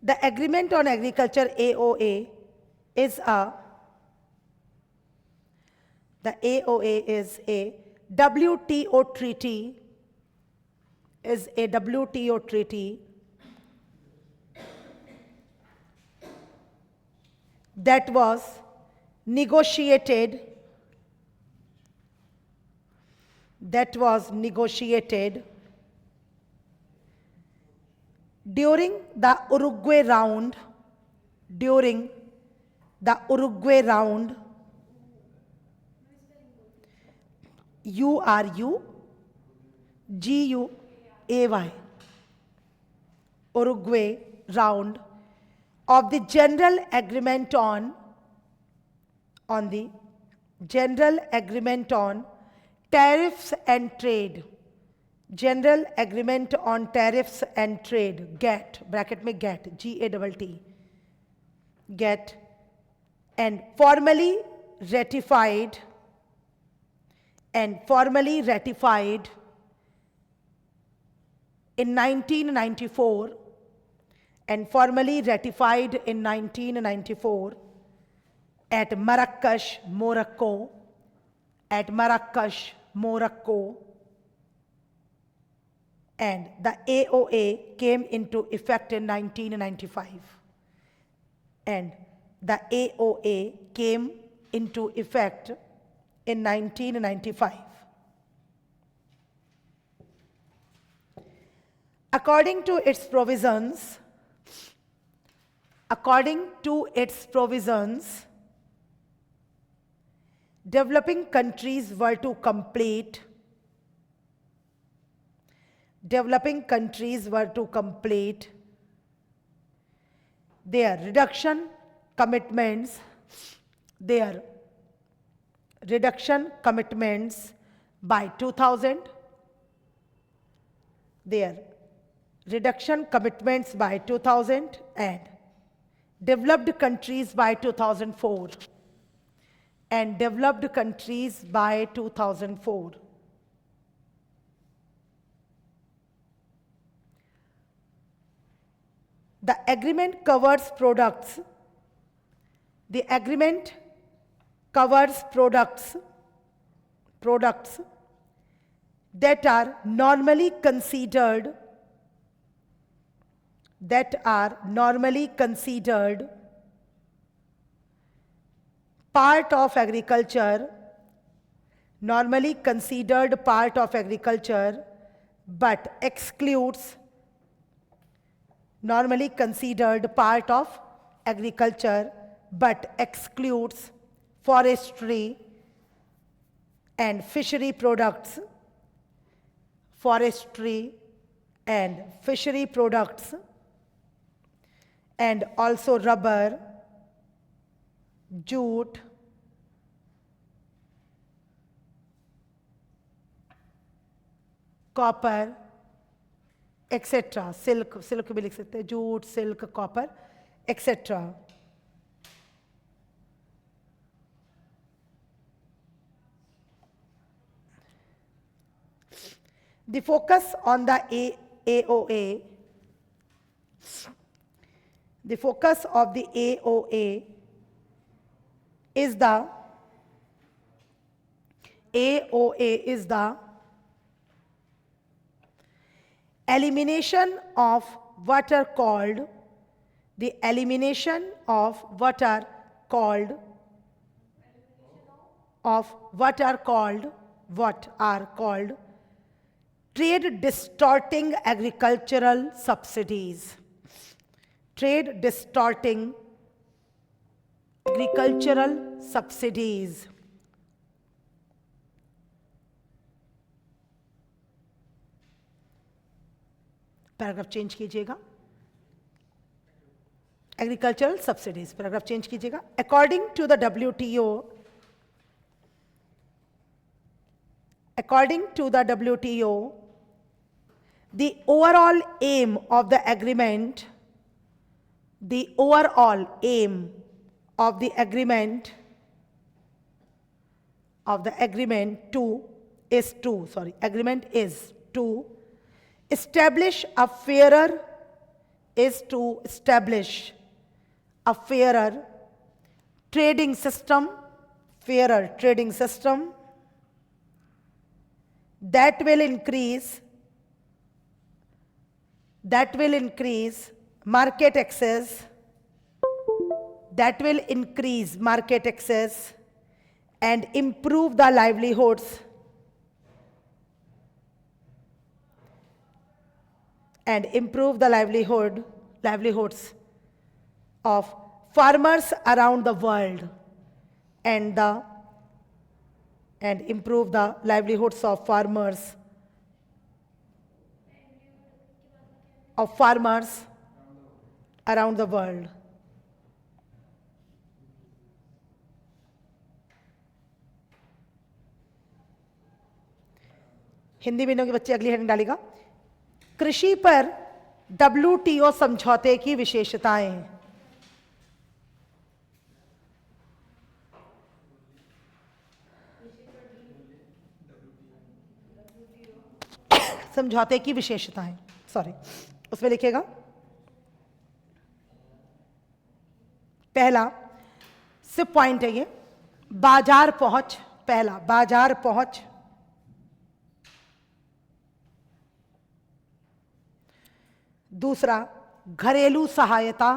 The Agreement on Agriculture, AOA, is a WTO treaty, is a WTO treaty that was negotiated during the Uruguay round, URUGUAY, Uruguay round of the General Agreement on the General Agreement on Tariffs and Trade, General Agreement on Tariffs and Trade, GATT, bracket में GATT, GATT, GATT, and formally ratified in 1994, and formally ratified in 1994 at Marrakesh, Morocco, and the AOA came into effect in 1995. And the AOA came into effect in 1995. According to its provisions, developing countries were to complete their reduction commitments by 2000, and developed countries by 2004, The agreement covers products. The agreement covers products that are normally considered part of agriculture, but excludes forestry and fishery products, and also rubber, jute, copper, etc. Silk भी लिख सकते हैं, jute, silk, copper, etc. The focus on the AOA, the focus of the AOA is the elimination of what are called trade distorting agricultural subsidies. Trade distorting agricultural subsidies. Paragraph change कीजिएगा. Agricultural subsidies, paragraph change कीजिएगा. According to the WTO, the overall aim of the agreement, is to establish a fairer trading system that will increase market access and improve the livelihoods of farmers around the world, and improve the livelihoods of farmers around the world. Hindi में के बच्चे अगली heading डालेगा. कृषि पर WTO समझौते की विशेषताएं. समझौते की विशेषताएं, सॉरी, उसमें लिखिएगा. पहला सिर्फ पॉइंट है ये, बाजार पहुंच. पहला, बाजार पहुंच. दूसरा, घरेलू सहायता.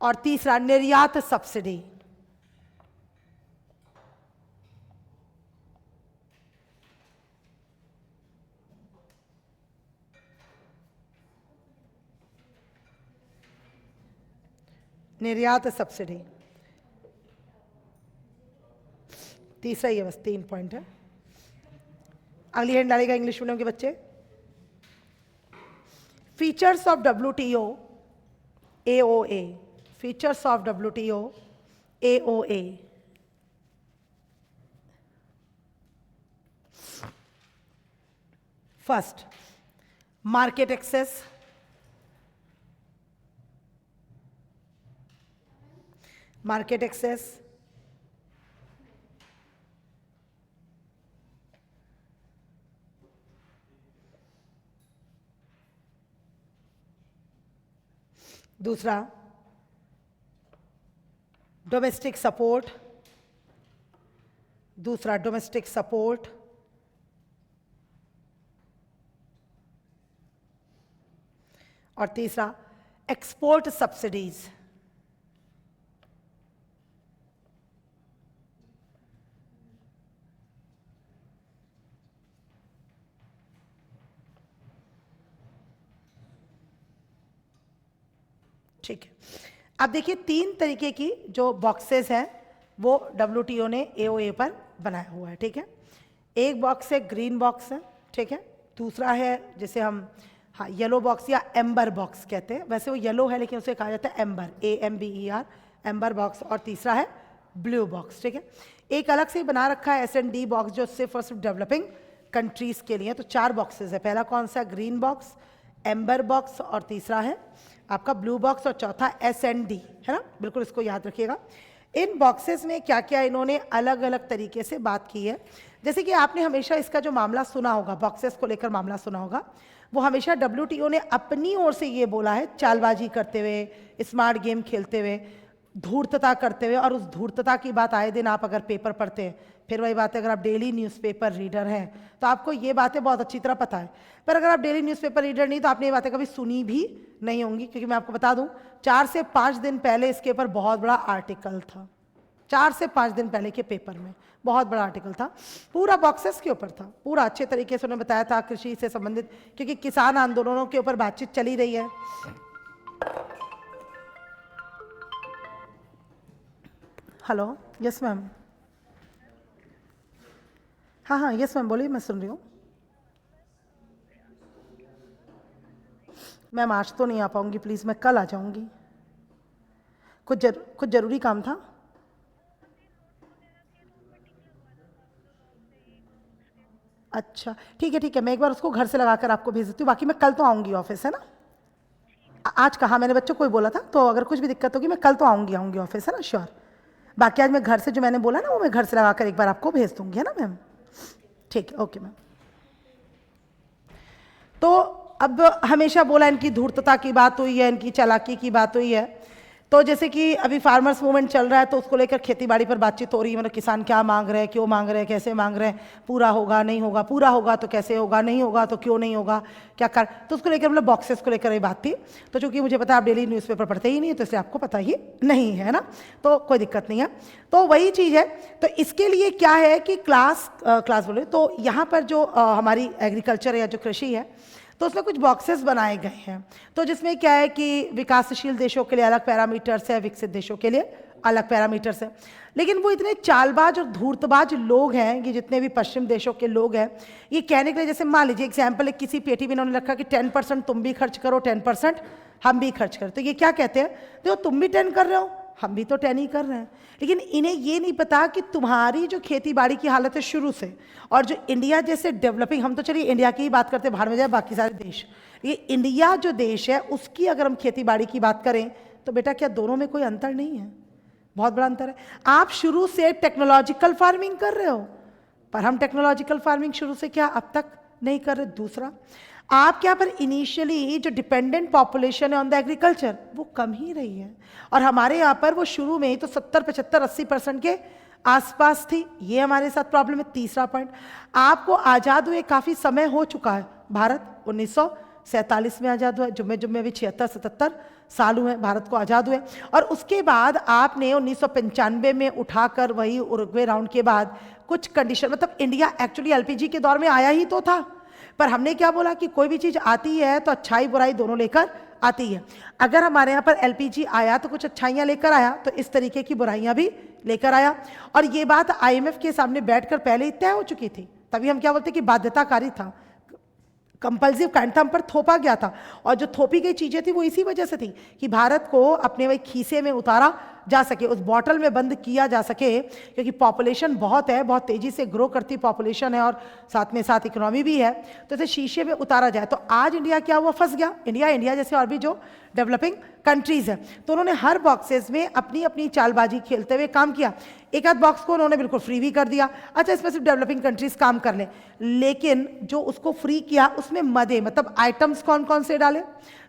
और तीसरा, निर्यात सब्सिडी. तीसरा ये बस 3 पॉइंट है. अगली हेड डालेगा इंग्लिश मीडियम के बच्चे. Features of WTO AOA. Features of WTO AOA. First, market access. दूसरा डोमेस्टिक सपोर्ट, दूसरा डोमेस्टिक सपोर्ट, और तीसरा एक्सपोर्ट सब्सिडीज। ठीक है, अब देखिए 3 तरीके की जो बॉक्सेस हैं वो WTO ने AOA पर बनाया हुआ है। ठीक है, एक बॉक्स है ग्रीन बॉक्स है, ठीक है, दूसरा है जिसे हम येलो बॉक्स या एम्बर बॉक्स कहते हैं, वैसे वो येलो है लेकिन उसे कहा जाता है एम्बर, AMBER, एम्बर बॉक्स, और तीसरा है ब्लू बॉक्स। ठीक है, एक अलग से बना रखा है S&D बॉक्स जो सिर्फ और सिर्फ डेवलपिंग कंट्रीज के लिए। तो 4 बॉक्सेस है, पहला कौन सा? ग्रीन बॉक्स, एम्बर बॉक्स, और तीसरा है आपका ब्लू बॉक्स, और चौथा S&D है ना, बिल्कुल इसको याद रखिएगा। इन बॉक्सेस में क्या क्या इन्होंने अलग अलग तरीके से बात की है, जैसे कि आपने हमेशा इसका जो मामला सुना होगा, बॉक्सेस को लेकर मामला सुना होगा, वो हमेशा WTO ने अपनी ओर से ये बोला है, चालबाजी करते हुए, स्मार्ट गेम खेलते हुए, धूर्तता करते हुए। और उस धूर्तता की बात आए दिन आप अगर पेपर पढ़ते हैं, फिर वही बात है, अगर आप डेली न्यूज़पेपर रीडर हैं तो आपको ये बातें बहुत अच्छी तरह पता है, पर अगर आप डेली न्यूज़पेपर रीडर नहीं तो आपने ये बातें कभी सुनी भी नहीं होंगी, क्योंकि मैं आपको बता दूं 4 से 5 दिन पहले इसके ऊपर बहुत बड़ा आर्टिकल था। 4 से 5 दिन पहले के पेपर में बहुत बड़ा आर्टिकल था, पूरा बॉक्सेस के ऊपर था, पूरा अच्छे तरीके से उन्होंने बताया था, कृषि से संबंधित, क्योंकि किसान आंदोलनों के ऊपर बातचीत चली रही है। Hello, yes ma'am. हाँ हाँ, यस मैम, बोलिए, मैं सुन रही हूँ। मैम आज तो नहीं आ पाऊंगी, प्लीज़ मैं कल आ जाऊंगी, कुछ ज़रूरी काम था। अच्छा ठीक है, मैं एक बार उसको घर से लगाकर आपको भेज देती हूँ, बाकी मैं कल तो आऊँगी ऑफिस, है ना। आज कहा मैंने, बच्चों को ही बोला था, तो अगर कुछ भी दिक्कत होगी मैं कल तो आऊँगी ऑफिस, है ना, श्योर। बाकी आज मैं घर से जो मैंने बोला ना वो मैं घर से लगाकर एक बार आपको भेज दूँगी, है ना मैम। ठीक है, ओके मैम। तो अब हमेशा बोला इनकी धूर्तता की बात हुई है, इनकी चालाकी की बात हुई है, तो जैसे कि अभी फार्मर्स मूवमेंट चल रहा है तो उसको लेकर खेती बाड़ी पर बातचीत हो रही है, मतलब किसान क्या मांग रहे हैं, क्यों मांग रहे हैं, कैसे मांग रहे हैं, पूरा होगा नहीं होगा, पूरा होगा तो कैसे होगा, नहीं होगा तो क्यों नहीं होगा, क्या कर, तो उसको लेकर मतलब बॉक्सेस को लेकर ये बात थी। तो चूंकि मुझे पता है आप डेली न्यूज़पेपर पढ़ते ही नहीं, तो इसलिए आपको पता ही नहीं है ना, तो कोई दिक्कत नहीं है। तो वही चीज़ है, तो इसके लिए क्या है कि क्लास बोले तो यहाँ पर जो हमारी एग्रीकल्चर या जो कृषि है तो उसमें कुछ बॉक्सेस बनाए गए हैं, तो जिसमें क्या है कि विकासशील देशों के लिए अलग पैरामीटर्स है, विकसित देशों के लिए अलग पैरामीटर्स है। लेकिन वो इतने चालबाज और धूर्तबाज लोग हैं, ये जितने भी पश्चिम देशों के लोग हैं, ये कहने के लिए, जैसे मान लीजिए एग्जाम्पल, एक किसी पेटी में उन्होंने रखा कि 10% तुम भी खर्च करो, 10% हम भी खर्च करें, तो ये क्या कहते हैं, देखो तुम भी 10 कर रहे हो, हम भी तो 10 ही कर रहे हैं, लेकिन इन्हें ये नहीं पता कि तुम्हारी जो खेती बाड़ी की हालत है शुरू से, और जो इंडिया जैसे डेवलपिंग, हम तो चलिए इंडिया की ही बात करते हैं, बाहर में जाए बाकी सारे देश, ये इंडिया जो देश है उसकी अगर हम खेती बाड़ी की बात करें तो बेटा क्या दोनों में कोई अंतर नहीं है, बहुत बड़ा अंतर है। आप शुरू से टेक्नोलॉजिकल फार्मिंग कर रहे हो, पर हम टेक्नोलॉजिकल फार्मिंग शुरू से क्या अब तक नहीं कर रहे। दूसरा, आपके यहाँ पर इनिशियली जो डिपेंडेंट पॉपुलेशन है ऑन द एग्रीकल्चर वो कम ही रही है, और हमारे यहाँ पर वो शुरू में ही तो 70, 75, 80% के आसपास थी, ये हमारे साथ प्रॉब्लम है। तीसरा पॉइंट, आपको आज़ाद हुए काफ़ी समय हो चुका है, भारत 1947 में आज़ाद हुआ, जुम्मे अभी 76-77 साल हुए भारत को आज़ाद हुए, और उसके बाद आपने 1995 में उठाकर वही उरुग्वे राउंड के बाद कुछ कंडीशन, मतलब इंडिया एक्चुअली LPG के दौर में आया ही तो था, पर हमने क्या बोला कि कोई भी चीज़ आती है तो अच्छाई बुराई दोनों लेकर आती है। अगर हमारे यहाँ पर LPG आया तो कुछ अच्छाइयाँ लेकर आया, तो इस तरीके की बुराइयाँ भी लेकर आया, और ये बात IMF के सामने बैठकर पहले ही तय हो चुकी थी, तभी हम क्या बोलते कि बाध्यताकारी था, कंपल्सिव काइंड था, हम पर थोपा गया था, और जो थोपी गई चीज़ें थी वो इसी वजह से थी कि भारत को अपने वही खीसे में उतारा जा सके, उस बॉटल में बंद किया जा सके, क्योंकि पॉपुलेशन बहुत है, बहुत तेज़ी से ग्रो करती पॉपुलेशन है, और साथ में साथ इकोनॉमी भी है, तो इसे शीशे में उतारा जाए। तो आज इंडिया क्या हुआ, फंस गया, इंडिया जैसे और भी जो डेवलपिंग कंट्रीज़ है, तो उन्होंने हर बॉक्सेस में अपनी अपनी चालबाजी खेलते हुए काम किया। एक आध बॉक्स को उन्होंने बिल्कुल फ्री भी कर दिया, अच्छा इसमें सिर्फ डेवलपिंग कंट्रीज काम कर लें, लेकिन जो उसको फ्री किया उसमें मदे, मतलब आइटम्स कौन कौन से डाले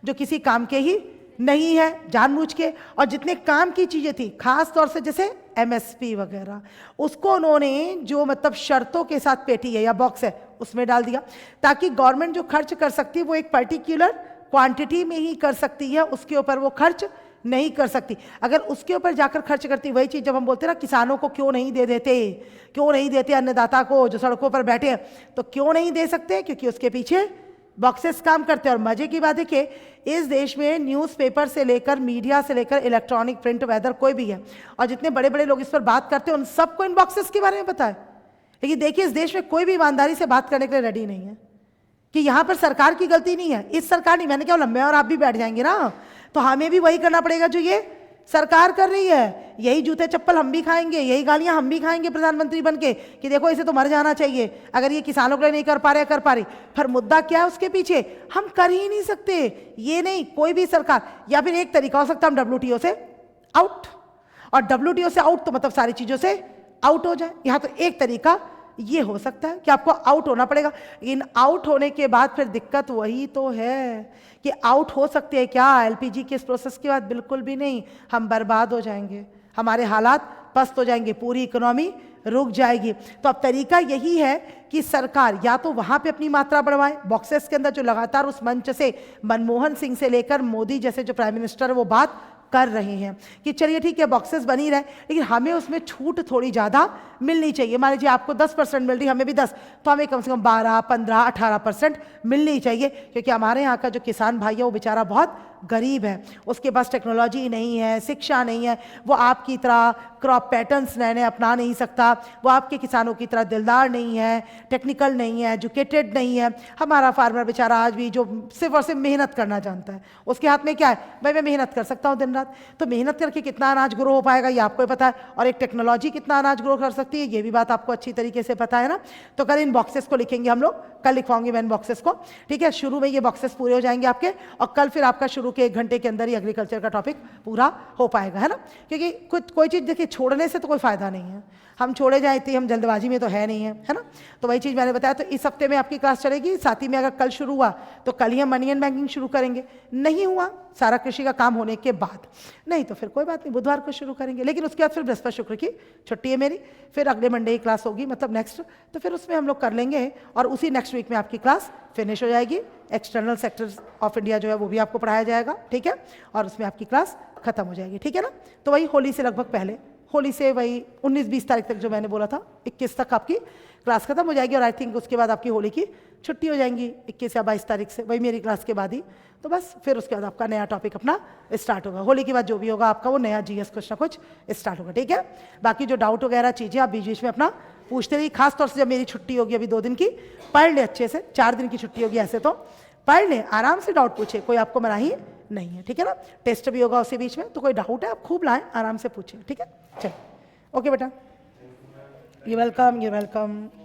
जो किसी काम के ही नहीं है जानबूझ के। और जितने काम की चीजें थी खास तौर से जैसे एमएसपी वगैरह, उसको उन्होंने जो मतलब शर्तों के साथ पेटी है या बॉक्स है उसमें डाल दिया, ताकि गवर्नमेंट जो खर्च कर सकती है वो एक पर्टिकुलर क्वांटिटी में ही कर सकती है, उसके ऊपर वो खर्च नहीं कर सकती। अगर उसके ऊपर जाकर खर्च करती, वही चीज जब हम बोलते हैं ना किसानों को क्यों नहीं दे देते, क्यों नहीं देते अन्नदाता को जो सड़कों पर बैठे हैं, तो क्यों नहीं दे सकते, क्योंकि उसके पीछे बॉक्सेस काम करते हैं। और मजे की बात है कि इस देश में न्यूज़पेपर से लेकर मीडिया से लेकर इलेक्ट्रॉनिक प्रिंट वेदर कोई भी है, और जितने बड़े बड़े लोग इस पर बात करते हैं उन सबको इन बॉक्सेस के बारे में पता है। लेकिन देखिए इस देश में कोई भी ईमानदारी से बात करने के लिए रेडी नहीं है कि यहाँ पर सरकार की गलती नहीं है। इस सरकार नहीं, मैंने क्या बोला, मैं और आप भी बैठ जाएंगे ना तो हमें भी वही करना पड़ेगा जो ये सरकार कर रही है। यही जूते चप्पल हम भी खाएंगे, यही गालियां हम भी खाएंगे प्रधानमंत्री बन के कि देखो इसे तो मर जाना चाहिए अगर ये किसानों के लिए नहीं कर पा रहे, कर पा रही। फिर मुद्दा क्या है उसके पीछे, हम कर ही नहीं सकते। ये नहीं कोई भी सरकार, या फिर एक तरीका हो सकता है हम WTO से आउट, और WTO से आउट तो मतलब सारी चीजों से आउट हो जाए। यहाँ तो एक तरीका ये हो सकता है कि आपको आउट होना पड़ेगा। इन आउट होने के बाद फिर दिक्कत वही तो है कि आउट हो सकते हैं क्या LPG के इस प्रोसेस के बाद, बिल्कुल भी नहीं। हम बर्बाद हो जाएंगे, हमारे हालात पस्त हो जाएंगे, पूरी इकोनॉमी रुक जाएगी। तो अब तरीका यही है कि सरकार या तो वहां पे अपनी मात्रा बढ़वाए बॉक्सेस के अंदर, जो लगातार उस मंच से मनमोहन सिंह से लेकर मोदी जैसे जो प्राइम मिनिस्टर है वो बात कर रहे हैं कि चलिए ठीक है बॉक्सेस बनी रहे, लेकिन हमें उसमें छूट थोड़ी ज़्यादा मिलनी चाहिए। मान लीजिए आपको 10% मिल रही, हमें भी 10, तो हमें कम से कम 12, 15, 18% मिलनी चाहिए, क्योंकि हमारे यहाँ का जो किसान भाई है वो बेचारा बहुत गरीब है, उसके पास टेक्नोलॉजी नहीं है, शिक्षा नहीं है, वो आपकी तरह क्रॉप पैटर्न्स नए नए अपना नहीं सकता, वो आपके किसानों की तरह दिलदार नहीं है, टेक्निकल नहीं है, एजुकेटेड नहीं है। हमारा फार्मर बेचारा आज भी जो सिर्फ और सिर्फ मेहनत करना जानता है, उसके हाथ में क्या है, भाई मैं मेहनत कर सकता हूँ दिन रात, तो मेहनत करके कितना अनाज ग्रो हो पाएगा ये आपको पता है, और एक टेक्नोलॉजी कितना अनाज ग्रो कर सकती है ये भी बात आपको अच्छी तरीके से पता है ना। तो कल इन बॉक्सेस को लिखेंगे हम लोग, कल लिखवाऊंगी मैं इन बॉक्सेस को, ठीक है। शुरू में ये बॉक्सेस पूरे हो जाएंगे आपके, और कल फिर आपका शुरू के 1 घंटे के अंदर ही एग्रीकल्चर का टॉपिक पूरा हो पाएगा, है ना। क्योंकि कुछ कोई चीज़ देखिए छोड़ने से तो कोई फायदा नहीं है, हम छोड़े जाए इतनी हम जल्दबाजी में तो है नहीं है ना। तो वही चीज़ मैंने बताया, तो इस हफ्ते में आपकी क्लास चलेगी, साथ ही में अगर कल शुरू हुआ तो कल ही हम मनी एंड बैंकिंग शुरू करेंगे, नहीं हुआ सारा कृषि का काम होने के बाद, नहीं तो फिर कोई बात नहीं, बुधवार को शुरू करेंगे। लेकिन उसके बाद फिर बृहस्पति शुक्र की छुट्टी है मेरी, फिर अगले मंडे की क्लास होगी, मतलब नेक्स्ट, तो फिर उसमें हम लोग कर लेंगे, और उसी नेक्स्ट वीक में आपकी क्लास फिनिश हो जाएगी। एक्सटर्नल सेक्टर्स ऑफ इंडिया जो है वो भी आपको पढ़ाया जाएगा, ठीक है, और उसमें आपकी क्लास खत्म हो जाएगी, ठीक है ना। तो वही होली से लगभग पहले, होली से वही 19-20 तारीख तक जो मैंने बोला था, 21 तक आपकी क्लास खत्म हो जाएगी, और आई थिंक उसके बाद आपकी होली की छुट्टी हो जाएंगी 21 या 22 तारीख से, वही मेरी क्लास के बाद ही। तो बस फिर उसके बाद आपका नया टॉपिक अपना स्टार्ट होगा, होली के बाद जो भी होगा आपका वो नया GS कुछ ना कुछ स्टार्ट होगा, ठीक है। बाकी जो डाउट वगैरह चीज़ें आप बीच बीच में अपना पूछते रहिए, खासतौर से जब मेरी छुट्टी होगी अभी 2 दिन की, पढ़ ले अच्छे से, 4 दिन की छुट्टी होगी, ऐसे तो पढ़ ले आराम से, डाउट पूछे, कोई आपको मनाही नहीं है, ठीक है ना। टेस्ट भी होगा उसी बीच में, तो कोई डाउट है आप खूब लाएं, आराम से पूछें, ठीक है। चलिए ओके बेटा, यू वेलकम, यू वेलकम।